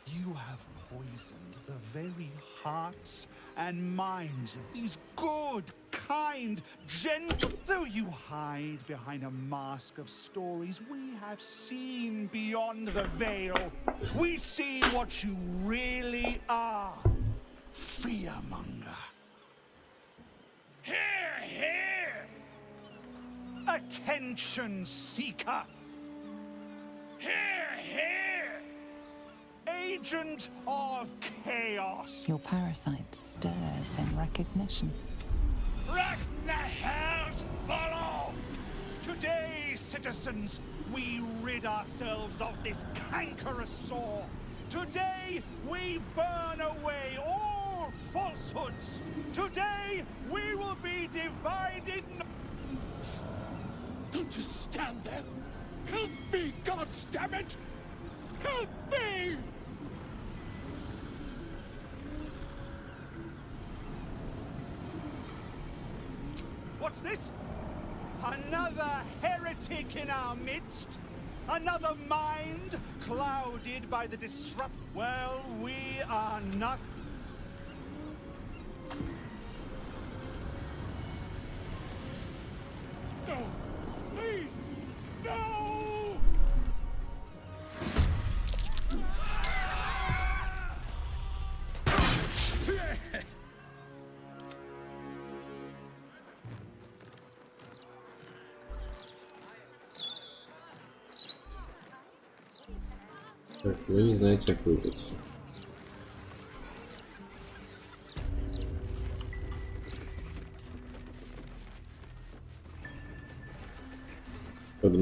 You have poisoned the very hearts and minds of these good, kind, gentle... Though you hide behind a mask of stories, we have seen beyond the veil. We see what you really are. Fearmonger. Here, here! Attention seeker. Here, here! Agent of chaos. Your parasite stirs in recognition. Ragnahells follow! Today, citizens, we rid ourselves of this cankerous sore. Today, we burn away all falsehoods. Today, we will be divided... Don't just stand there. Help me, goddammit! Help me! What's this? Another heretic in our midst? Another mind clouded by the disrupt... Well, we are not... No! Please! No! Так, вы не знаете, как выбраться.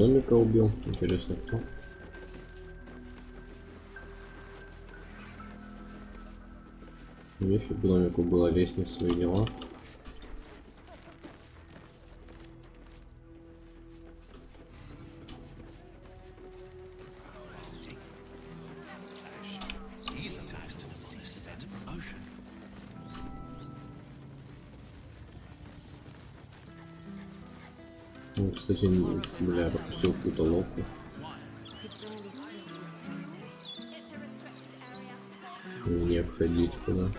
гномика убил. Интересно, кто? Если гномику была лестница и дела. Ну, кстати, бля, пропустил какую-то локу. Не обходить куда.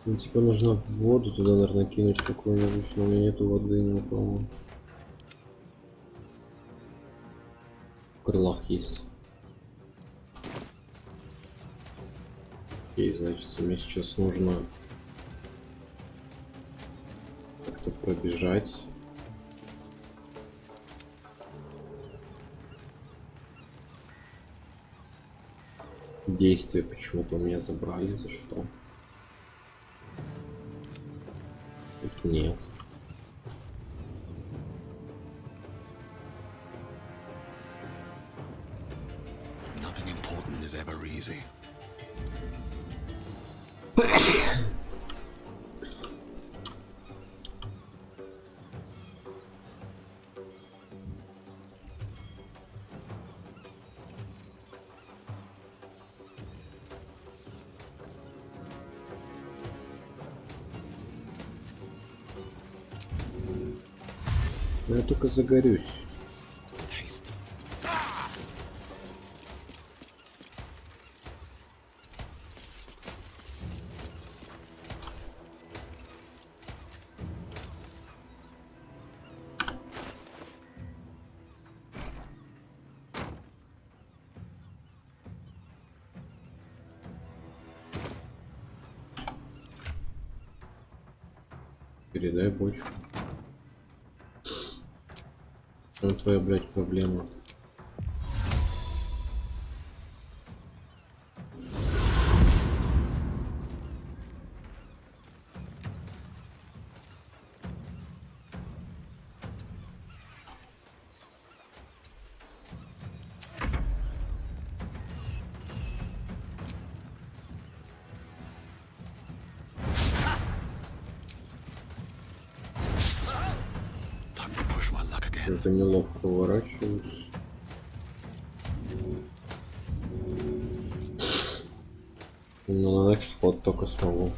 Ну, типа нужно воду туда, наверное, кинуть какую-нибудь, но у меня нету воды, не по-моему. В крылах есть. Окей, значит, мне сейчас нужно как-то пробежать. Действия почему-то у меня забрали, за что? Нет. Nothing important is ever easy. Я только загорюсь. Передай бочку. Это твоя, блядь, проблема. Это неловко уворачиваюсь. Но на next ход только смогу.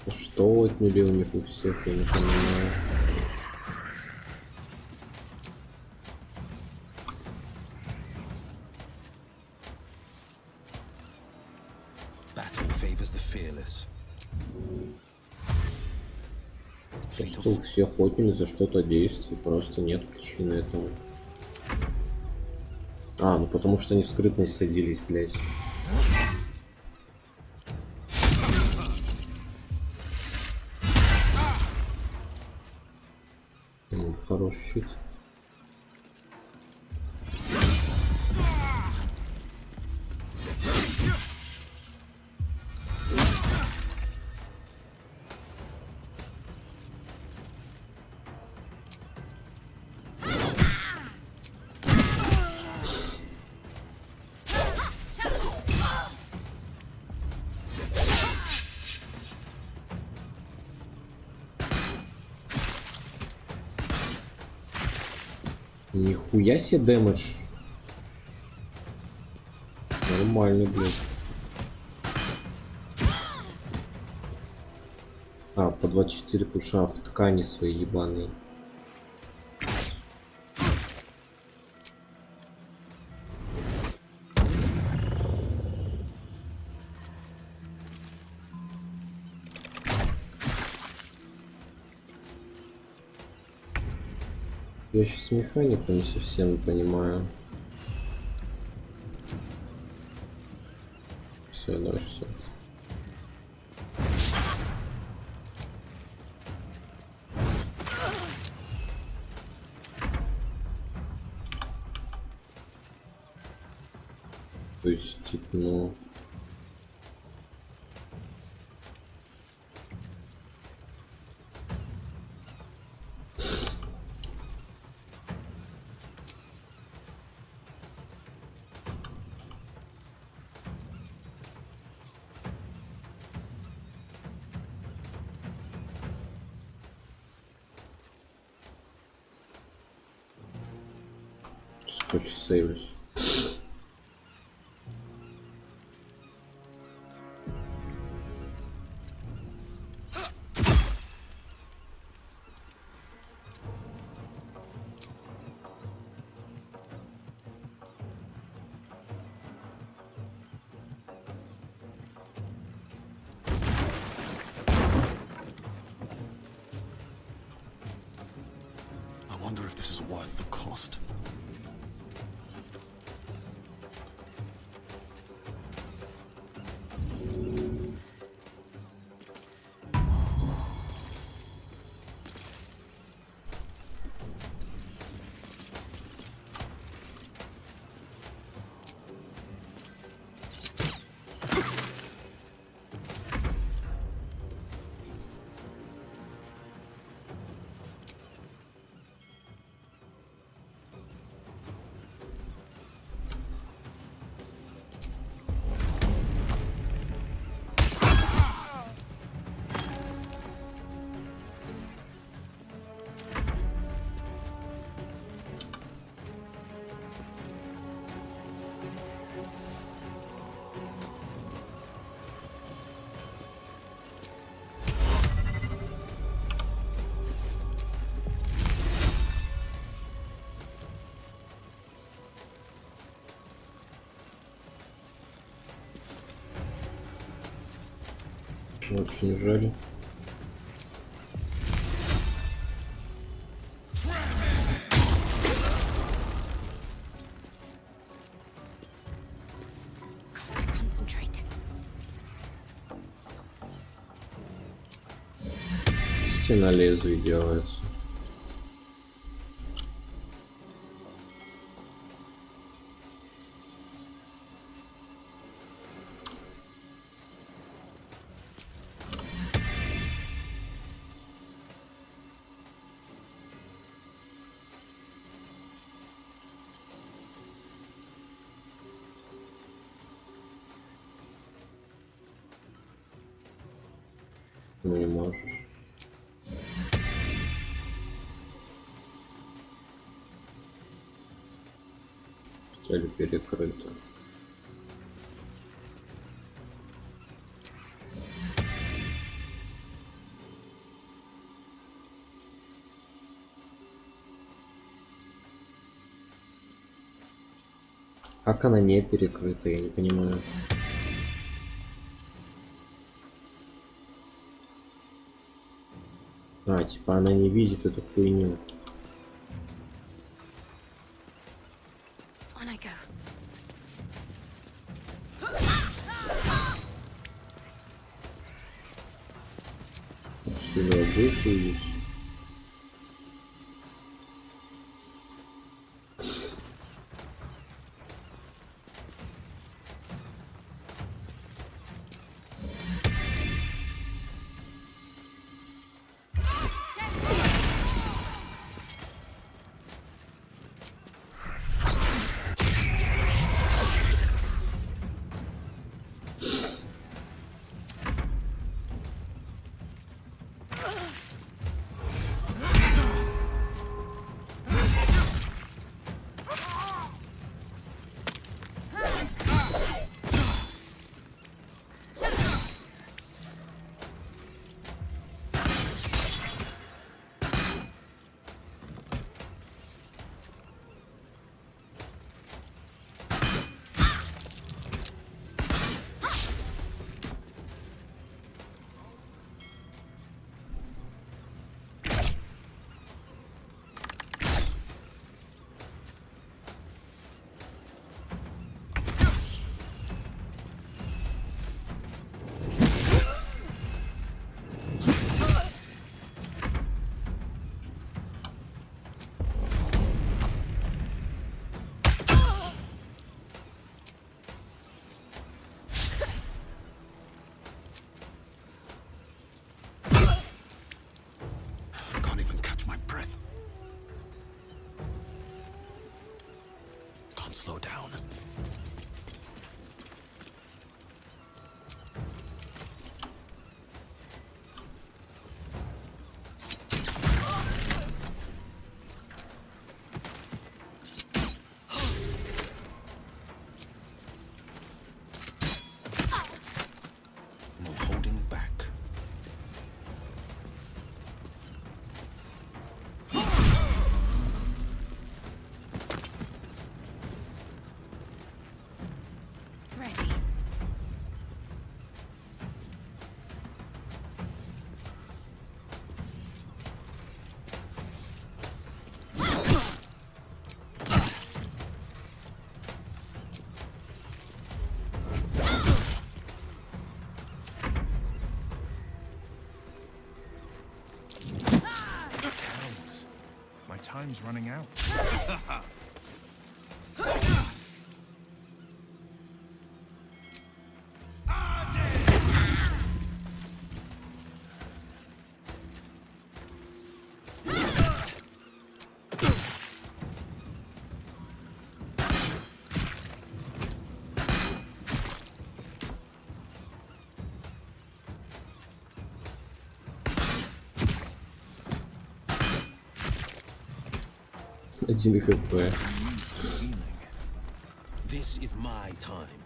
Что отняли у них у всех, я не понимаю. Просто у всех отняли за что-то действие, просто нет причины этого. А, ну потому что они в скрытность садились, блядь. Хороший щит. Нихуя себе дэмэдж. Нормальный, блядь. А, по 24 куша в ткани свои ебаные. Я сейчас механику не совсем понимаю. Все, давай все. То есть, типа, ну... Скотч сейвлюсь. I wonder if this is worth the cost. Очень жаль. Стена лезвий делается. Ну не можешь. Цель перекрыта. Как она не перекрыта, я не понимаю. А, типа она не видит эту хуйню. Сюда будешь видеть? slow down. No holding back. Ready. Hells. My time's running out. Один хп. This is my time.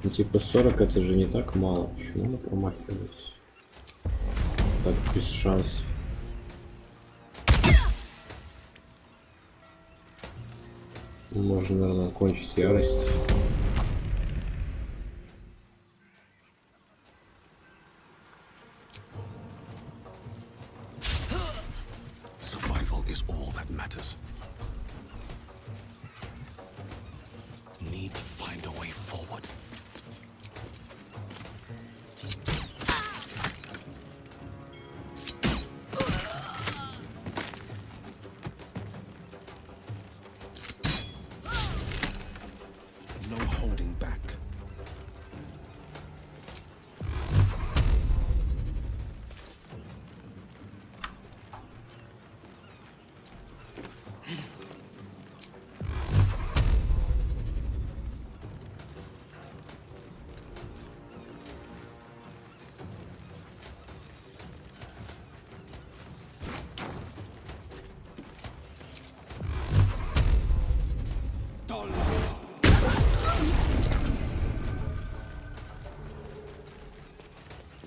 Ну типа 40 это же не так мало. Почему она промахивается? Так, без шансов. Можно, наверное, кончить ярость. Survival is all that matters. Need to find a way forward. No holding back.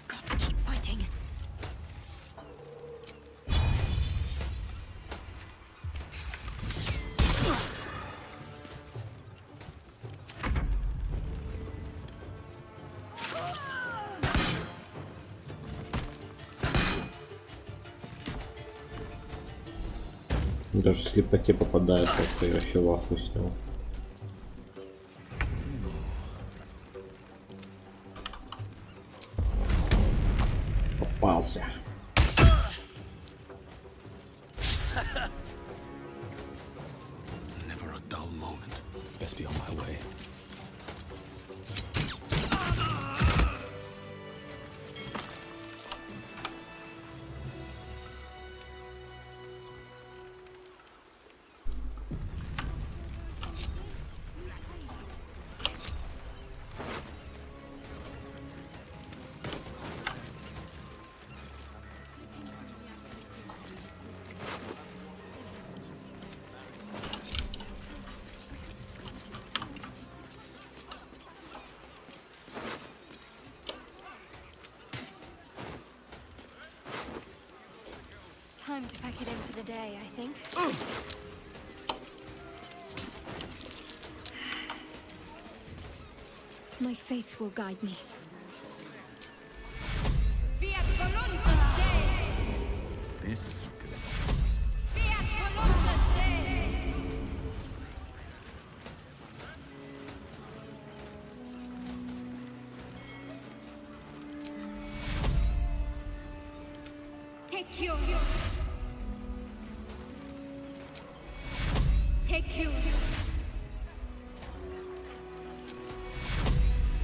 Got to keep fighting. Даже в слепоте попадает, как-то я вообще в ахуе с него. Попался. Never a dull moment. Best be on my way. Time to pack it in for the day, I think. My faith will guide me. This is good. Take your... Take you.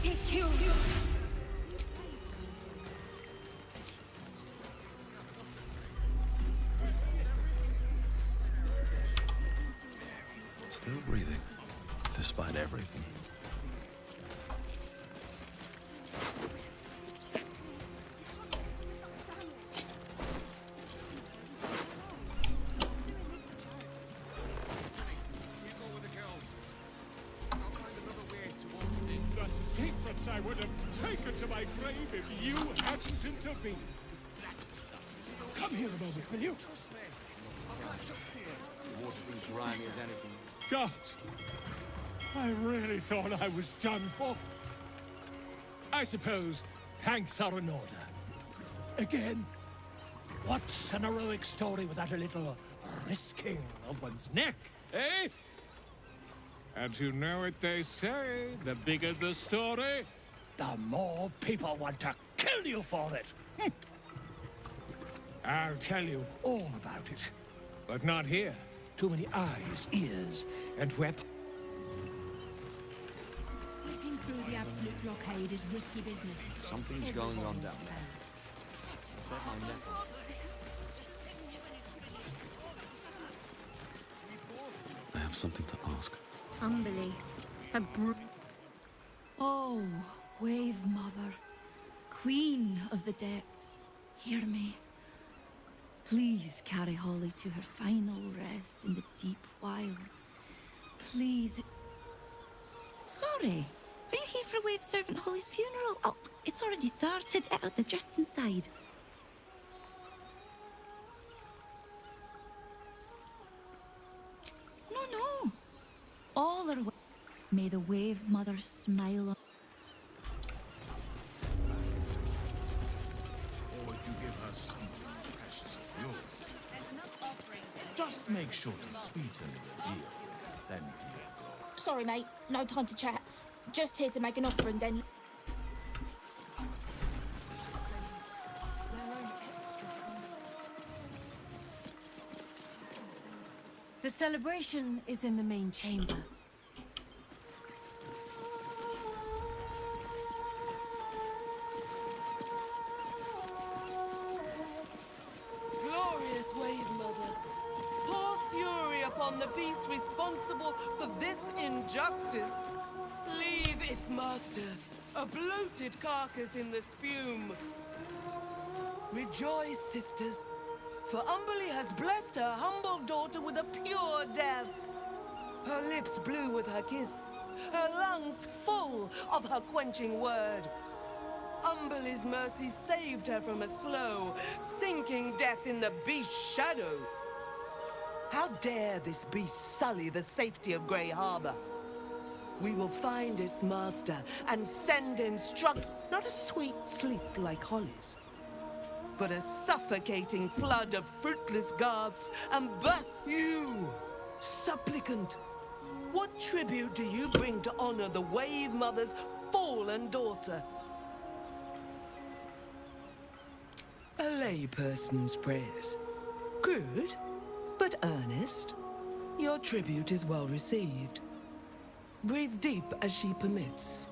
Take you. Still breathing, despite everything. The secrets I would have taken to my grave if you hadn't intervened. Come here a moment, will you? Gods, I really thought I was done for. I suppose thanks are in order. Again, what's an heroic story without a little risking of one's neck, eh? And you know what they say, the bigger the story, the more people want to kill you for it. I'll tell you all about it, but not here. Too many eyes, ears, and weapons. Slipping through the absolute blockade is risky business. Something's going on down there. Bet my neck off. I have something to ask. Humbly. Oh, Wave Mother, Queen of the Depths, hear me. Please carry Holly to her final rest in the deep wilds. Please. Sorry, are you here for Wave Servant Holly's funeral? Oh, it's already started. They're just inside. No. All are. May the Wave Mother smile on. Or if you give her something precious of yours. Just make sure to sweeten the deal with them, dear. Sorry, mate. No time to chat. Just here to make an offer and then. The celebration is in the main chamber. Glorious Wave Mother, pour fury upon the beast responsible for this injustice. Leave its master, a bloated carcass in the spume. Rejoice, sisters, for Umberly has blessed her humble daughter with a pure death. Her lips blue with her kiss, her lungs full of her quenching word. Umberly's mercy saved her from a slow, sinking death in the beast's shadow. How dare this beast sully the safety of Grey Harbor? We will find its master and send him struck, not a sweet sleep like Holly's, but a suffocating flood of fruitless garths and burst. You, supplicant, what tribute do you bring to honor the Wave Mother's fallen daughter? A layperson's prayers. Good, but earnest. Your tribute is well received. Breathe deep as she permits.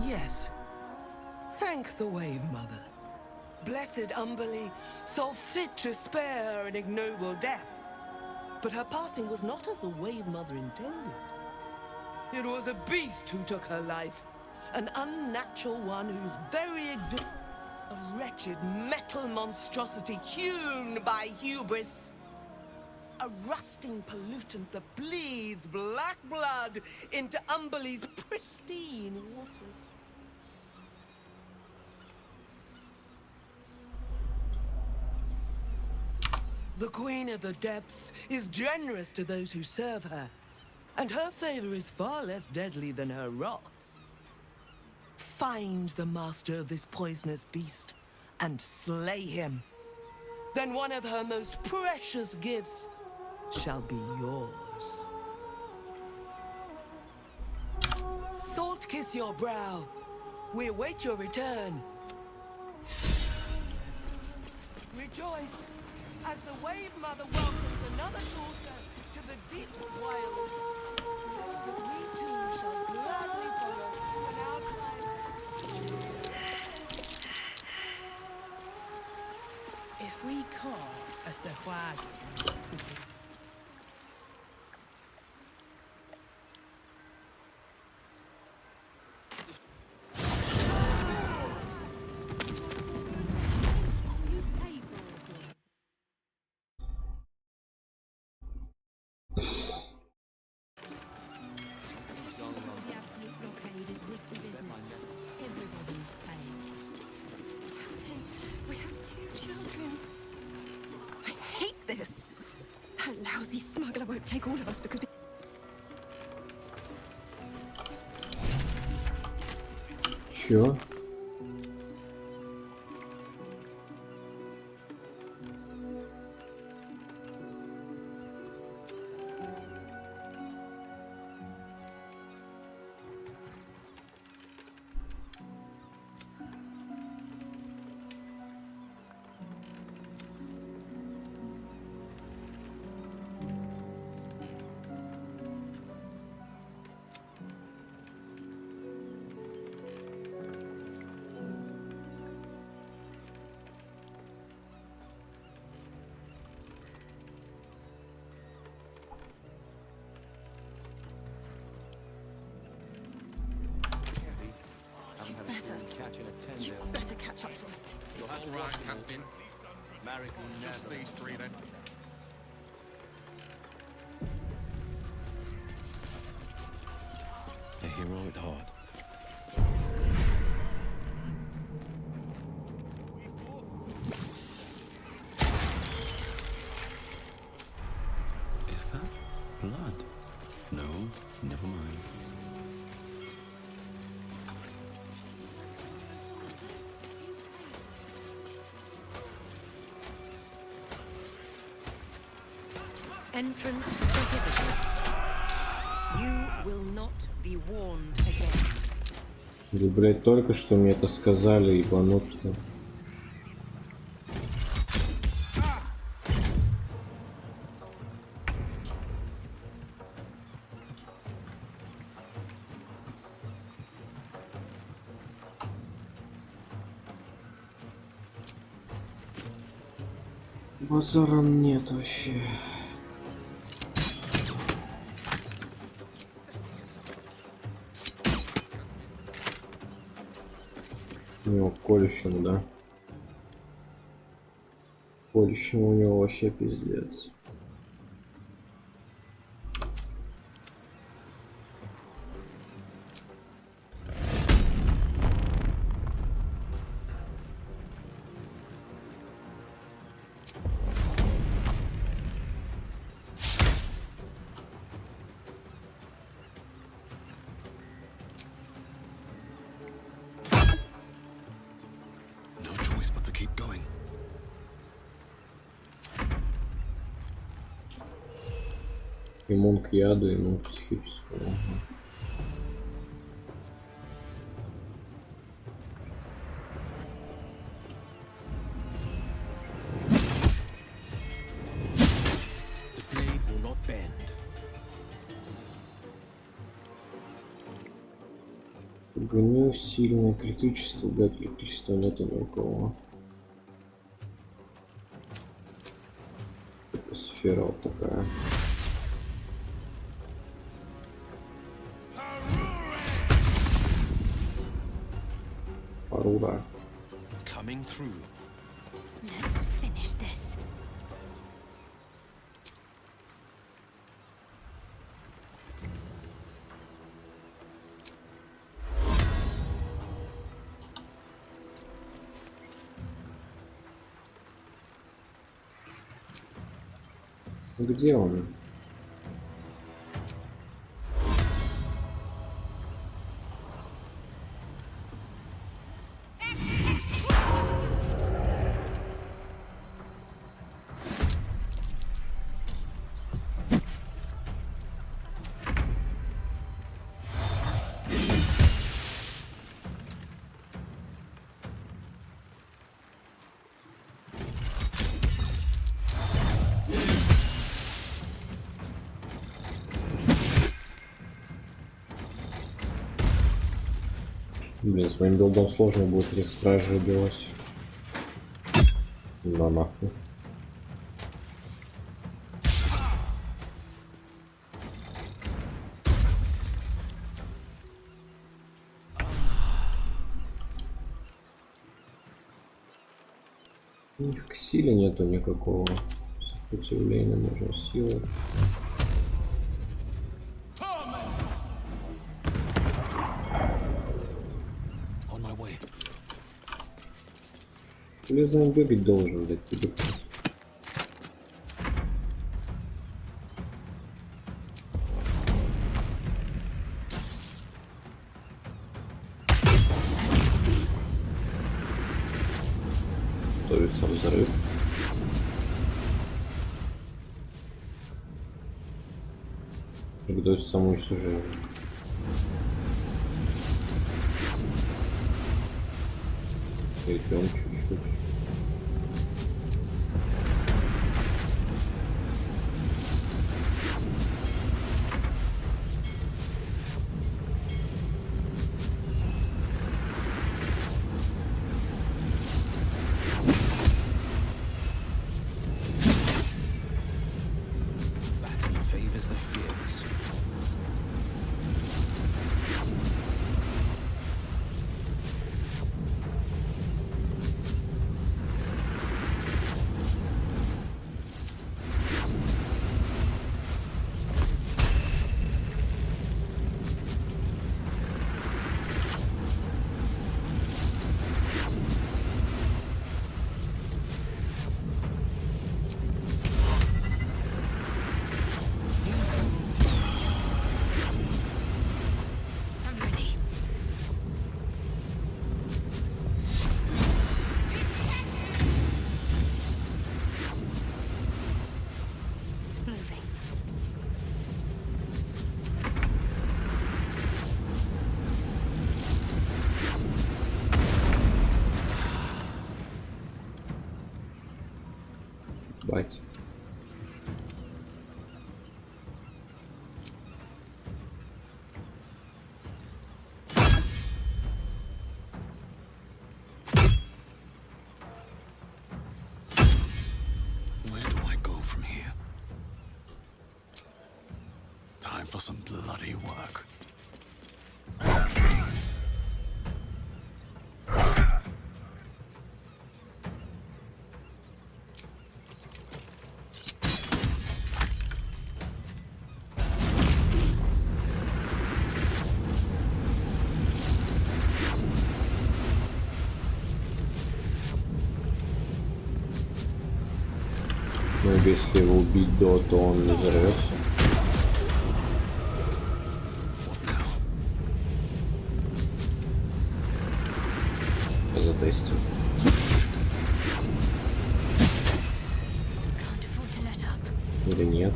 Yes. Thank the Wave Mother. Blessed Umberly saw fit to spare her an ignoble death. But her passing was not as the Wave Mother intended. It was a beast who took her life. An unnatural one whose very existence... A wretched metal monstrosity hewn by hubris. A rusting pollutant that bleeds black blood into Umberly's pristine waters. The Queen of the Depths is generous to those who serve her, and her favor is far less deadly than her wrath. Find the master of this poisonous beast and slay him. Then one of her most precious gifts shall be yours. Salt kiss your brow. We await your return. Rejoice as the Wave Mother welcomes another daughter to the deep wilds. Know that we too shall gladly follow when our time. If we call a Sahwagi. Captain, we have 2 children. I hate this. That lousy smuggler won't take all of us because we... Чё? You better catch up to us. All right, Captain. Just these 3 then. A hero at heart. Is that blood? No, never mind. Entrance prohibited. You will not be warned again. Вы, блядь, только что мне это сказали, ебанутые. Базара нет вообще. У него колющему, да? Колющему у него вообще пиздец. Иммун к яду, иммун к психическому. Гнев сильное критичество, блядь, электричества нету ни у кого. Только сфера вот такая. Парура. Coming through. Let's finish this. Где он? Блин, с моим билдом сложно будет этих стражей убивать. Да нахуй. У них к силе нету никакого сопротивления, нужно сила. Лизан бегать должен, блядь, тебе. Готовится взрыв. И готовится самоуничтожение. Идем чуть-чуть. Battle favors the fearless. I'm ready. Moving. Бать. Where do I go from here? Time for some bloody work. Ну, если его убить до, то он не взорвется. Затестим. Can't afford to let up. Или нет?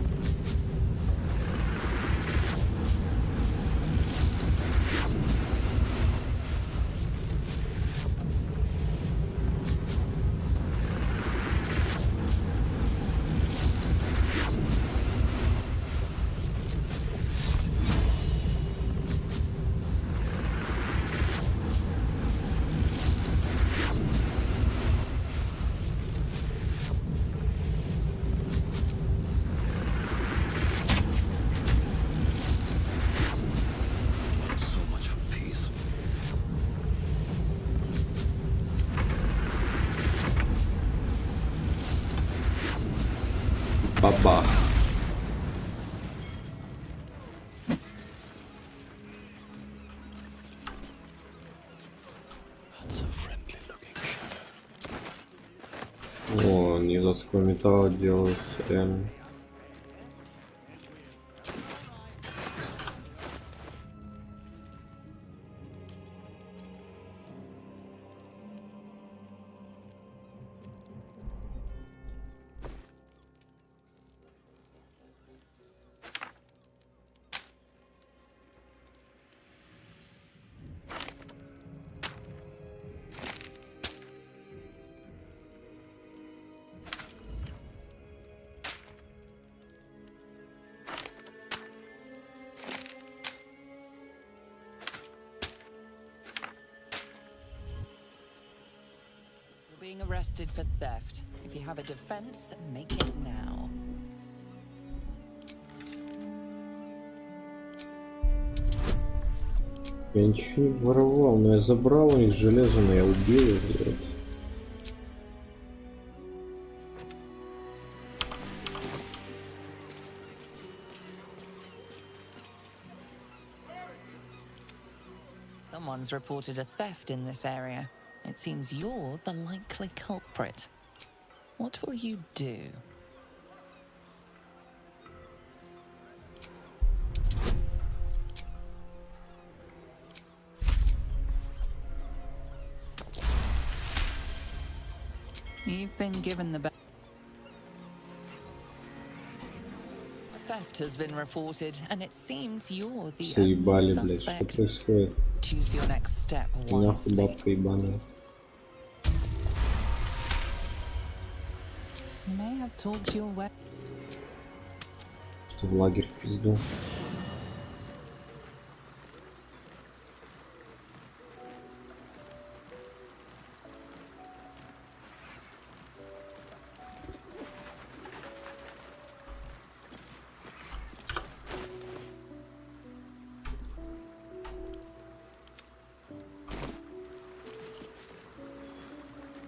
So much for peace. Бабах. That's a friendly looking shadow. О, они из адского металла делаются, реально. being arrested for theft. If you have a defense, make it now. Я ничего не воровал, но я забрал у них железо, но я убил их, блядь. Someone's reported a theft in this area. It seems you're the likely culprit. What will you do? You've been given the theft has been reported, and it seems you're the Заебали, only блядь, что suspect. происходит? Choose your next step Нахуй wisely. бабка ебаная. You may have talked your way. Что в лагерь в пизду.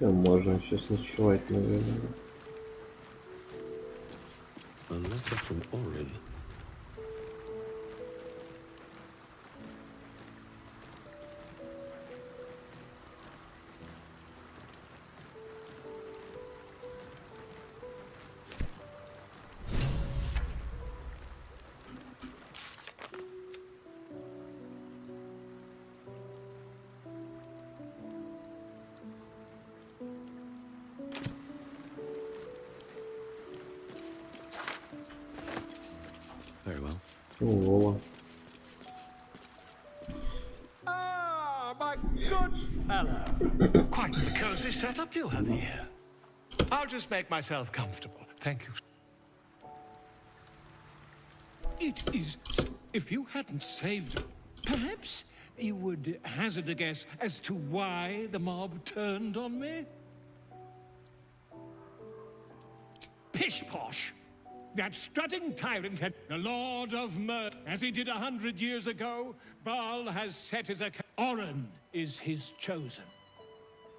Можно сейчас ночевать, наверное. A letter from Orin. Very well. Вола. Ah, my good fellow. Quite the cozy setup you have here. I'll just make myself comfortable. Thank you. It is... If you hadn't saved... Perhaps you would hazard a guess as to why the mob turned on me? Pish-posh! That strutting tyrant had the Lord of Murder. As he did 100 years ago, Baal has set his account. Orin is his chosen.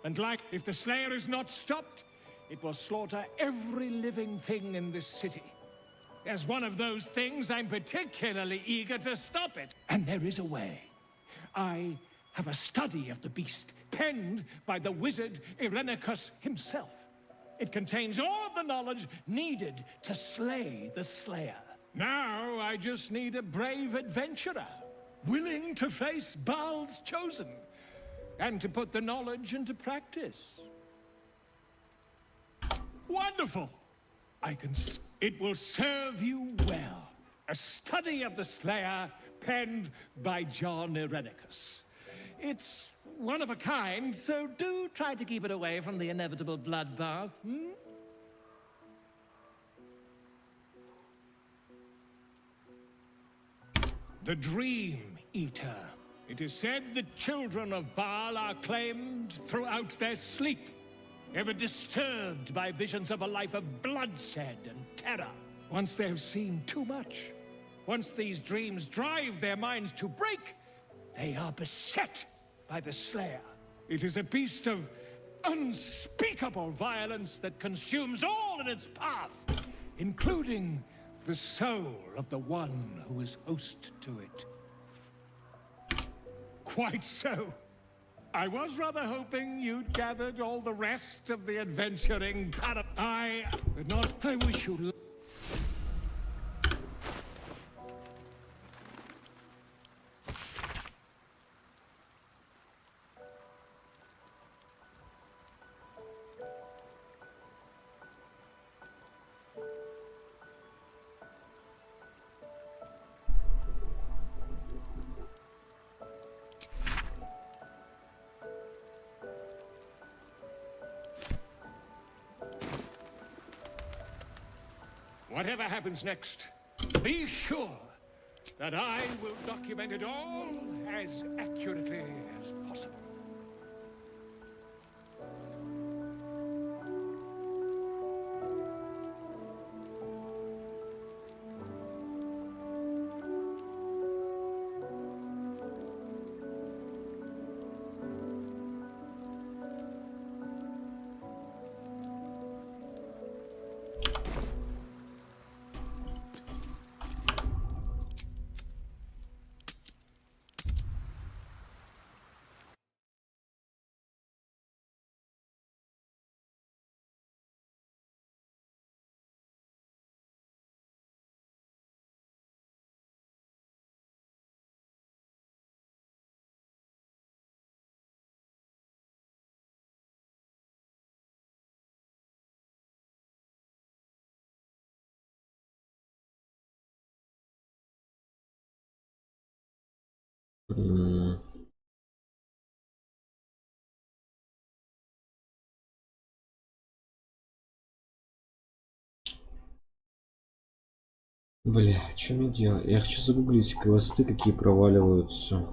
And like, if the Slayer is not stopped, it will slaughter every living thing in this city. As one of those things, I'm particularly eager to stop it. And there is a way. I have a study of the beast, penned by the wizard Irenicus himself. It contains all of the knowledge needed to slay the Slayer. Now I just need a brave adventurer, willing to face Baal's chosen, and to put the knowledge into practice. Wonderful! It will serve you well. A study of the Slayer, penned by John Irenicus. It's one of a kind, so do try to keep it away from the inevitable bloodbath, hmm? The Dream Eater. It is said the children of Baal are claimed throughout their sleep, ever disturbed by visions of a life of bloodshed and terror. Once they have seen too much, once these dreams drive their minds to break, they are beset by the Slayer. It is a beast of unspeakable violence that consumes all in its path, including the soul of the one who is host to it. Quite so. I was rather hoping you'd gathered all the rest of the adventuring I wish you luck. Whatever happens next, be sure that I will document it all as accurately as possible. Бля, что мне делать? Я хочу загуглить квесты, какие проваливаются.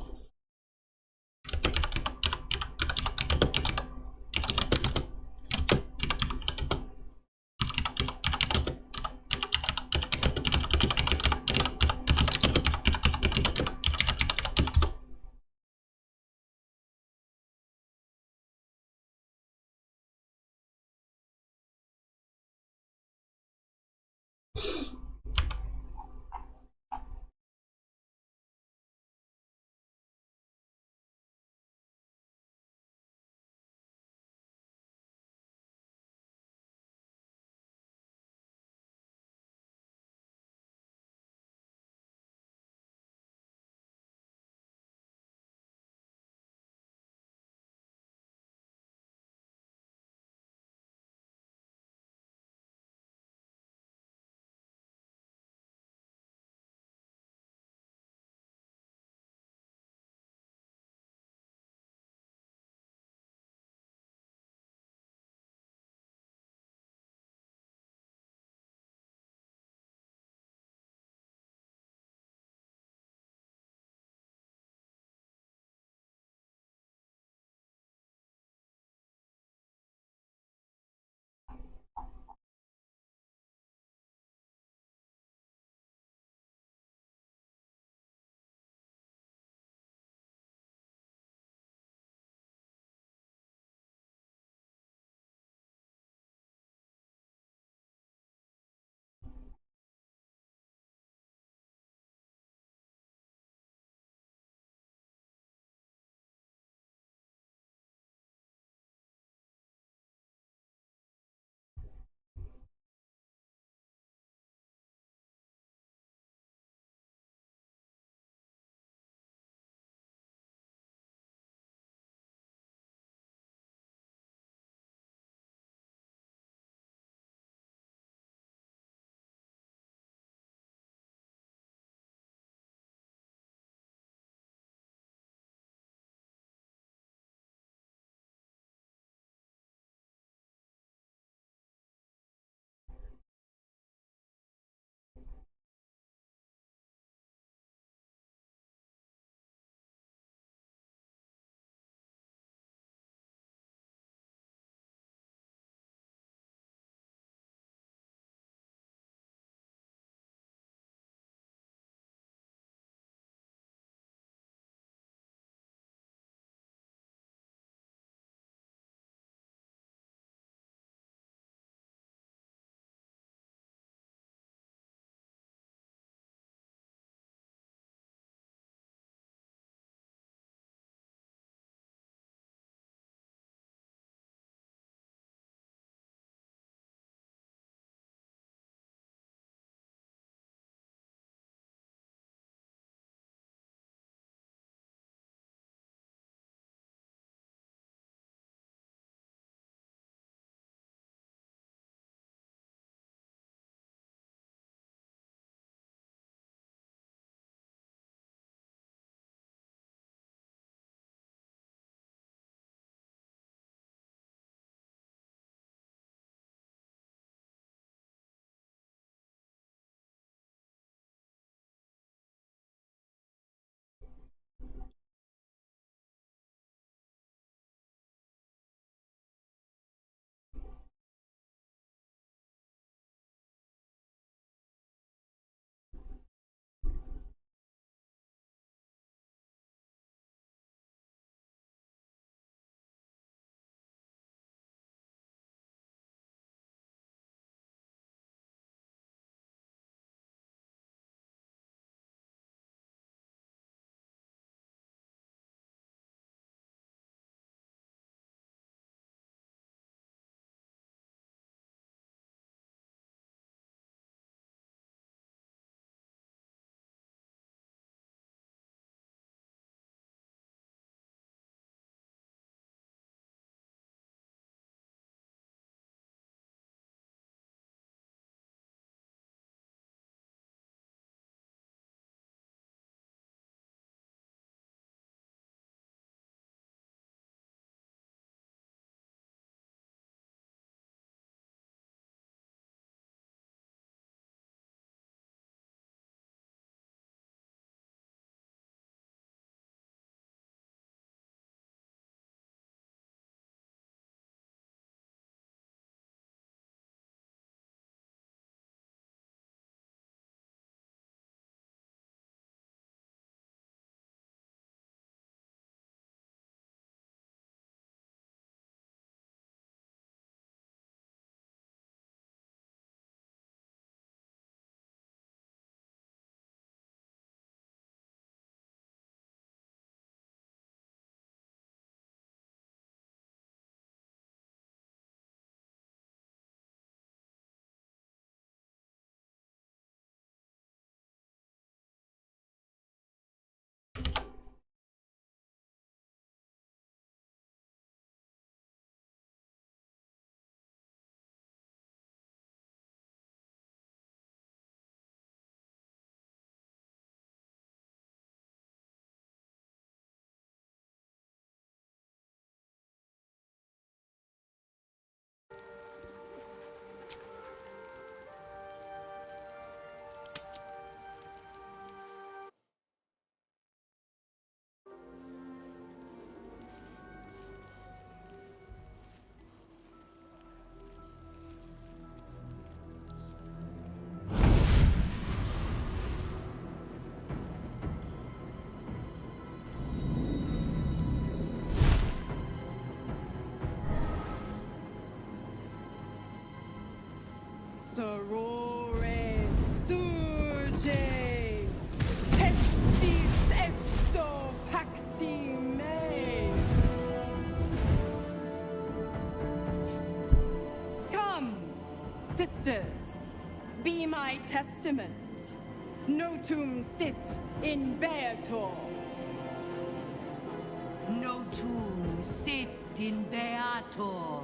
Sisters, be my testament. Notum sit in Beator. Notum sit in Beator.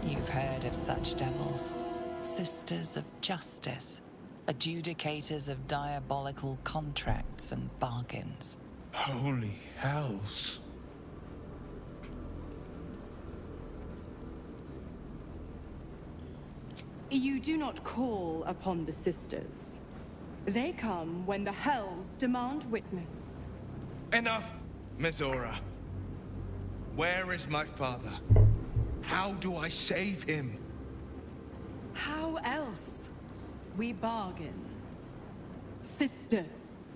You've heard of such devils. Sisters of justice. Adjudicators of diabolical contracts and bargains. Holy hells. You do not call upon the sisters. They come when the hells demand witness. Enough, Mizora. Where is my father? How do I save him? How else? We bargain. Sisters.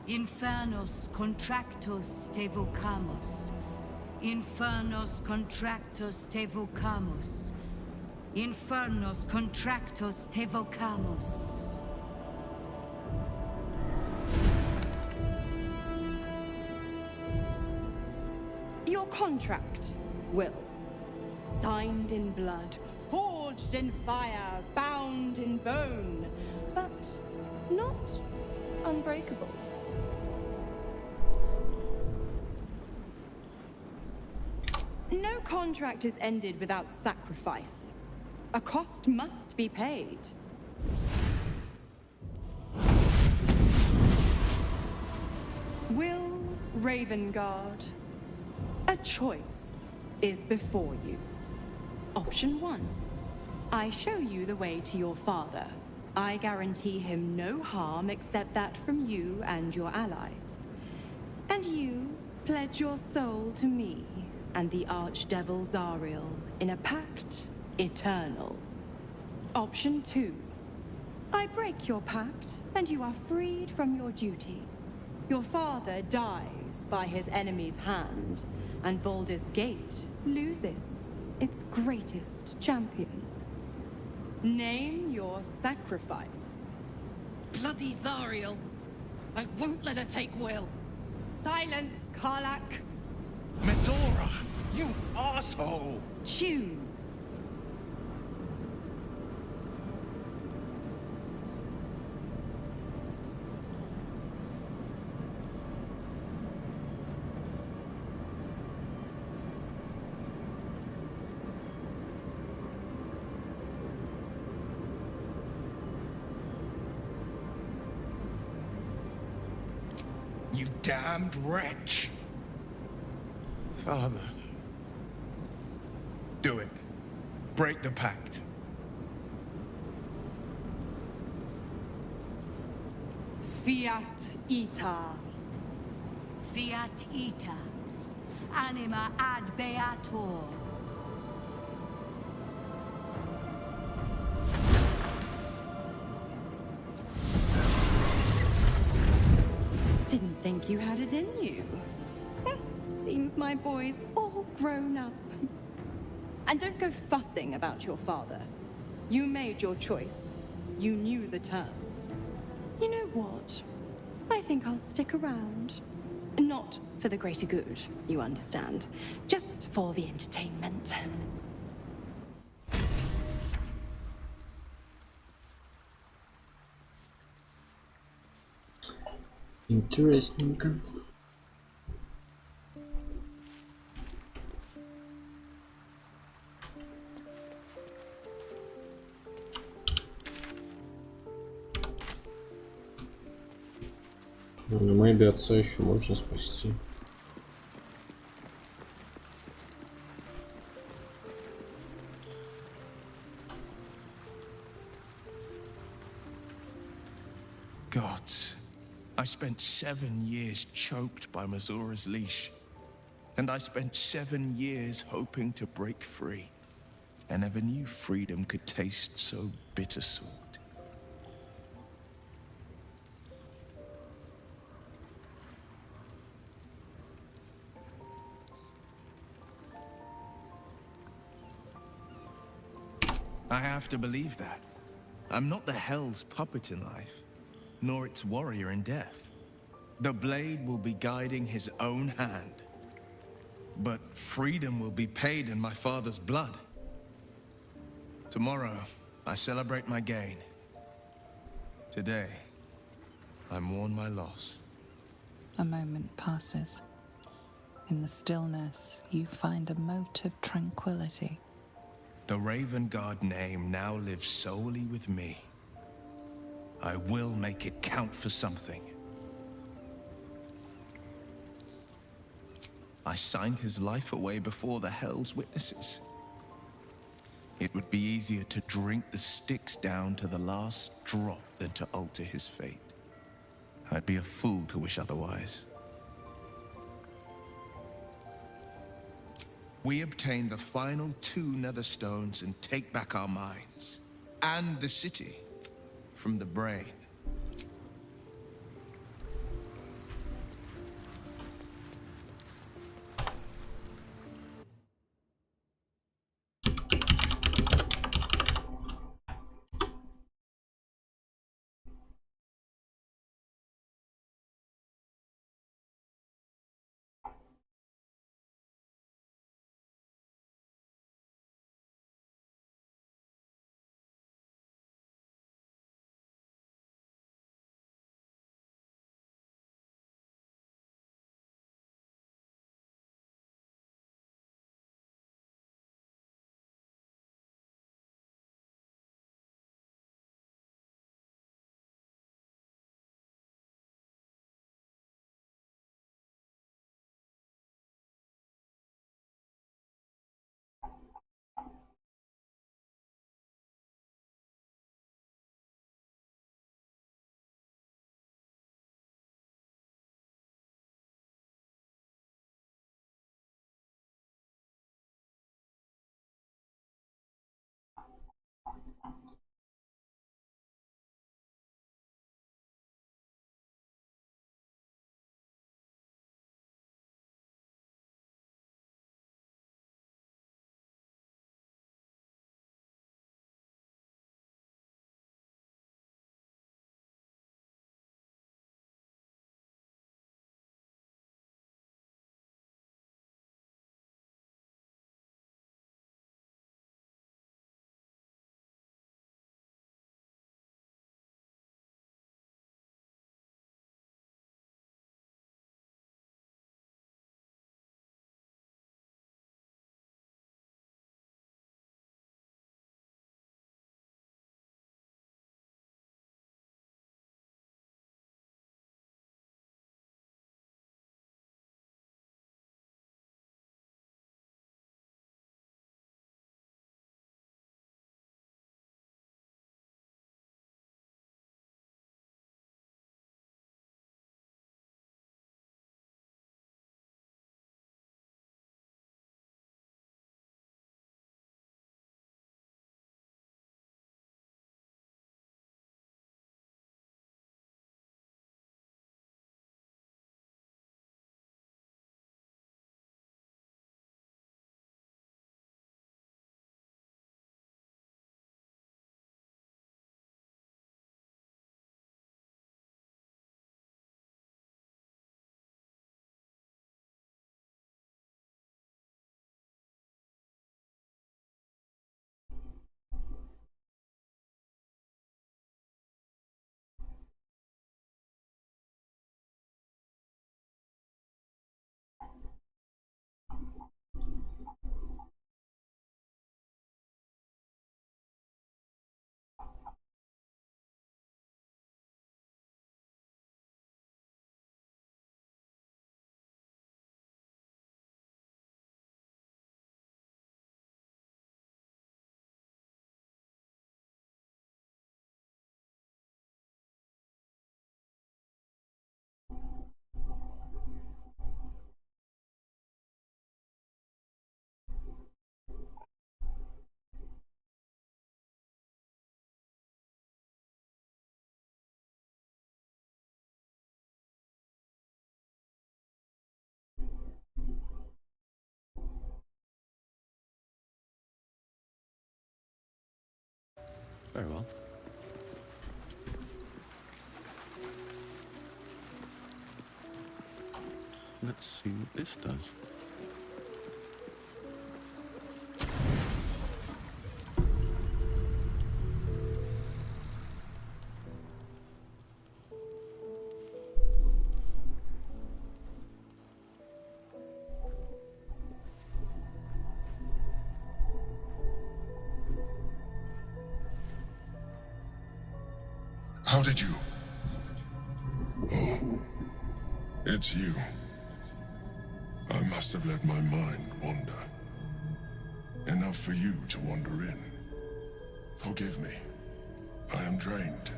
Infernos contractos te vocamos. Infernos contractos te vocamos. Infernos contractos te vocamos. Your contract, Will. Signed in blood, forged in fire, bound in bone, but not unbreakable. No contract is ended without sacrifice. A cost must be paid. Will Ravengard, a choice is before you. Option 1. I show you the way to your father. I guarantee him no harm except that from you and your allies. And you pledge your soul to me and the archdevil Zariel in a pact eternal. Option 2. I break your pact and you are freed from your duty. Your father dies by his enemy's hand, and Baldur's Gate loses its greatest champion. Name your sacrifice. Bloody Zariel. I won't let her take Will. Silence, Karlak. Mizora, you asshole! Choose. You damned wretch! Father. Do it. Break the pact. Fiat ita. Fiat ita. Anima ad beator. Didn't think you had it in you. Seems my boy's all grown up. And don't go fussing about your father. You made your choice. You knew the terms. You know what? I think I'll stick around. Not for the greater good, you understand. Just for the entertainment. Интересненько. На мэйби отца еще можно спасти. Gods, I spent 7 years choked by Mizora's leash. And I spent 7 years hoping to break free. I never knew freedom could taste so bittersweet. I have to believe that. I'm not the Hell's puppet in life, nor its warrior in death. The blade will be guiding his own hand. But freedom will be paid in my father's blood. Tomorrow, I celebrate my gain. Today, I mourn my loss. A moment passes. In the stillness, you find a mote of tranquility. The Raven Guard name now lives solely with me. I will make it count for something. I signed his life away before the Hell's witnesses. It would be easier to drink the Styx down to the last drop than to alter his fate. I'd be a fool to wish otherwise. We obtain the final 2 Netherstones and take back our minds, and the city, from the brain. Very well. Let's see what this does. How did you? Oh, it's you. I must have let my mind wander. Enough for you to wander in. Forgive me. I am drained.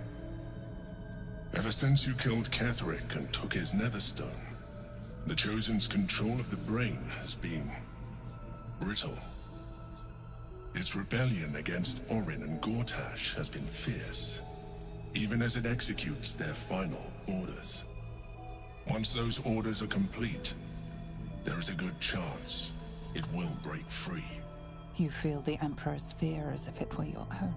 Ever since you killed Ketherick and took his Netherstone, the Chosen's control of the brain has been brittle. Its rebellion against Orin and Gortash has been fierce, even as it executes their final orders. Once those orders are complete, there is a good chance it will break free. You feel the Emperor's fear as if it were your own.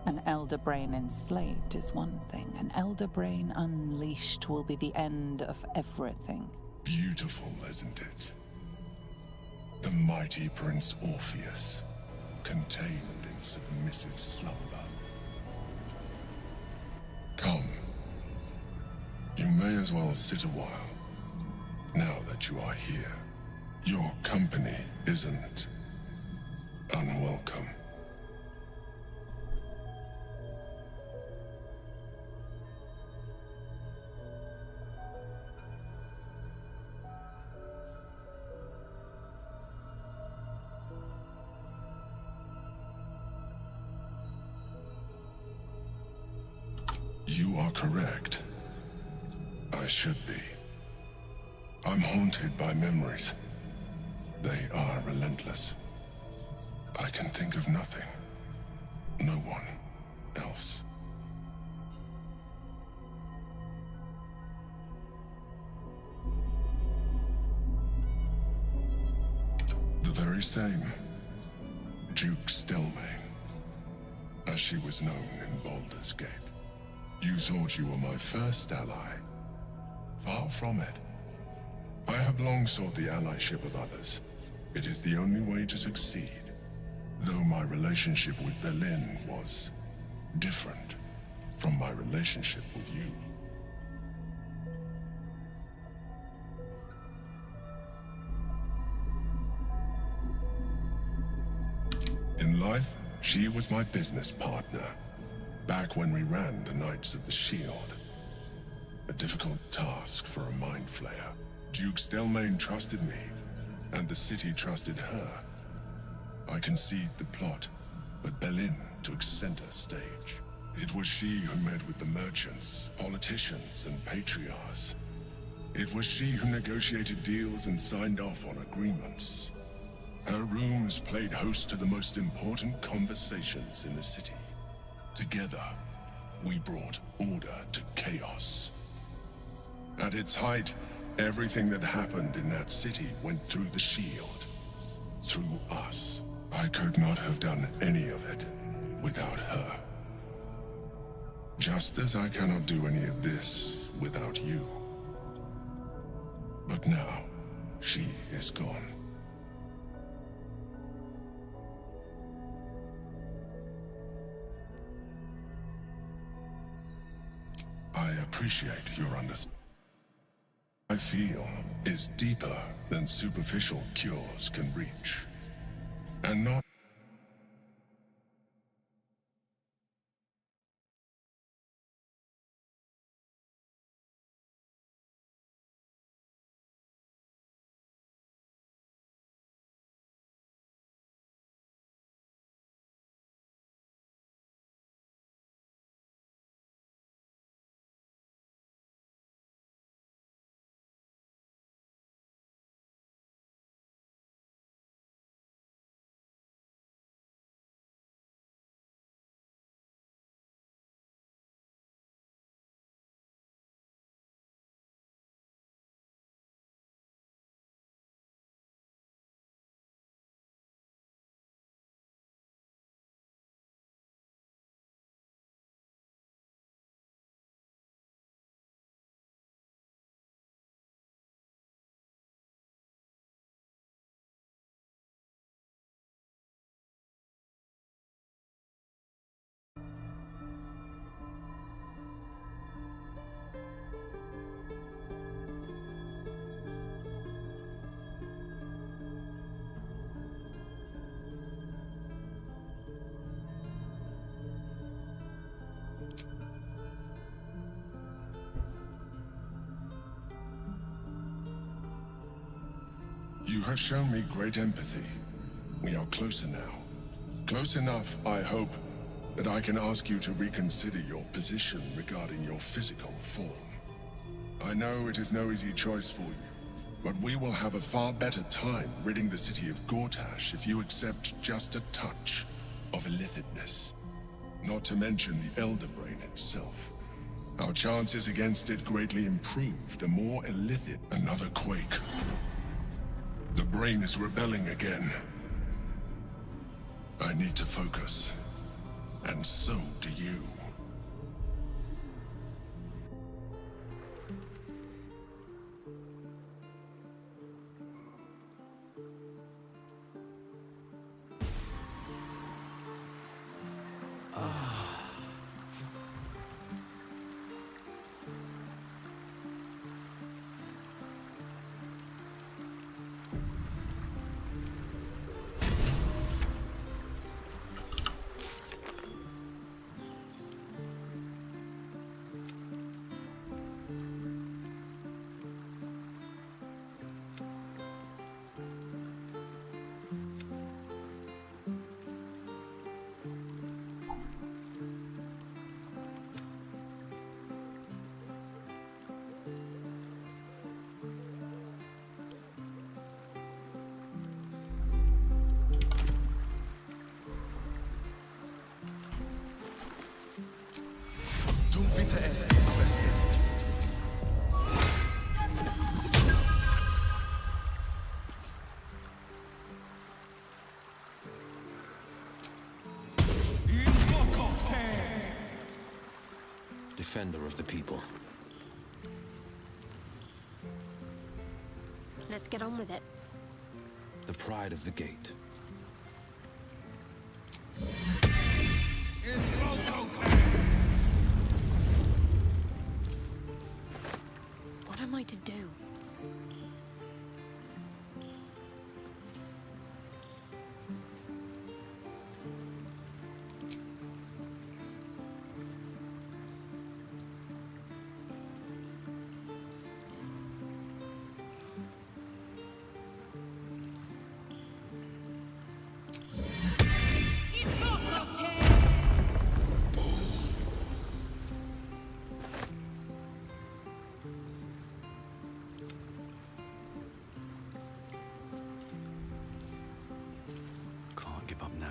An Elder Brain enslaved is one thing. An Elder Brain unleashed will be the end of everything. Beautiful, isn't it? The mighty Prince Orpheus, contained in submissive slumber. Come. You may as well sit a while, now that you are here. Your company isn't unwelcome. You are correct. I should be. I'm haunted by memories. They are relentless. I can think of nothing. No one else. The very same. Duke Stelmane, as she was known in Baldur's Gate. You thought you were my first ally. Far from it. I have long sought the allyship of others. It is the only way to succeed. Though my relationship with Berlin was different from my relationship with you. In life, she was my business partner. Back when we ran the Knights of the Shield. A difficult task for a mind flayer. Duke Stelmane trusted me, and the city trusted her. I conceived the plot, but Berlin took center stage. It was she who met with the merchants, politicians, and patriarchs. It was she who negotiated deals and signed off on agreements. Her rooms played host to the most important conversations in the city. Together, we brought order to chaos. At its height, everything that happened in that city went through the shield. Through us. I could not have done any of it without her. Just as I cannot do any of this without you. But now, she is gone. I appreciate your understanding. I feel is deeper than superficial cures can reach. And not You have shown me great empathy. We are closer now. Close enough, I hope, that I can ask you to reconsider your position regarding your physical form. I know it is no easy choice for you, but we will have a far better time ridding the city of Gortash if you accept just a touch of illithidness. Not to mention the Elder Brain itself. Our chances against it greatly improve the more illithid. Another quake. The brain is rebelling again. I need to focus. And so do you. Defender of the people. Let's get on with it. The pride of the gate. What am I to do? Can't give up now.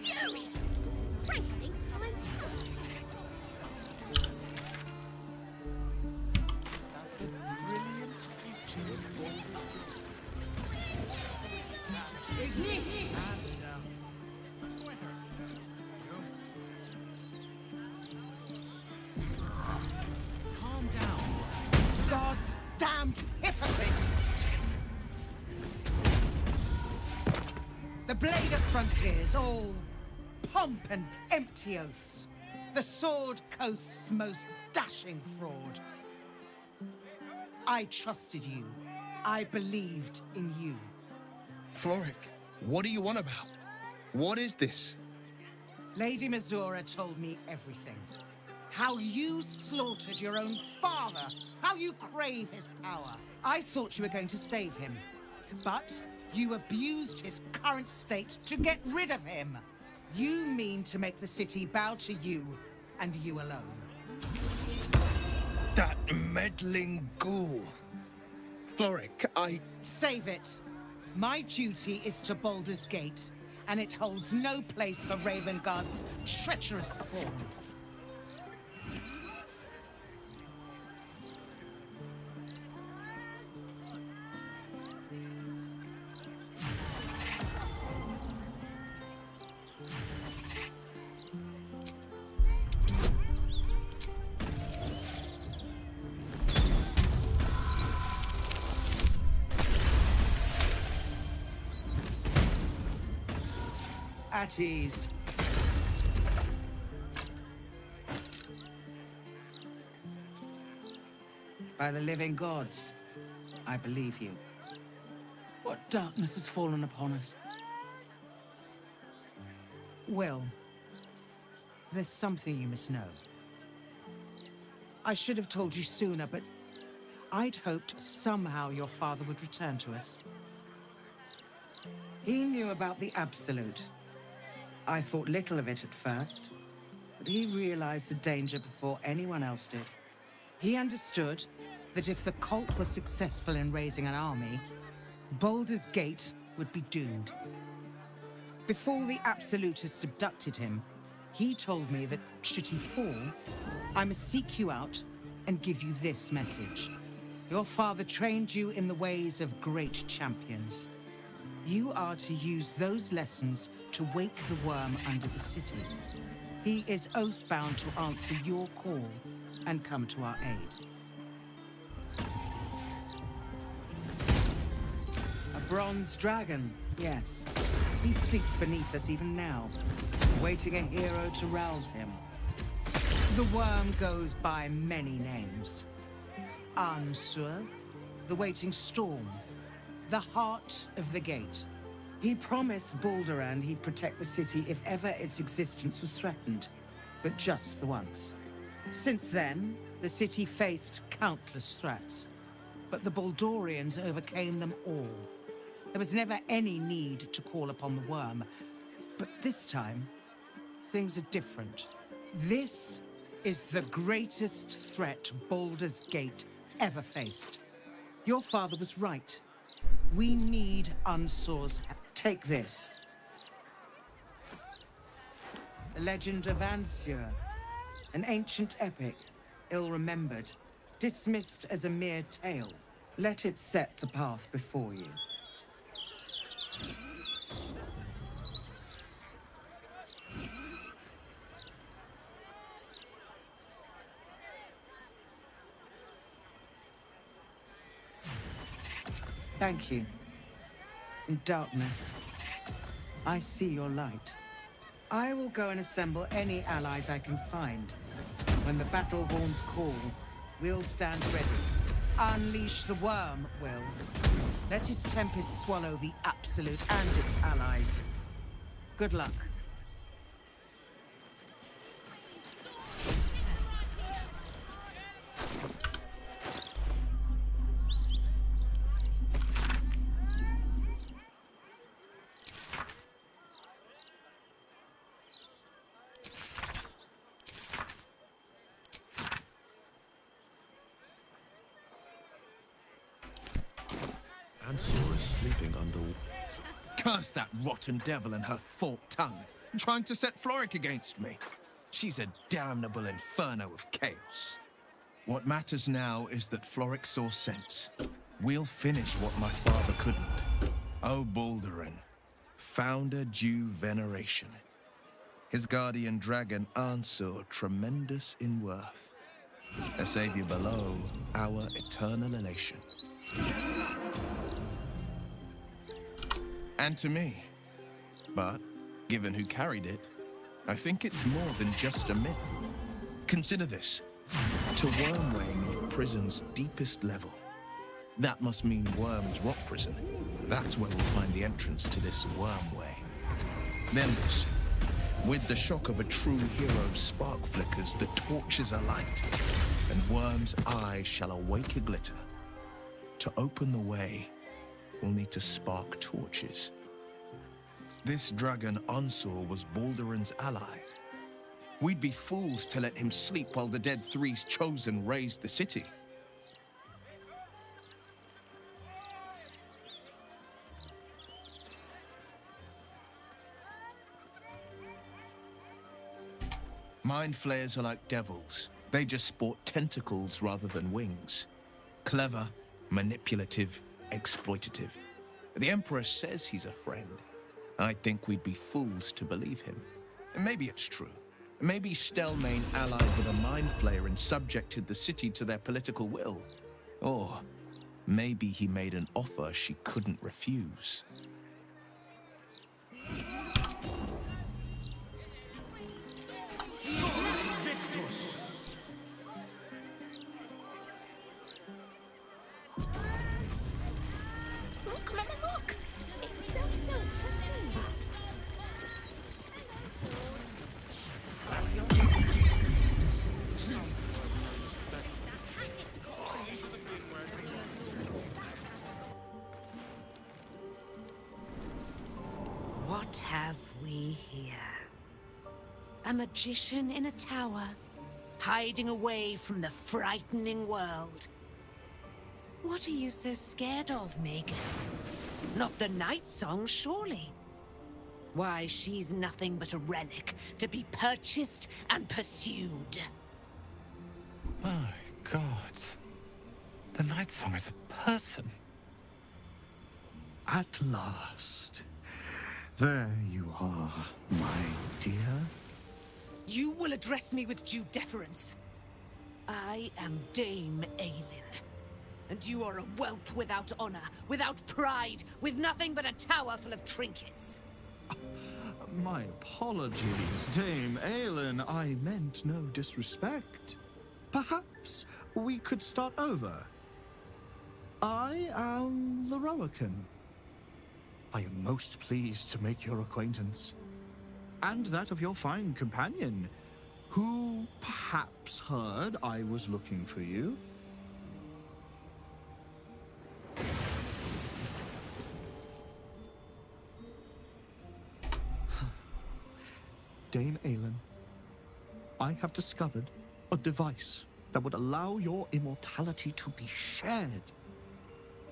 Furious! Frankly, Calm down. God's damned hypocrite! The blade of frontiers, all pomp and empty oaths. The Sword Coast's most dashing fraud. I trusted you. I believed in you. Floric, what do you want about? What is this? Lady Mizora told me everything. How you slaughtered your own father. How you crave his power. I thought you were going to save him. But you abused his current state to get rid of him. You mean to make the city bow to you, and you alone. That meddling ghoul. Floric, Save it. My duty is to Baldur's Gate, and it holds no place for Ravenguard's treacherous spawn. At ease. By the living gods, I believe you. What darkness has fallen upon us? Will, there's something you must know. I should have told you sooner, but I'd hoped somehow your father would return to us. He knew about the Absolute. I thought little of it at first, but he realized the danger before anyone else did. He understood that if the cult was successful in raising an army, Baldur's Gate would be doomed. Before the Absolutists abducted him, he told me that should he fall, I must seek you out and give you this message. Your father trained you in the ways of great champions. You are to use those lessons to wake the worm under the city. He is oath-bound to answer your call and come to our aid. A bronze dragon, yes. He sleeps beneath us even now, waiting a hero to rouse him. The worm goes by many names. Ansur, the waiting storm, the heart of the gate. He promised Balduran he'd protect the city if ever its existence was threatened, but just the once. Since then, the city faced countless threats, but the Baldurians overcame them all. There was never any need to call upon the worm, but this time, things are different. This is the greatest threat Baldur's Gate ever faced. Your father was right. We need Unsur's help. Take this. The legend of Ansur, an ancient epic, ill-remembered, dismissed as a mere tale. Let it set the path before you. Thank you. In darkness, I see your light. I will go and assemble any allies I can find. When the battle horns call, we'll stand ready. Unleash the worm, Will. Let his tempest swallow the Absolute and its allies. Good luck. Ansur is sleeping under... Curse that rotten devil and her forked tongue, trying to set Floric against me. She's a damnable inferno of chaos. What matters now is that Floric saw sense. We'll finish what my father couldn't. Oh, Balduran, founder due veneration. His guardian dragon Ansur, tremendous in worth. A savior below, our eternal elation. And to me. But, given who carried it, I think it's more than just a myth. Consider this. To Wormway near prison's deepest level. That must mean Worm's Rock Prison. That's where we'll find the entrance to this Wormway. Then this. With the shock of a true hero's spark flickers, the torches are light, and Worm's eyes shall awake a glitter. To open the way, we'll need to spark torches. This dragon Ansur was Balduran's ally. We'd be fools to let him sleep while the Dead Three's chosen raised the city. Mind flayers are like devils. They just sport tentacles rather than wings. Clever, manipulative, exploitative. The Emperor says he's a friend. I think we'd be fools to believe him. And maybe it's true. Maybe Stelmane allied with a mind flayer and subjected the city to their political will. Or maybe he made an offer she couldn't refuse. What have we here? A magician in a tower, hiding away from the frightening world. What are you so scared of, Magus? Not the Night Song, surely? Why, she's nothing but a relic to be purchased and pursued. My God. The Night Song is a person. At last. There you are, my dear. You will address me with due deference. I am Dame Aelin. And you are a whelp without honor, without pride, with nothing but a tower full of trinkets. My apologies, Dame Aelin. I meant no disrespect. Perhaps we could start over. I am Lorroakan. I am most pleased to make your acquaintance. And that of your fine companion, who perhaps heard I was looking for you. Dame Aelin, I have discovered a device that would allow your immortality to be shared.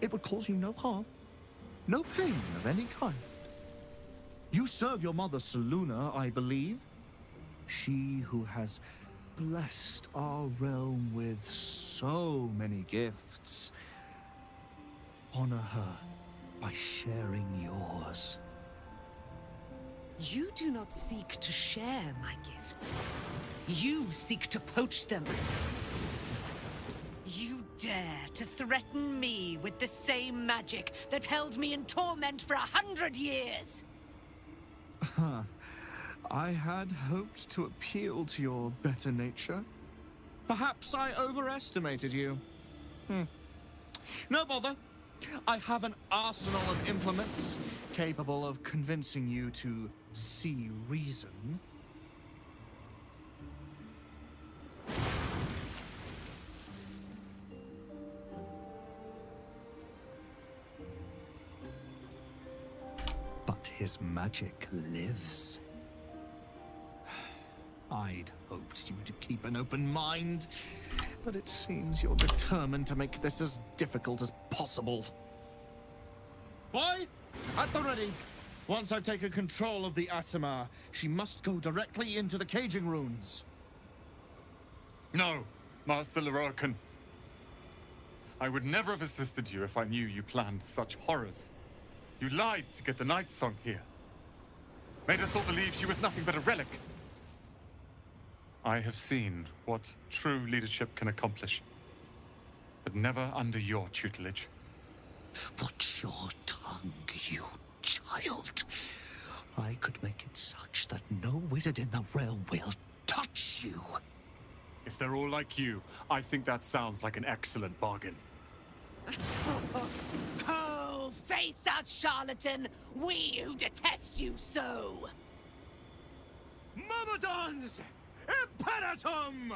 It would cause you no harm, no pain of any kind. You serve your mother, Seluna, I believe. She who has blessed our realm with so many gifts. Honor her by sharing yours. You do not seek to share my gifts. You seek to poach them. You dare to threaten me with the same magic that held me in torment for 100 years. I had hoped to appeal to your better nature. Perhaps I overestimated you. No bother. I have an arsenal of implements capable of convincing you to see reason. But his magic lives. I'd hoped you would keep an open mind, but it seems you're determined to make this as difficult as possible. Boy, at the ready. Once I've taken control of the Asimar, she must go directly into the caging runes. No, Master Lorroakan. I would never have assisted you if I knew you planned such horrors. You lied to get the Night Song here. Made us all believe she was nothing but a relic. I have seen what true leadership can accomplish, but never under your tutelage. Watch your tongue, you child. I could make it such that no wizard in the realm will touch you. If they're all like you, I think that sounds like an excellent bargain. Oh, face us, charlatan! We who detest you so! Myrmidons! Imperatum!